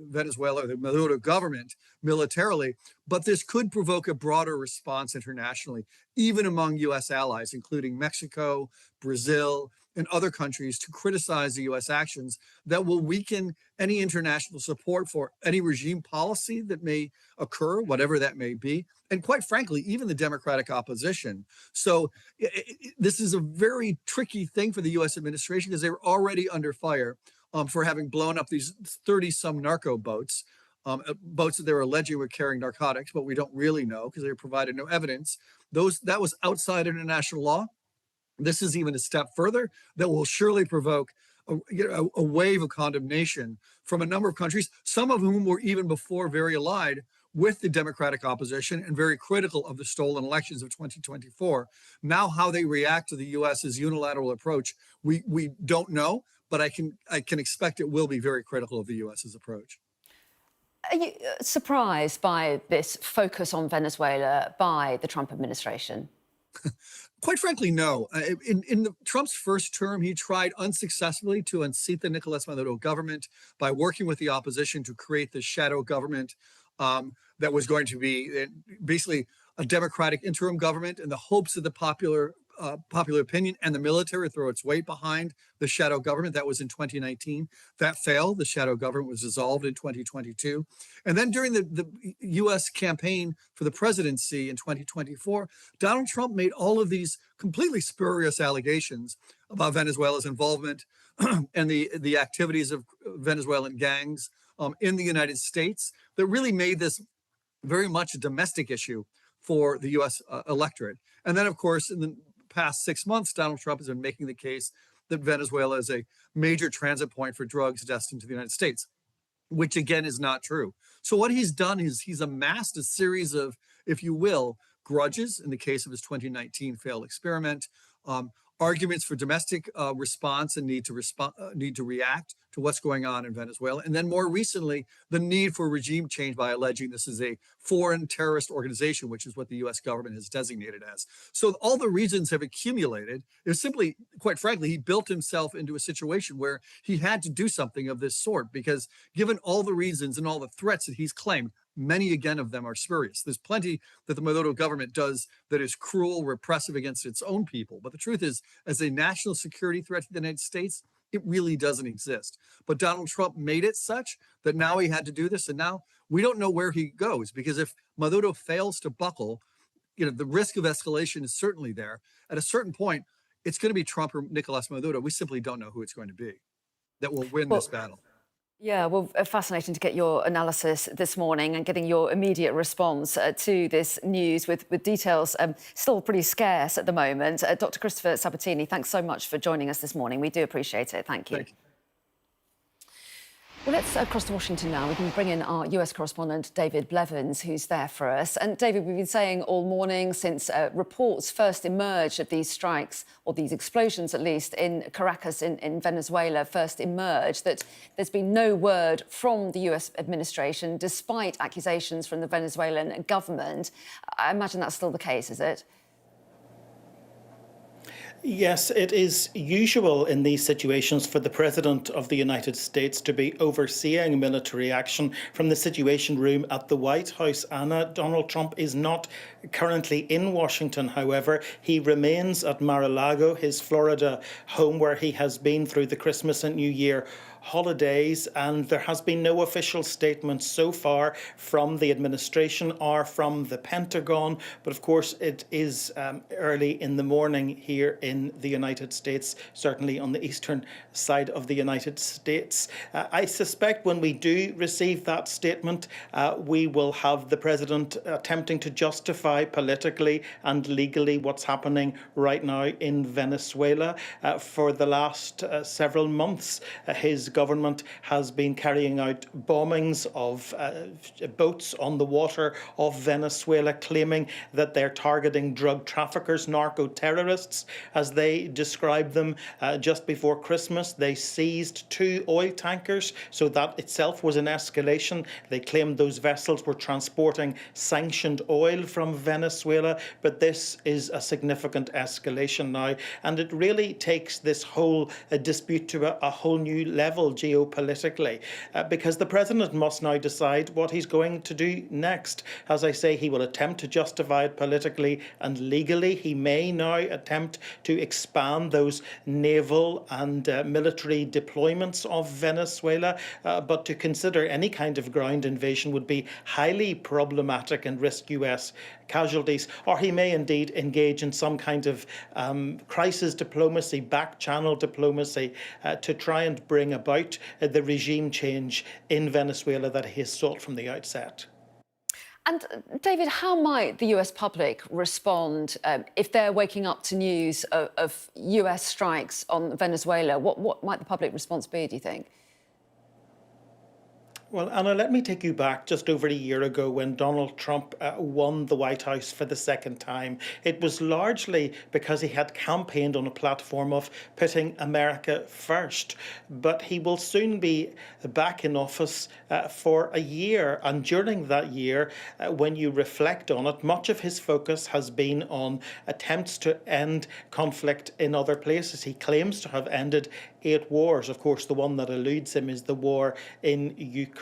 Venezuela, the Maduro government militarily, but this could provoke a broader response internationally, even among U.S. allies, including Mexico, Brazil, and other countries, to criticize the U.S. actions that will weaken any international support for any regime policy that may occur, whatever that may be, and quite frankly, even the Democratic opposition. So this is a very tricky thing for the U.S. administration because they were already under fire for having blown up these 30-some narco boats, boats that they were alleging were carrying narcotics, but we don't really know because they provided no evidence. That was outside international law. This is even a step further that will surely provoke a wave of condemnation from a number of countries, some of whom were even before very allied with the Democratic opposition and very critical of the stolen elections of 2024. Now, how they react to the U.S.'s unilateral approach, we don't know, but I can expect it will be very critical of the U.S.'s approach.
Are you surprised by this focus on Venezuela by the Trump administration?
Quite frankly, no. In Trump's first term, he tried unsuccessfully to unseat the Nicolás Maduro government by working with the opposition to create this shadow government that was going to be basically a democratic interim government in the hopes that the popular opinion and the military throw its weight behind the shadow government. That was in 2019. That failed. The shadow government was dissolved in 2022. And then during the U.S. campaign for the presidency in 2024, Donald Trump made all of these completely spurious allegations about Venezuela's involvement and the activities of Venezuelan gangs in the United States that really made this very much a domestic issue for the U.S. Electorate. And then, of course, in the past 6 months, Donald Trump has been making the case that Venezuela is a major transit point for drugs destined to the United States, which again is not true. So what he's done is he's amassed a series of, if you will, grudges in the case of his 2019 failed experiment, arguments for domestic response and need to react to what's going on in Venezuela. And then more recently, the need for regime change by alleging this is a foreign terrorist organization, which is what the US government has designated as. So all the reasons have accumulated. It's simply, quite frankly, he built himself into a situation where he had to do something of this sort, because given all the reasons and all the threats that he's claimed, many again of them are spurious. There's plenty that the Maduro government does that is cruel, repressive against its own people. But the truth is, as a national security threat to the United States, it really doesn't exist. But Donald Trump made it such that now he had to do this. And now we don't know where he goes, because if Maduro fails to buckle, the risk of escalation is certainly there. At a certain point, it's going to be Trump or Nicolas Maduro. We simply don't know who it's going to be that will win this battle.
Yeah, well, fascinating to get your analysis this morning and getting your immediate response to this news with details still pretty scarce at the moment. Dr. Christopher Sabatini, thanks so much for joining us this morning. We do appreciate it. Thank you.
Thank you.
Well, let's cross to Washington now. We can bring in our US correspondent, David Blevins, who's there for us. And David, we've been saying all morning since reports first emerged of these strikes, or these explosions at least, in Caracas in Venezuela first emerged, that there's been no word from the US administration, despite accusations from the Venezuelan government. I imagine that's still the case, is it?
Yes, it is usual in these situations for the President of the United States to be overseeing military action from the Situation Room at the White House. Anna, Donald Trump is not currently in Washington, however. He remains at Mar-a-Lago, his Florida home, where he has been through the Christmas and New Year holidays, and there has been no official statement so far from the administration or from the Pentagon. But of course, it is early in the morning here in the United States, certainly on the eastern side of the United States. I suspect when we do receive that statement, we will have the president attempting to justify politically and legally what's happening right now in Venezuela. For the last several months, his government has been carrying out bombings of boats on the water of Venezuela, claiming that they're targeting drug traffickers, narco-terrorists, as they described them. Just before Christmas, they seized 2 oil tankers, so that itself was an escalation. They claimed those vessels were transporting sanctioned oil from Venezuela, but this is a significant escalation now, and it really takes this whole dispute to a whole new level geopolitically, because the president must now decide what he's going to do next. As I say, he will attempt to justify it politically and legally. He may now attempt to expand those naval and military deployments of Venezuela, but to consider any kind of ground invasion would be highly problematic and risk US casualties. Or he may indeed engage in some kind of crisis diplomacy, back-channel diplomacy, to try and bring about the regime change in Venezuela that he has sought from the outset.
And David, how might the US public respond if they're waking up to news of US strikes on Venezuela? What might the public response be, do you think?
Well, Anna, let me take you back just over a year ago when Donald Trump won the White House for the second time. It was largely because he had campaigned on a platform of putting America first. But he will soon be back in office for a year. And during that year, when you reflect on it, much of his focus has been on attempts to end conflict in other places. He claims to have ended 8 wars. Of course, the one that eludes him is the war in Ukraine.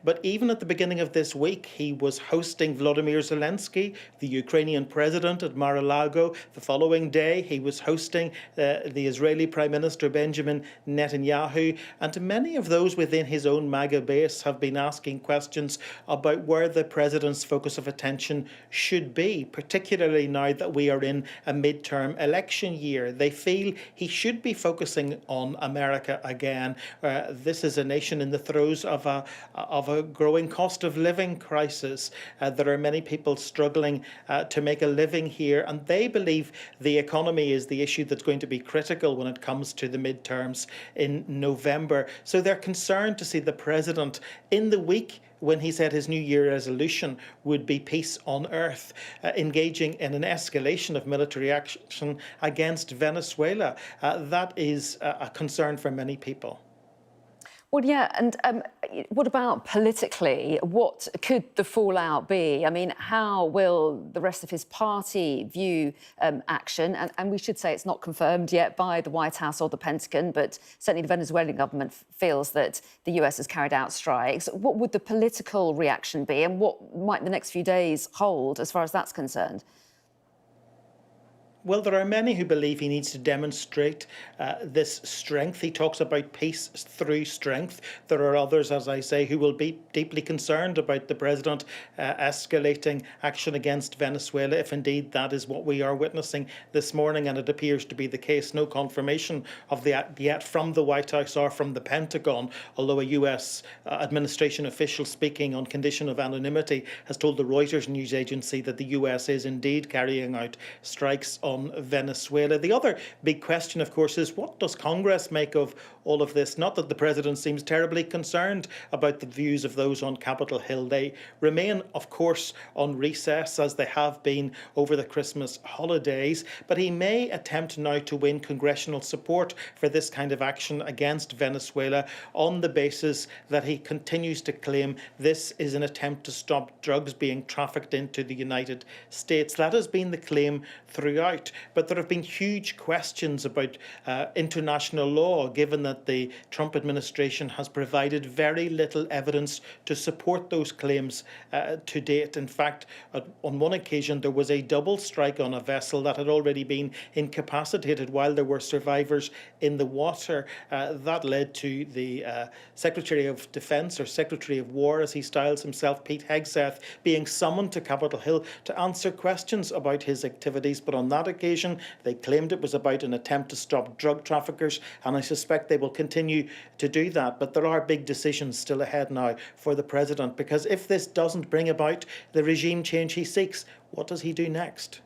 But even at the beginning of this week, he was hosting Volodymyr Zelensky, the Ukrainian president, at Mar-a-Lago. The following day, he was hosting the Israeli Prime Minister Benjamin Netanyahu. And many of those within his own MAGA base have been asking questions about where the president's focus of attention should be, particularly now that we are in a midterm election year. They feel he should be focusing on America again. This is a nation in the throes of a growing cost of living crisis. There are many people struggling to make a living here, and they believe the economy is the issue that's going to be critical when it comes to the midterms in November. So they're concerned to see the president in the week when he said his New Year resolution would be peace on earth, engaging in an escalation of military action against Venezuela. That is a concern for many people.
Well, yeah, and what about politically? What could the fallout be? I mean, how will the rest of his party view action? And we should say it's not confirmed yet by the White House or the Pentagon, but certainly the Venezuelan government feels that the US has carried out strikes. What would the political reaction be, and what might the next few days hold as far as that's concerned?
Well, there are many who believe he needs to demonstrate this strength. He talks about peace through strength. There are others, as I say, who will be deeply concerned about the president escalating action against Venezuela, if indeed that is what we are witnessing this morning, and it appears to be the case. No confirmation of that yet from the White House or from the Pentagon, although a US administration official speaking on condition of anonymity has told the Reuters news agency that the US is indeed carrying out strikes on Venezuela. The other big question, of course, is what does Congress make of all of this? Not that the president seems terribly concerned about the views of those on Capitol Hill. They remain, of course, on recess, as they have been over the Christmas holidays, but he may attempt now to win congressional support for this kind of action against Venezuela on the basis that he continues to claim this is an attempt to stop drugs being trafficked into the United States. That has been the claim throughout. But there have been huge questions about international law, given that the Trump administration has provided very little evidence to support those claims to date. In fact, on one occasion, there was a double strike on a vessel that had already been incapacitated while there were survivors in the water. That led to the Secretary of Defense, or Secretary of War, as he styles himself, Pete Hegseth, being summoned to Capitol Hill to answer questions about his activities. But on that occasion, they claimed it was about an attempt to stop drug traffickers, and I suspect they will continue to do that. But there are big decisions still ahead now for the president, because if this doesn't bring about the regime change he seeks, what does he do next?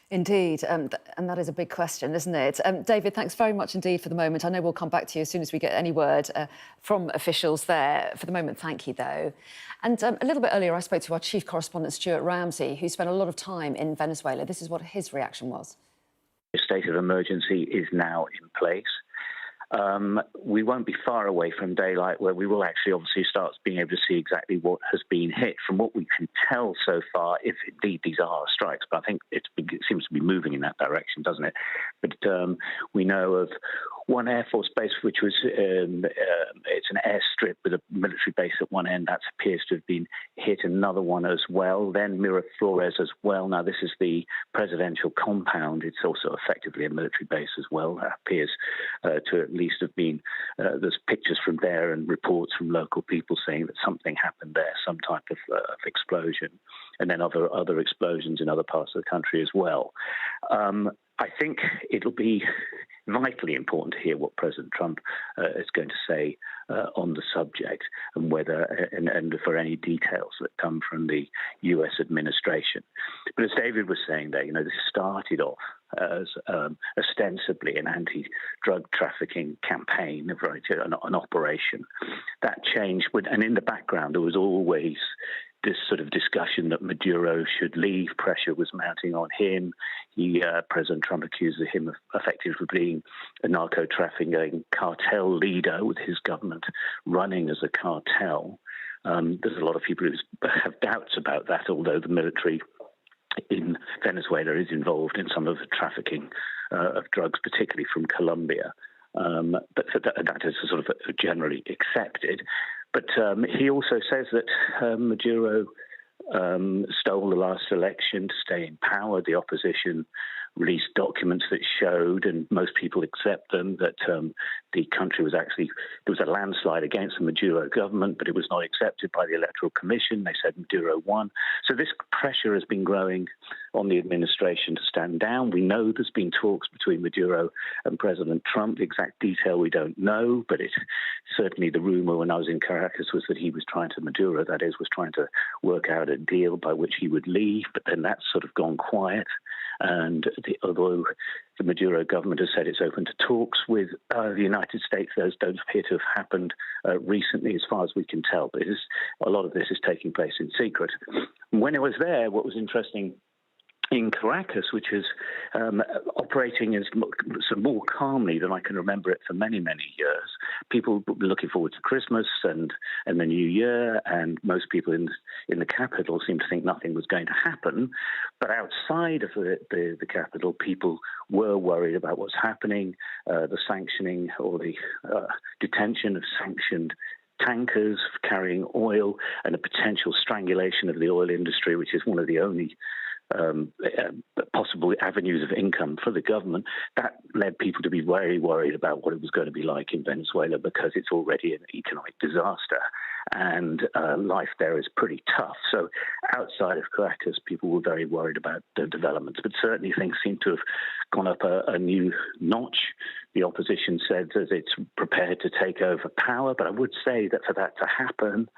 Indeed, and that is a big question, isn't it? David, thanks very much indeed for the moment. I know we'll come back to you as soon as we get any word from officials there. For the moment, thank you, though. And a little bit earlier, I spoke to our chief correspondent, Stuart Ramsey, who spent a lot of time in Venezuela. This is what his reaction was.
The state of emergency is now in place. We won't be far away from daylight, where we will actually obviously start being able to see exactly what has been hit. From what we can tell so far, if indeed these are strikes, but I think it seems to be moving in that direction, doesn't it? But we know of one Air Force base, which was it's an airstrip with a military base at one end. That appears to have been hit. Another one as well. Then Miraflores as well. Now, this is the presidential compound. It's also effectively a military base as well. That appears to at least have been, there's pictures from there and reports from local people saying that something happened there, some type of explosion, and then other explosions in other parts of the country as well. I think it'll be vitally important to hear what President Trump is going to say on the subject, and whether and for any details that come from the U.S. administration. But as David was saying there, this started off as ostensibly an anti-drug trafficking campaign, an operation. That changed, and in the background there was always this sort of discussion that Maduro should leave. Pressure was mounting on him. President Trump accused him of effectively being a narco-trafficking cartel leader, with his government running as a cartel. There's a lot of people who have doubts about that, although the military in Venezuela is involved in some of the trafficking of drugs, particularly from Colombia. But that is sort of generally accepted. But he also says that Maduro stole the last election to stay in power. The opposition released documents that showed, and most people accept them, that the country was actually, there was a landslide against the Maduro government, but it was not accepted by the Electoral Commission. They said Maduro won. So this pressure has been growing on the administration to stand down. We know there's been talks between Maduro and President Trump. The exact detail we don't know, but it's certainly the rumor when I was in Caracas was that he was trying to, Maduro, that is, was trying to work out a deal by which he would leave, but then that's sort of gone quiet. And although The Maduro government has said it's open to talks with the United States. Those don't appear to have happened recently, as far as we can tell. But a lot of this is taking place in secret. When I was there, what was interesting in Caracas, which is operating as more calmly than I can remember it for many, many years. People were looking forward to Christmas and the New Year, and most people in the capital seemed to think nothing was going to happen. But outside of the capital, people were worried about what's happening, the sanctioning or the detention of sanctioned tankers carrying oil, and a potential strangulation of the oil industry, which is one of the only possible avenues of income for the government. That led people to be very worried about what it was going to be like in Venezuela, because it's already an economic disaster and life there is pretty tough. So outside of Caracas, people were very worried about the developments, but certainly things seem to have gone up a new notch. The opposition said that it's prepared to take over power, but I would say that for that to happen,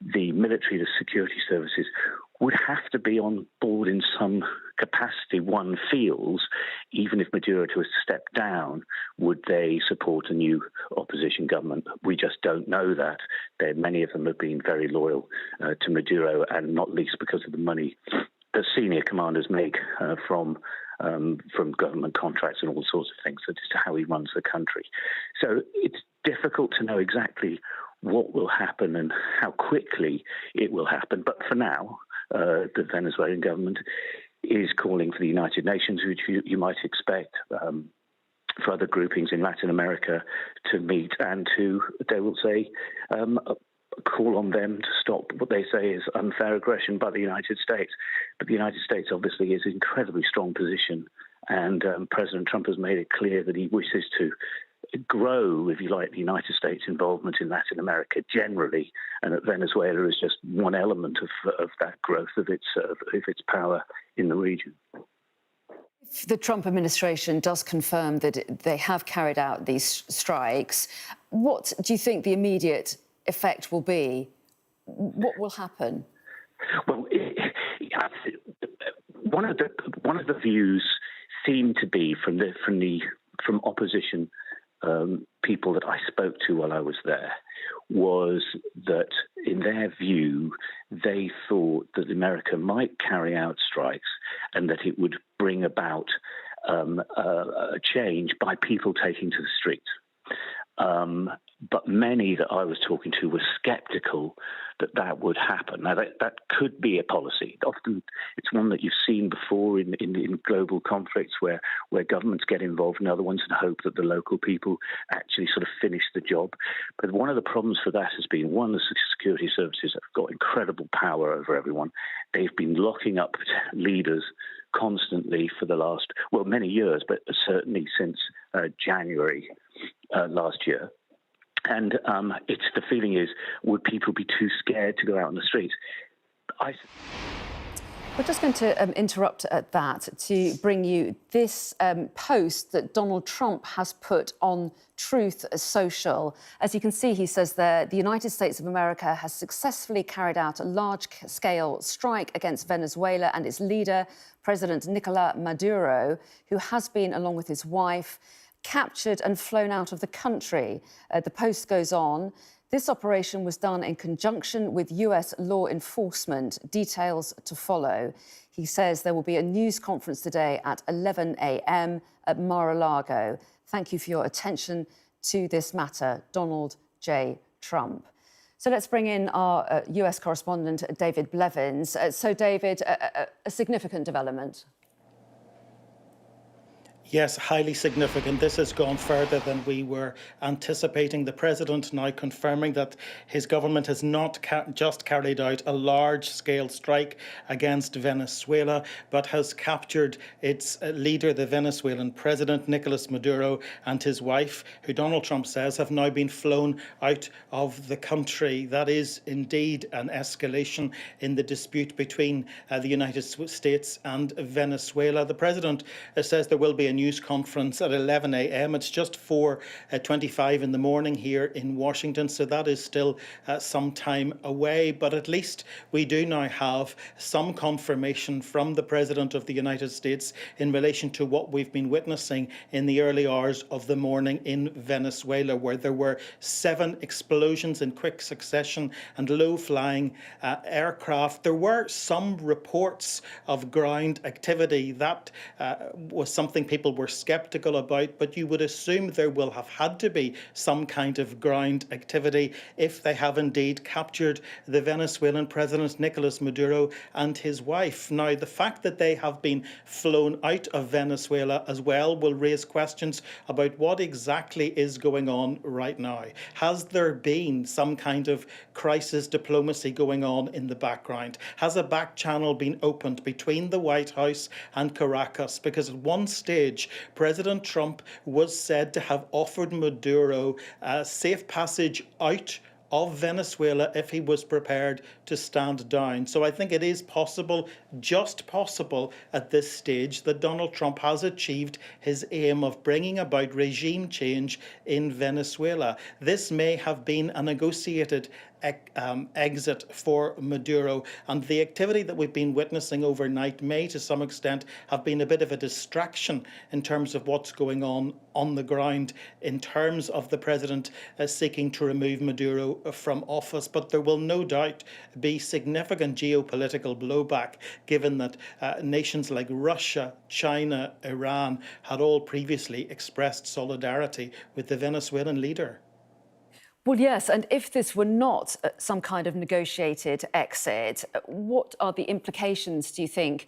the military, the security services would have to be on board in some capacity, one feels. Even if Maduro to step down, would they support a new opposition government? We just don't know that. Many of them have been very loyal to Maduro, and not least because of the money that senior commanders make from government contracts and all sorts of things. That is how he runs the country. So it's difficult to know exactly what will happen and how quickly it will happen. But for now, the Venezuelan government is calling for the United Nations, which you might expect, for other groupings in Latin America to meet and to, they will say, call on them to stop what they say is unfair aggression by the United States. But the United States obviously is in an incredibly strong position, and President Trump has made it clear that he wishes to grow, if you like, the United States' involvement in Latin America generally, and that Venezuela is just one element of that growth of its power in the region.
If the Trump administration does confirm that they have carried out these strikes, what do you think the immediate effect will be? What will happen?
Well, one of the views seemed to be from opposition people that I spoke to while I was there, was that in their view, they thought that America might carry out strikes and that it would bring about a change by people taking to the streets. But many that I was talking to were sceptical that would happen. Now, that could be a policy. Often it's one that you've seen before in global conflicts where governments get involved in other ones and hope that the local people actually sort of finish the job. But one of the problems for that has been, one, the security services have got incredible power over everyone. They've been locking up leaders constantly for the last, many years, but certainly since January last year. And the feeling is, would people be too scared to go out on the streets?
We're just going to interrupt at that to bring you this post that Donald Trump has put on Truth Social. As you can see, he says there, the United States of America has successfully carried out a large-scale strike against Venezuela and its leader, President Nicolas Maduro, who has been, along with his wife, captured and flown out of the country. The post goes on. This operation was done in conjunction with US law enforcement. Details to follow. He says there will be a news conference today at 11 a.m. at Mar-a-Lago. Thank you for your attention to this matter, Donald J. Trump. So let's bring in our US correspondent, David Blevins. So, David, a significant development.
Yes, highly significant. This has gone further than we were anticipating. The president now confirming that his government has not just carried out a large-scale strike against Venezuela, but has captured its leader, the Venezuelan president, Nicolas Maduro, and his wife, who Donald Trump says have now been flown out of the country. That is indeed an escalation in the dispute between the United States and Venezuela. The president says there will be a news conference at 11 a.m. It's just 4:25 in the morning here in Washington, so that is still some time away. But at least we do now have some confirmation from the President of the United States in relation to what we've been witnessing in the early hours of the morning in Venezuela, where there were 7 explosions in quick succession and low-flying aircraft. There were some reports of ground activity. That was something people were sceptical about, but you would assume there will have had to be some kind of ground activity if they have indeed captured the Venezuelan President Nicolas Maduro and his wife. Now, the fact that they have been flown out of Venezuela as well will raise questions about what exactly is going on right now. Has there been some kind of crisis diplomacy going on in the background? Has a back channel been opened between the White House and Caracas? Because at one stage, President Trump was said to have offered Maduro a safe passage out of Venezuela if he was prepared to stand down. So I think it is possible, just possible at this stage, that Donald Trump has achieved his aim of bringing about regime change in Venezuela. This may have been a negotiated exit for Maduro, and the activity that we've been witnessing overnight may to some extent have been a bit of a distraction in terms of what's going on the ground in terms of the president seeking to remove Maduro from office. But there will no doubt be significant geopolitical blowback, given that nations like Russia, China, Iran had all previously expressed solidarity with the Venezuelan leader.
Well, yes, and if this were not some kind of negotiated exit, what are the implications, do you think,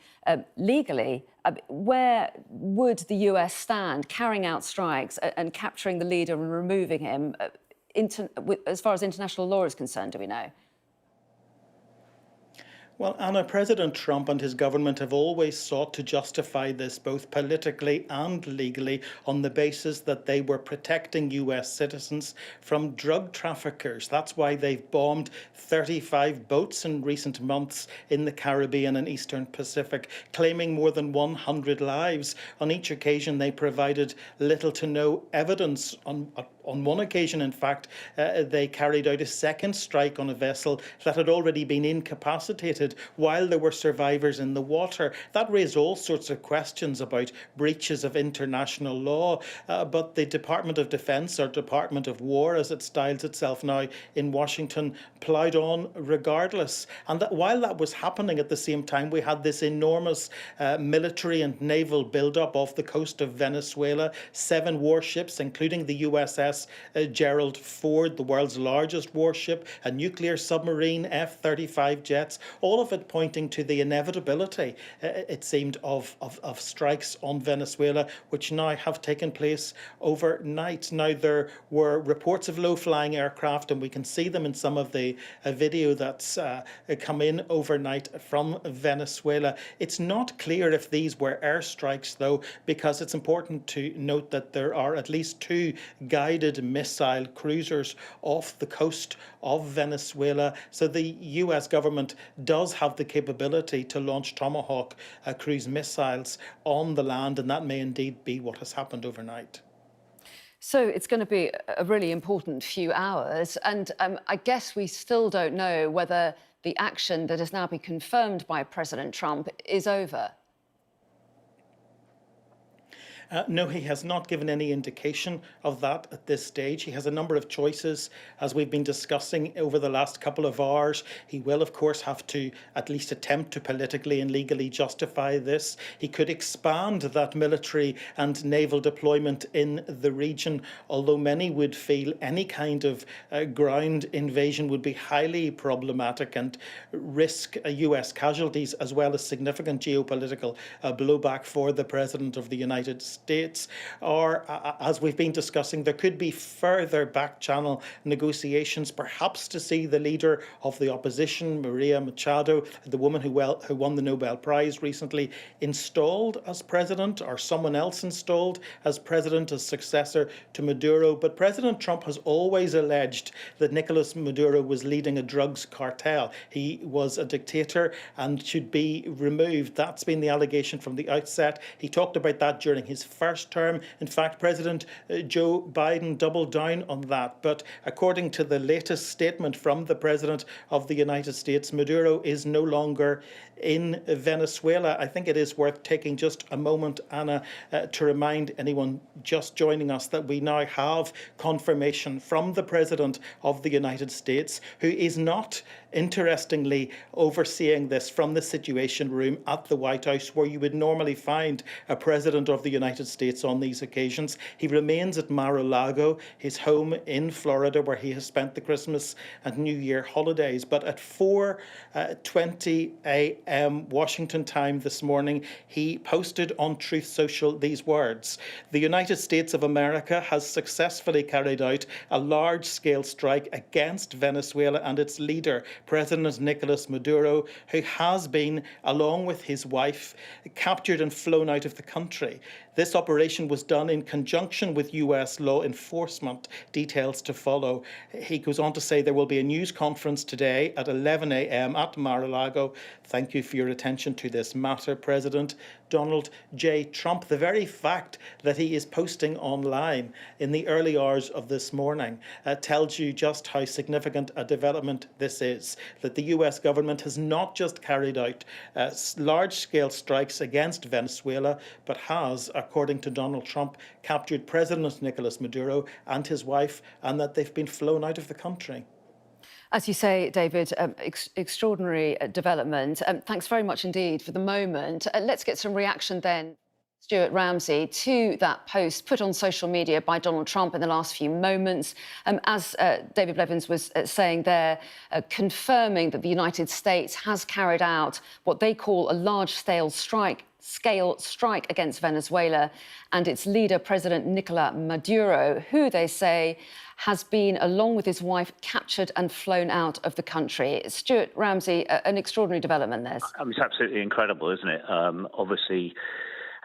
legally? Where would the US stand carrying out strikes and capturing the leader and removing him, as far as international law is concerned, do we know?
Well, Anna, President Trump and his government have always sought to justify this both politically and legally on the basis that they were protecting US citizens from drug traffickers. That's why they've bombed 35 boats in recent months in the Caribbean and Eastern Pacific, claiming more than 100 lives. On each occasion, they provided little to no evidence. On one occasion, in fact, they carried out a second strike on a vessel that had already been incapacitated while there were survivors in the water. That raised all sorts of questions about breaches of international law, but the Department of Defense, or Department of War as it styles itself now in Washington, ploughed on regardless. And that while that was happening at the same time, we had this enormous military and naval buildup off the coast of Venezuela. 7 warships, including the USS Gerald Ford, the world's largest warship, a nuclear submarine, F-35 jets, all of it pointing to the inevitability, it seemed, of strikes on Venezuela, which now have taken place overnight. Now, there were reports of low-flying aircraft, and we can see them in some of the video that's come in overnight from Venezuela. It's not clear if these were airstrikes, though, because it's important to note that there are at least 2 guided missile cruisers off the coast of Venezuela. So the US government does have the capability to launch Tomahawk cruise missiles on the land, and that may indeed be what has happened overnight.
So it's going to be a really important few hours, and I guess we still don't know whether the action that has now been confirmed by President Trump is over.
No, he has not given any indication of that at this stage. He has a number of choices, as we've been discussing over the last couple of hours. He will, of course, have to at least attempt to politically and legally justify this. He could expand that military and naval deployment in the region, although many would feel any kind of ground invasion would be highly problematic and risk US casualties, as well as significant geopolitical blowback for the President of the United States. Or, as we've been discussing, there could be further back-channel negotiations, perhaps to see the leader of the opposition, Maria Machado, the woman who won the Nobel Prize recently, installed as president, or someone else installed as president, as successor to Maduro. But President Trump has always alleged that Nicolas Maduro was leading a drugs cartel. He was a dictator and should be removed. That's been the allegation from the outset. He talked about that during his first term. In fact, President Joe Biden doubled down on that. But according to the latest statement from the President of the United States, Maduro is no longer in Venezuela. I think it is worth taking just a moment, Anna, to remind anyone just joining us that we now have confirmation from the President of the United States, who is not, interestingly, overseeing this from the Situation Room at the White House, where you would normally find a President of the United States on these occasions. He remains at Mar-a-Lago, his home in Florida, where he has spent the Christmas and New Year holidays. But at 4:20 a.m. Washington time this morning, he posted on Truth Social these words: "The United States of America has successfully carried out a large-scale strike against Venezuela and its leader, President Nicolas Maduro, who has been, along with his wife, captured and flown out of the country. This operation was done in conjunction with US law enforcement. Details to follow." He goes on to say there will be a news conference today at 11 a.m. at Mar-a-Lago. "Thank you for your attention to this matter, President Donald J. Trump." The very fact that he is posting online in the early hours of this morning tells you just how significant a development this is, that the US government has not just carried out large-scale strikes against Venezuela, but has, according to Donald Trump, captured President Nicolas Maduro and his wife, and that they've been flown out of the country.
As you say, David, extraordinary development. Thanks very much indeed for the moment. Let's get some reaction then, Stuart Ramsey, to that post put on social media by Donald Trump in the last few moments. As David Blevins was saying there, confirming that the United States has carried out what they call a large-scale strike against Venezuela and its leader, President Nicolas Maduro, who they say has been, along with his wife, captured and flown out of the country. Stuart Ramsey, an extraordinary development there.
It's absolutely incredible, isn't it? Obviously,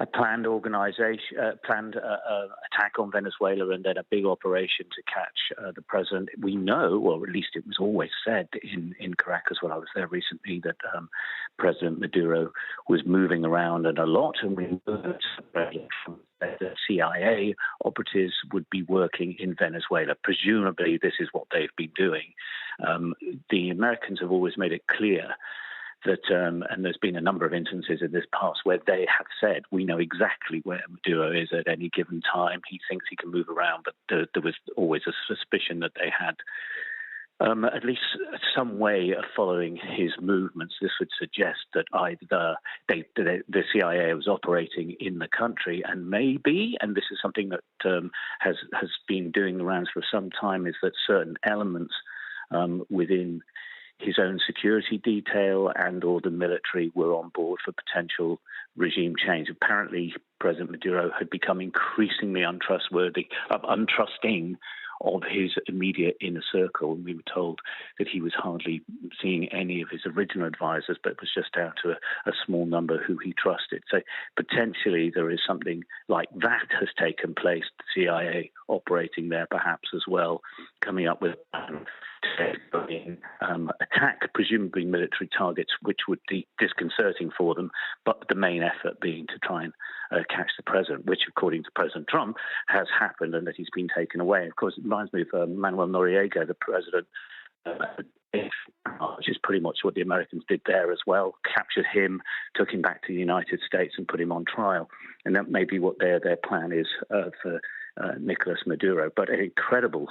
a planned attack on Venezuela and then a big operation to catch the president. We know, or at least it was always said in Caracas when I was there recently, that President Maduro was moving around and a lot, and we know that the CIA operatives would be working in Venezuela. Presumably, this is what they've been doing. The Americans have always made it clear that, and there's been a number of instances in this past where they have said, we know exactly where Maduro is at any given time. He thinks he can move around, but there was always a suspicion that they had at least some way of following his movements. This would suggest that either the CIA was operating in the country, and maybe, and this is something that has been doing the rounds for some time, is that certain elements within his own security detail and or the military were on board for potential regime change. Apparently, President Maduro had become increasingly untrusting of his immediate inner circle. And we were told that he was hardly seeing any of his original advisors, but it was just down to a small number who he trusted. So potentially there is something like that has taken place, the CIA operating there perhaps as well, coming up with attack presumably military targets, which would be disconcerting for them, but the main effort being to try and catch the president, which according to President Trump has happened and that he's been taken away. Of course, it reminds me of Manuel Noriega, the president, which is pretty much what the Americans did there as well, captured him, took him back to the United States and put him on trial. And that may be what their plan is for Nicolas Maduro. But an incredible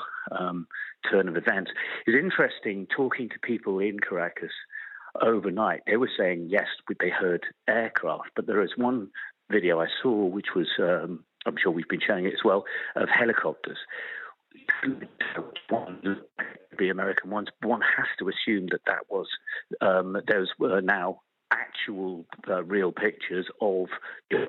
turn of events. It's interesting talking to people in Caracas overnight. They were saying, yes, they heard aircraft, but there is one video I saw, which was, I'm sure we've been showing it as well, of helicopters. The American ones, one has to assume that was, those were now actual real pictures of the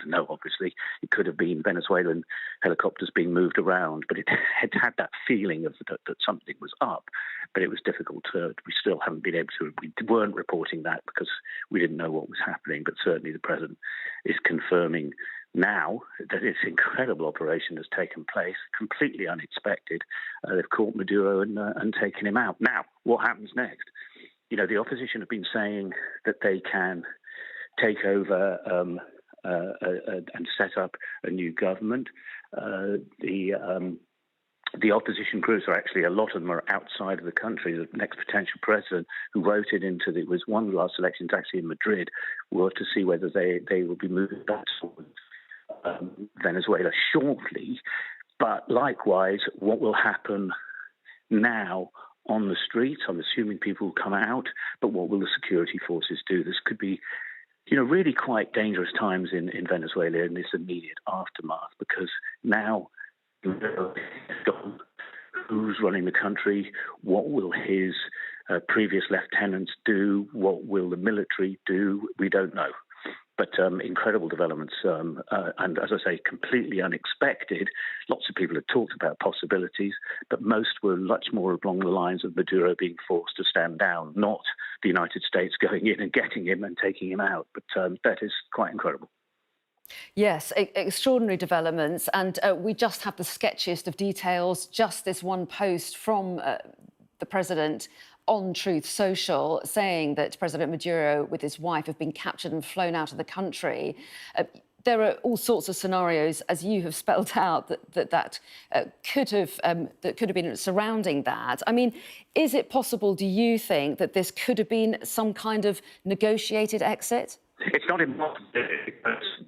no, obviously it could have been Venezuelan helicopters being moved around, but it had that feeling of that something was up, but it was difficult to, we still haven't been able to, we weren't reporting that because we didn't know what was happening, but certainly the president is confirming now that this incredible operation has taken place, completely unexpected. They've caught Maduro and taken him out. Now, what happens next? You know, the opposition have been saying that they can take over and set up a new government. The opposition groups are actually, a lot of them are outside of the country. The next potential president who voted into it was one of the last elections actually in Madrid. We'll have to see whether they will be moving back towards Venezuela shortly. But likewise, what will happen now on the streets? I'm assuming people will come out, but what will the security forces do? This could be, really quite dangerous times in Venezuela in this immediate aftermath, because now who's running the country? What will his previous lieutenants do? What will the military do? We don't know. But incredible developments, and as I say, completely unexpected. Lots of people had talked about possibilities, but most were much more along the lines of Maduro being forced to stand down, not the United States going in and getting him and taking him out. But that is quite incredible.
Yes, extraordinary developments. And we just have the sketchiest of details, just this one post from the president on Truth Social saying that President Maduro with his wife have been captured and flown out of the country. There are all sorts of scenarios, as you have spelled out, that could have been surrounding that. I mean, is it possible, do you think, that this could have been some kind of negotiated exit?
It's not impossible because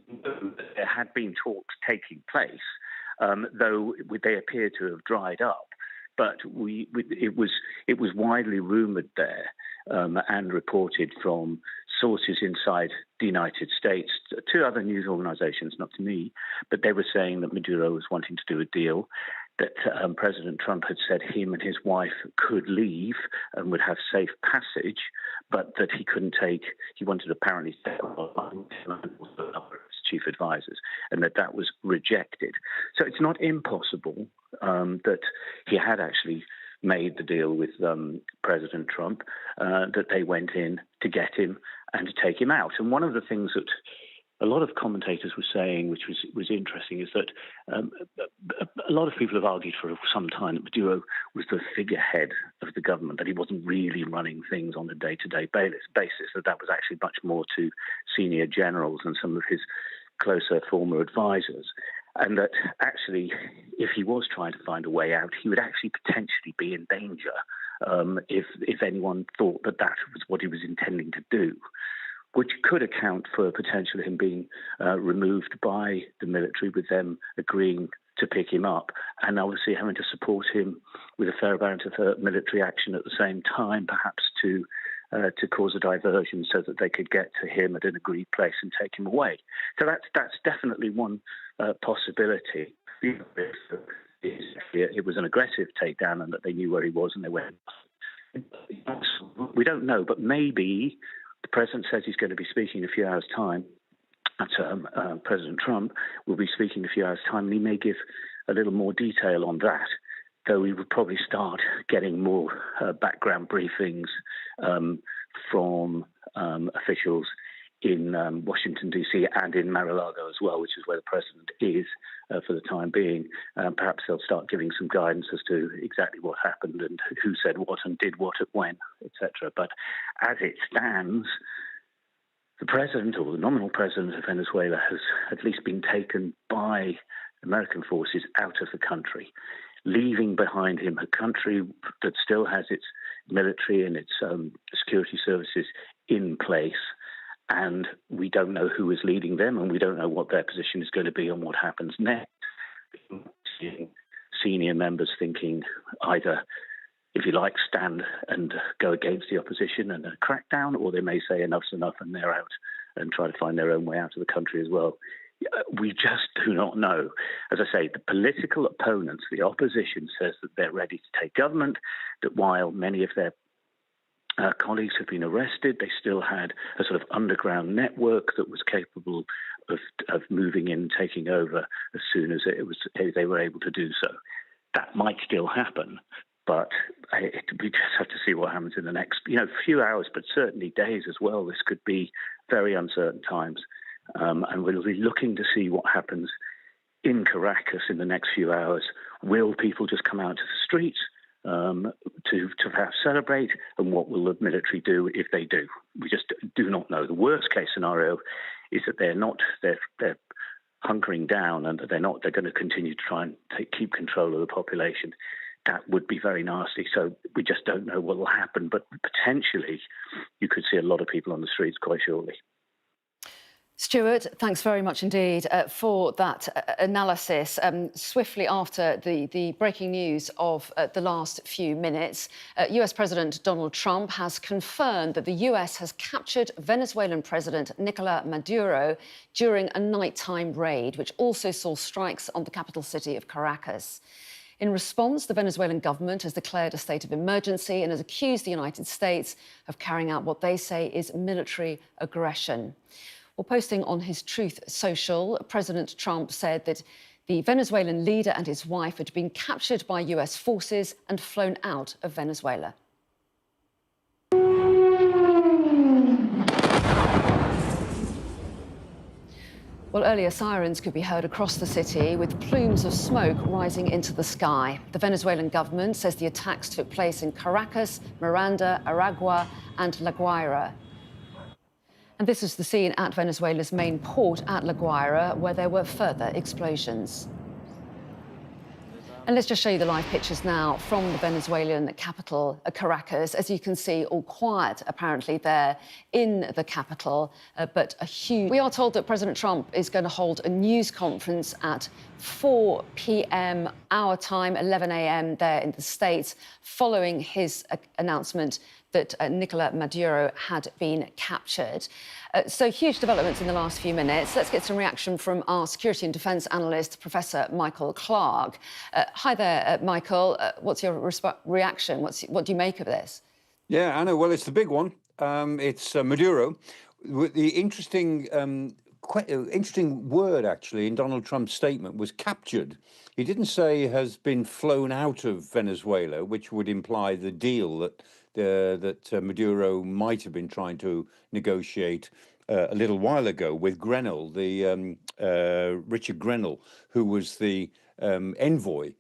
there had been talks taking place, though they appear to have dried up. But it was widely rumoured there and reported from sources inside the United States to other news organisations, not to me, but they were saying that Maduro was wanting to do a deal, that President Trump had said him and his wife could leave and would have safe passage, but that he wanted apparently to take on a number of his chief advisors, and that was rejected. So it's not impossible that he had actually made the deal with President Trump, that they went in to get him and to take him out. And one of the things that a lot of commentators were saying, which was interesting, is that a lot of people have argued for some time that Maduro was the figurehead of the government, that he wasn't really running things on a day-to-day basis, that was actually much more to senior generals and some of his closer former advisors. And that actually, if he was trying to find a way out, he would actually potentially be in danger if anyone thought that was what he was intending to do, which could account for potentially him being removed by the military, with them agreeing to pick him up, and obviously having to support him with a fair amount of military action at the same time, perhaps to cause a diversion so that they could get to him at an agreed place and take him away. So that's definitely one possibility. It was an aggressive takedown, and that they knew where he was and they went. We don't know, but maybe the president says he's going to be speaking in a few hours' time. President Trump will be speaking in a few hours' time, and he may give a little more detail on that, though we would probably start getting more background briefings from officials in Washington, D.C. and in Mar-a-Lago as well, which is where the president is for the time being. Perhaps they'll start giving some guidance as to exactly what happened and who said what and did what at when, etc. But as it stands, the president, or the nominal president of Venezuela, has at least been taken by American forces out of the country, leaving behind him a country that still has its military and its security services in place. And we don't know who is leading them, and we don't know what their position is going to be on what happens next. Senior members thinking either, if you like, stand and go against the opposition and a crackdown, or they may say enough's enough and they're out and try to find their own way out of the country as well. We just do not know. As I say, the political opponents, the opposition, says that they're ready to take government, that while many of their colleagues have been arrested, they still had a sort of underground network that was capable of moving in and taking over as soon as they were able to do so. That might still happen, but we just have to see what happens in the next few hours, but certainly days as well. This could be very uncertain times, and we'll be looking to see what happens in Caracas in the next few hours. Will people just come out to the streets to perhaps celebrate, and what will the military do if they do? We just do not know. The worst case scenario is that they're hunkering down and that they're going to continue to try and keep control of the population. That would be very nasty. So we just don't know what will happen. But potentially, you could see a lot of people on the streets quite shortly.
Stuart, thanks very much indeed for that analysis. Swiftly after the breaking news of the last few minutes, US President Donald Trump has confirmed that the US has captured Venezuelan President Nicolas Maduro during a nighttime raid, which also saw strikes on the capital city of Caracas. In response, the Venezuelan government has declared a state of emergency and has accused the United States of carrying out what they say is military aggression. Well, posting on his Truth Social, President Trump said that the Venezuelan leader and his wife had been captured by US forces and flown out of Venezuela. Well, earlier sirens could be heard across the city with plumes of smoke rising into the sky. The Venezuelan government says the attacks took place in Caracas, Miranda, Aragua and La Guaira. And this is the scene at Venezuela's main port at La Guaira, where there were further explosions. And let's just show you the live pictures now from the Venezuelan capital, Caracas. As you can see, all quiet, apparently, there in the capital, but a huge... We are told that President Trump is going to hold a news conference at 4 p.m. our time, 11 a.m. there in the States, following his announcement that Nicolas Maduro had been captured. So huge developments in the last few minutes. Let's get some reaction from our security and defence analyst, Professor Michael Clark. Hi there, Michael. What's your reaction? What do you make of this?
Yeah, Anna, well, it's the big one. It's Maduro. The interesting word, actually, in Donald Trump's statement was captured. He didn't say has been flown out of Venezuela, which would imply the deal that Maduro might have been trying to negotiate a little while ago with Grenell, Richard Grenell, who was the envoy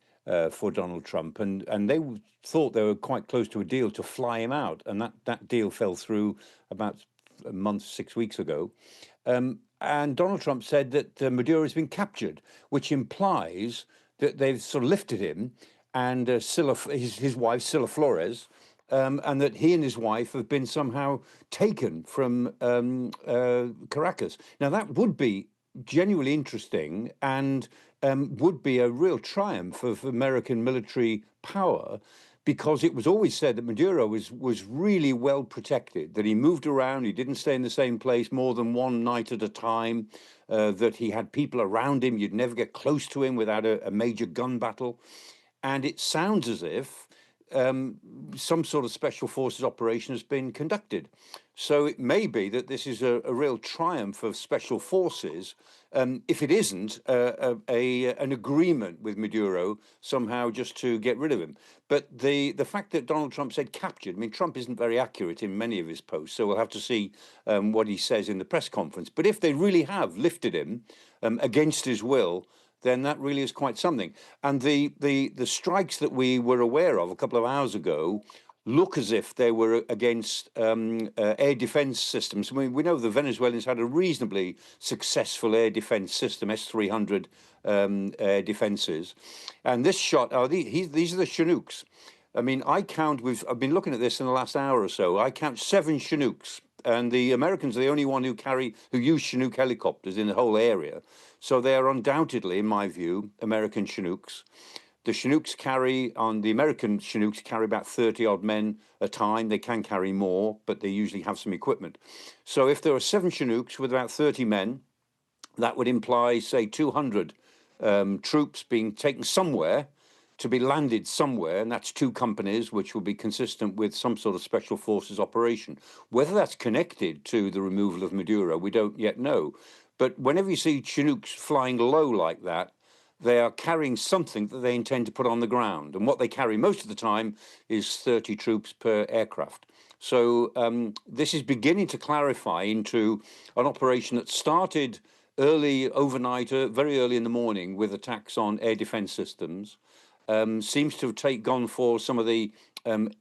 for Donald Trump, and they thought they were quite close to a deal to fly him out, and that deal fell through about a month, 6 weeks ago. And Donald Trump said that Maduro has been captured, which implies that they've sort of lifted him and his wife, Sila Flores, and that he and his wife have been somehow taken from Caracas. Now, that would be genuinely interesting and would be a real triumph of American military power, because it was always said that Maduro was really well protected, that he moved around, he didn't stay in the same place more than one night at a time, that he had people around him, you'd never get close to him without a major gun battle. And it sounds as if some sort of special forces operation has been conducted. So it may be that this is a real triumph of special forces, if it isn't an agreement with Maduro somehow just to get rid of him. But the fact that Donald Trump said captured, I mean, Trump isn't very accurate in many of his posts, so we'll have to see what he says in the press conference. But if they really have lifted him against his will, then that really is quite something. And the strikes that we were aware of a couple of hours ago look as if they were against air defense systems. I mean, we know the Venezuelans had a reasonably successful air defense system, S-300 air defenses. And this shot, these are the Chinooks. I mean, I've been looking at this in the last hour or so. I count 7 Chinooks. And the Americans are the only one who use Chinook helicopters in the whole area. So they are undoubtedly, in my view, American Chinooks. The American Chinooks carry about 30-odd men a time. They can carry more, but they usually have some equipment. So if there are 7 Chinooks with about 30 men, that would imply, say, 200 troops being taken somewhere to be landed somewhere, and that's 2 companies, which will be consistent with some sort of special forces operation. Whether that's connected to the removal of Maduro, we don't yet know. But whenever you see Chinooks flying low like that, they are carrying something that they intend to put on the ground. And what they carry most of the time is 30 troops per aircraft. So this is beginning to clarify into an operation that started early overnight, very early in the morning, with attacks on air defense systems. Seems to have gone for some of the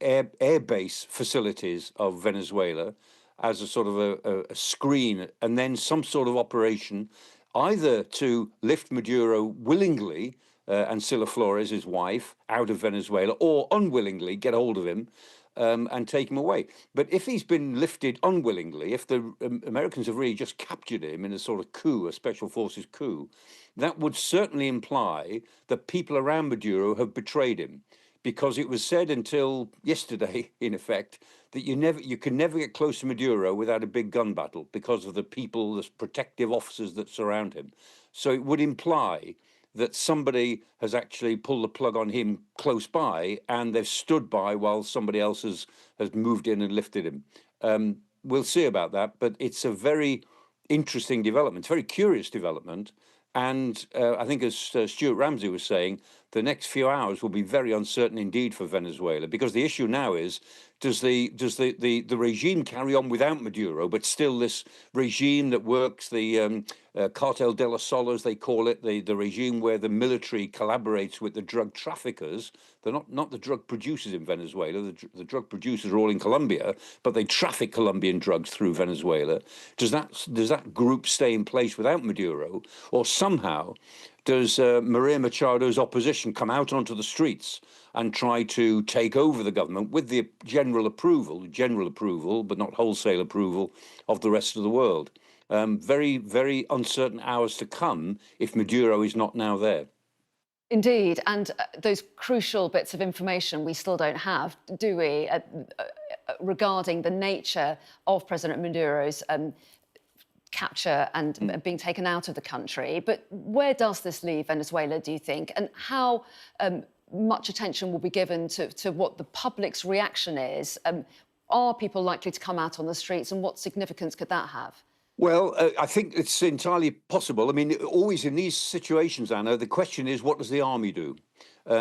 air base facilities of Venezuela, as a sort of a screen, and then some sort of operation, either to lift Maduro willingly and Sila Flores, his wife, out of Venezuela, or unwillingly get hold of him and take him away. But if he's been lifted unwillingly, if the Americans have really just captured him in a sort of coup, a special forces coup, that would certainly imply that people around Maduro have betrayed him. Because it was said until yesterday, in effect, that you can never get close to Maduro without a big gun battle because of the people, the protective officers that surround him. So it would imply that somebody has actually pulled the plug on him close by, and they've stood by while somebody else has moved in and lifted him. We'll see about that, but it's a very interesting development, very curious development. And I think, as Stuart Ramsey was saying, the next few hours will be very uncertain indeed for Venezuela, because the issue now is, does the regime carry on without Maduro, but still this regime that works, the Cartel de los Solos, they call it, the regime where the military collaborates with the drug traffickers. They're not the drug producers in Venezuela. The drug producers are all in Colombia, but they traffic Colombian drugs through Venezuela. Does that group stay in place without Maduro, or somehow does Maria Machado's opposition come out onto the streets and try to take over the government with the general approval, but not wholesale approval of the rest of the world? Very, very uncertain hours to come if Maduro is not now there.
Indeed, and those crucial bits of information we still don't have, do we, regarding the nature of President Maduro's capture and being taken out of the country. But where does this leave Venezuela, do you think? And how much attention will be given to what the public's reaction is? Are people likely to come out on the streets, and what significance could that have?
Well, I think it's entirely possible. I mean, always in these situations, Anna, the question is, what does the army do?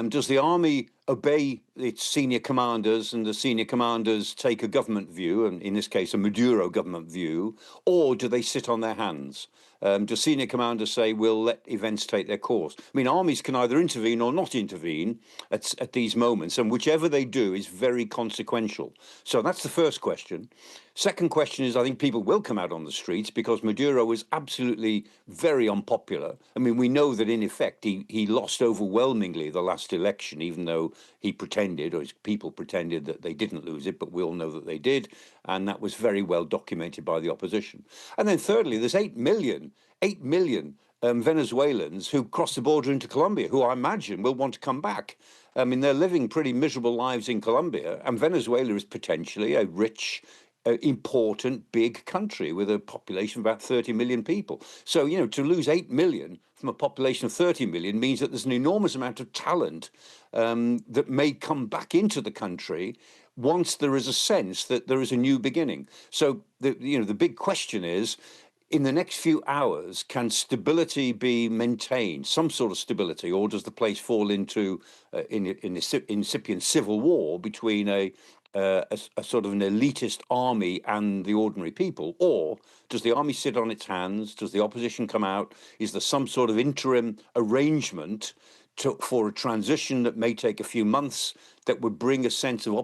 Does the army obey its senior commanders, and the senior commanders take a government view, and in this case, a Maduro government view, or do they sit on their hands? Do senior commanders say, we'll let events take their course? I mean, armies can either intervene or not intervene at these moments, and whichever they do is very consequential. So that's the first question. Second question is, I think people will come out on the streets because Maduro was absolutely very unpopular. I mean, we know that in effect he lost overwhelmingly the last election, even though he pretended, or his people pretended, that they didn't lose it, but we all know that they did, and that was very well documented by the opposition. And then thirdly, there's 8 million Venezuelans who cross the border into Colombia, who I imagine will want to come back. I mean, they're living pretty miserable lives in Colombia, and Venezuela is potentially a rich, important, big country with a population of about 30 million people. So, you know, to lose 8 million from a population of 30 million means that there's an enormous amount of talent that may come back into the country once there is a sense that there is a new beginning. So, the big question is, in the next few hours, can stability be maintained, some sort of stability, or does the place fall into incipient civil war between a sort of an elitist army and the ordinary people? Or does the army sit on its hands? Does the opposition come out? Is there some sort of interim arrangement for a transition that may take a few months that would bring a sense of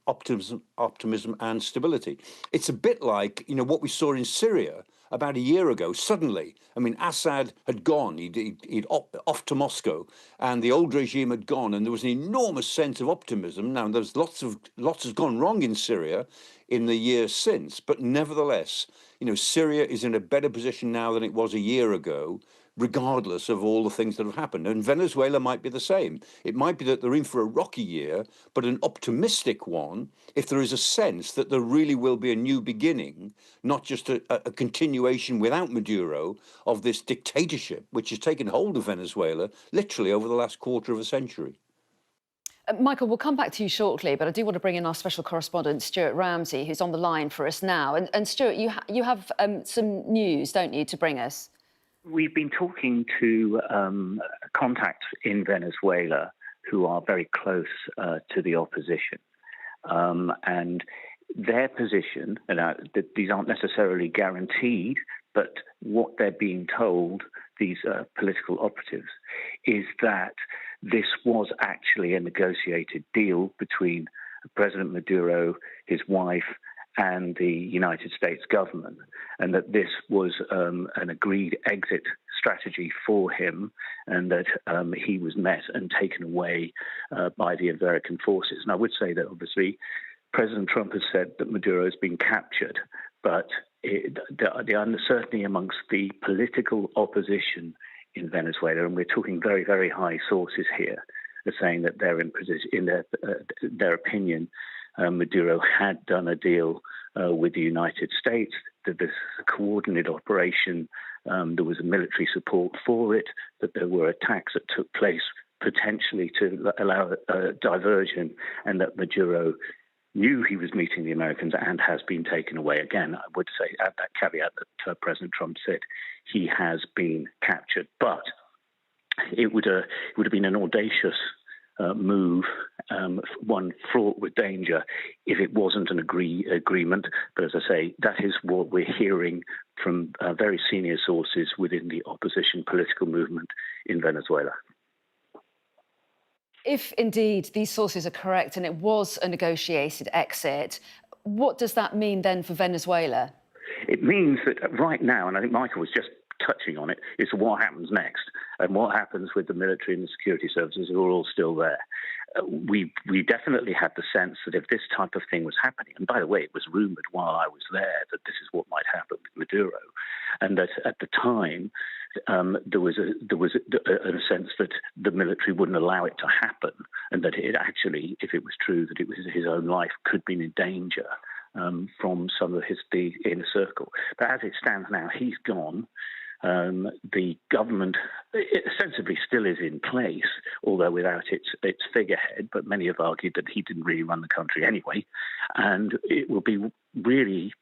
optimism and stability? It's a bit like, what we saw in Syria about a year ago. Suddenly, I mean, Assad had gone, he'd off to Moscow, and the old regime had gone, and there was an enormous sense of optimism. Now, there's lots has gone wrong in Syria in the years since, but nevertheless, Syria is in a better position now than it was a year ago, regardless of all the things that have happened. And Venezuela might be the same. It might be that they're in for a rocky year, but an optimistic one, if there is a sense that there really will be a new beginning, not just a continuation without Maduro of this dictatorship, which has taken hold of Venezuela literally over the last quarter of a century.
Michael, we'll come back to you shortly, but I do want to bring in our special correspondent, Stuart Ramsey, who's on the line for us now. And Stuart, you have some news, don't you, to bring us?
We've been talking to contacts in Venezuela who are very close to the opposition. And their position, and these aren't necessarily guaranteed, but what they're being told, these political operatives, is that this was actually a negotiated deal between President Maduro, his wife, and the United States government, and that this was an agreed exit strategy for him, and that he was met and taken away by the American forces. And I would say that obviously President Trump has said that Maduro has been captured, but the uncertainty amongst the political opposition in Venezuela, and we're talking very, very high sources here, are saying that they're in position, in their opinion, Maduro had done a deal with the United States, that this coordinated operation, there was a military support for it, that there were attacks that took place potentially to allow a diversion, and that Maduro knew he was meeting the Americans and has been taken away. Again, I would say at that caveat that President Trump said he has been captured, but it would have been an audacious move, one fraught with danger, if it wasn't an agreement. But as I say, that is what we're hearing from very senior sources within the opposition political movement in Venezuela.
If indeed these sources are correct and it was a negotiated exit, what does that mean then for Venezuela?
It means that right now, and I think Michael was just touching on it, is what happens next and what happens with the military and the security services who are all still there. We definitely had the sense that if this type of thing was happening, and by the way, it was rumoured while I was there that this is what might happen with Maduro, and that at the time there was a sense that the military wouldn't allow it to happen, and that it actually, if it was true, that it was his own life could be in danger from some of the inner circle. But as it stands now, he's gone. The government ostensibly still is in place, although without its figurehead, but many have argued that he didn't really run the country anyway. And it will be really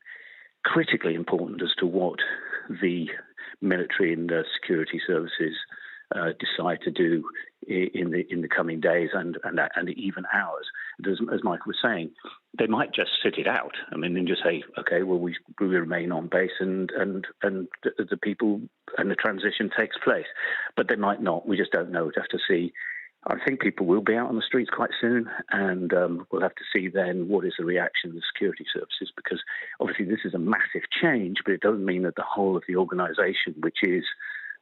critically important as to what the military and the security services decide to do in the coming days and even hours. As Michael was saying, they might just sit it out. I mean, and just say, okay, well, we remain on base and the people and the transition takes place. But they might not. We just don't know. We'll have to see. I think people will be out on the streets quite soon, and we'll have to see then what is the reaction of the security services, because obviously this is a massive change, but it doesn't mean that the whole of the organisation, which is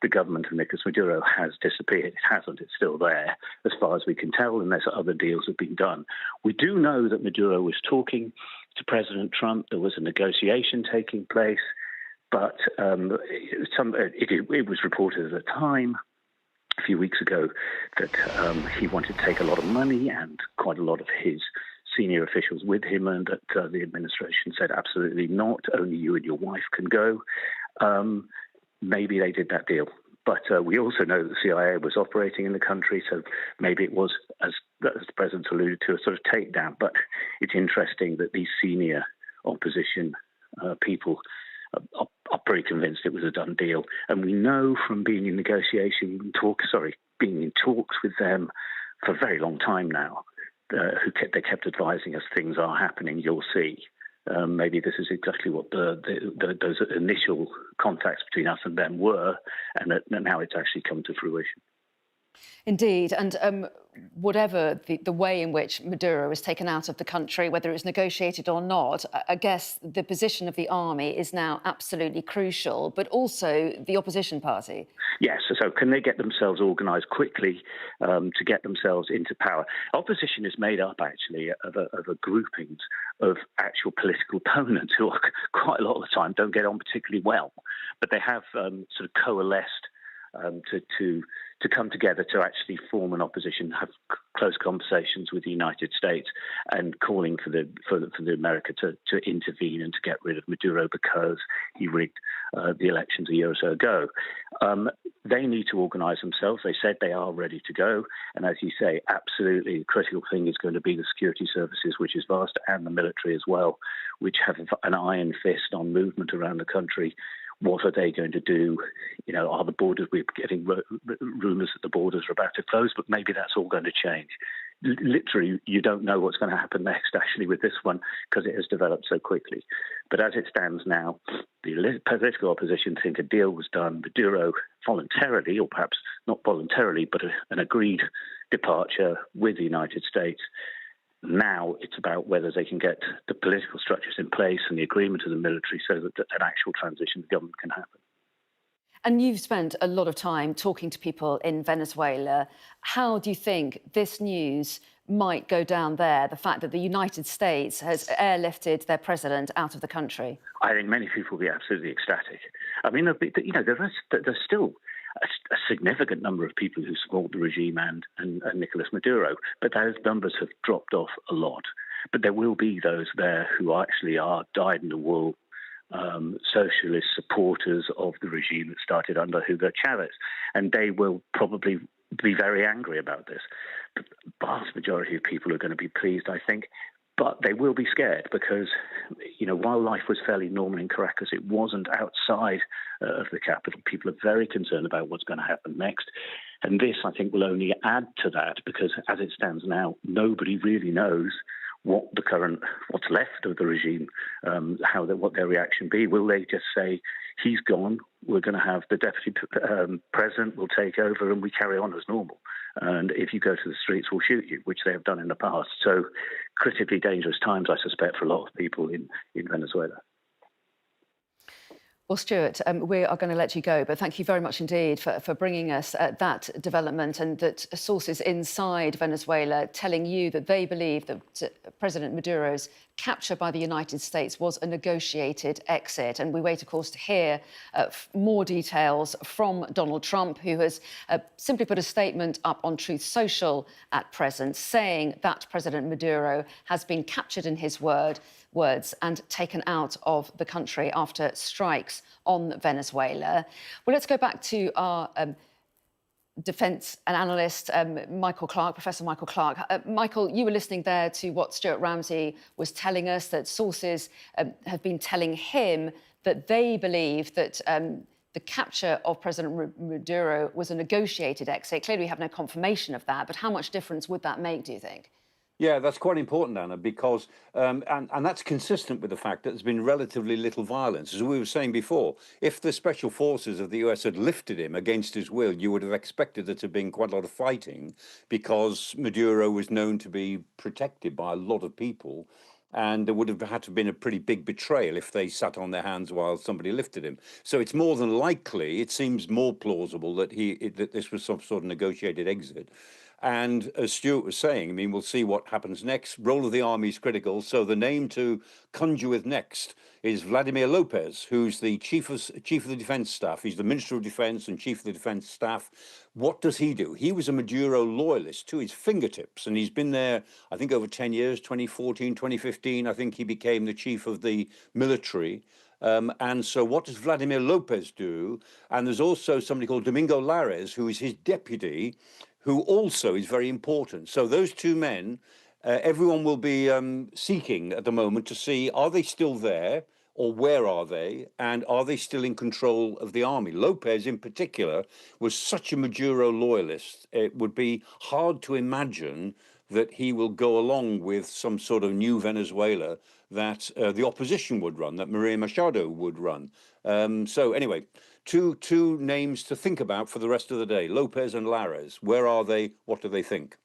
the government of Nicolas Maduro, has disappeared. It hasn't. It's still there, as far as we can tell, unless other deals have been done. We do know that Maduro was talking to President Trump. There was a negotiation taking place, but it was reported at the time, a few weeks ago, that he wanted to take a lot of money and quite a lot of his senior officials with him, and that the administration said absolutely not, only you and your wife can go. Maybe they did that deal. But we also know that the CIA was operating in the country, so maybe it was, as the President alluded to, a sort of takedown. But it's interesting that these senior opposition people are pretty convinced it was a done deal. And we know from being in being in talks with them for a very long time now, they kept advising us things are happening, you'll see. Maybe this is exactly what those initial contacts between us and them were, and that now it's actually come to fruition.
Indeed, and whatever the way in which Maduro was taken out of the country, whether it was negotiated or not, I guess the position of the army is now absolutely crucial, but also the opposition party.
Yes, so can they get themselves organised quickly to get themselves into power? Opposition is made up, actually, of a groupings of actual political opponents who are quite a lot of the time don't get on particularly well, but they have sort of coalesced to come together to actually form an opposition, have close conversations with the United States, and calling for the America to intervene and to get rid of Maduro because he rigged the elections a year or so ago. They need to organise themselves. They said they are ready to go, and as you say, absolutely the critical thing is going to be the security services, which is vast, and the military as well, which have an iron fist on movement around the country. What are they going to do? You know, are the borders, we're getting rumours that the borders are about to close, but maybe that's all going to change. Literally, you don't know what's going to happen next, actually, with this one, because it has developed so quickly. But as it stands now, the political opposition think a deal was done. Maduro voluntarily, or perhaps not voluntarily, but an agreed departure with the United States, Now it's about whether they can get the political structures in place and the agreement of the military so that an actual transition of government can happen.
And you've spent a lot of time talking to people in Venezuela. How do you think this news might go down there, the fact that the United States has airlifted their president out of the country?
I think many people will be absolutely ecstatic. I mean, there's still a significant number of people who support the regime and Nicolas Maduro, but those numbers have dropped off a lot. But there will be those there who actually are dyed-in-the-wool socialist supporters of the regime that started under Hugo Chavez, and they will probably be very angry about this. But the vast majority of people are going to be pleased, I think, but they will be scared because, while life was fairly normal in Caracas, it wasn't outside of the capital. People are very concerned about what's going to happen next. And this, I think, will only add to that because as it stands now, nobody really knows what's left of the regime, what their reaction be. Will they just say, he's gone, we're going to have the deputy president will take over and we carry on as normal. And if you go to the streets, we'll shoot you, which they have done in the past. So critically dangerous times, I suspect, for a lot of people in Venezuela.
Well, Stuart, we are going to let you go, but thank you very much indeed for bringing us that development and that sources inside Venezuela telling you that they believe that President Maduro's capture by the United States was a negotiated exit. And we wait, of course, to hear more details from Donald Trump, who has simply put a statement up on Truth Social at present, saying that President Maduro has been captured in his words and taken out of the country after strikes on Venezuela. Well, let's go back to our defence analyst, Michael Clark, Professor Michael Clark. Michael, you were listening there to what Stuart Ramsey was telling us, that sources have been telling him that they believe that the capture of President Maduro was a negotiated exit. Clearly, we have no confirmation of that, but how much difference would that make, do you think?
Yeah, that's quite important, Anna, because, and that's consistent with the fact that there's been relatively little violence. As we were saying before, if the special forces of the US had lifted him against his will, you would have expected there to have been quite a lot of fighting because Maduro was known to be protected by a lot of people. And there would have had to have been a pretty big betrayal if they sat on their hands while somebody lifted him. So it's more than likely, it seems more plausible that that this was some sort of negotiated exit. And as Stuart was saying, I mean, we'll see what happens next. Role of the army is critical. So the name to conjure with next is Vladimir Lopez, who's the chief of the defense staff. He's the Minister of Defense and chief of the defense staff. What does he do? He was a Maduro loyalist to his fingertips, and he's been there, I think, over 10 years, 2014, 2015. I think he became the chief of the military. And so what does Vladimir Lopez do? And there's also somebody called Domingo Lares, who is his deputy, who also is very important. So those two men, everyone will be seeking at the moment to see, are they still there or where are they? And are they still in control of the army? Lopez in particular was such a Maduro loyalist. It would be hard to imagine that he will go along with some sort of new Venezuela that the opposition would run, that Maria Machado would run. So anyway, two names to think about for the rest of the day, Lopez and Lares. Where are they? What do they think?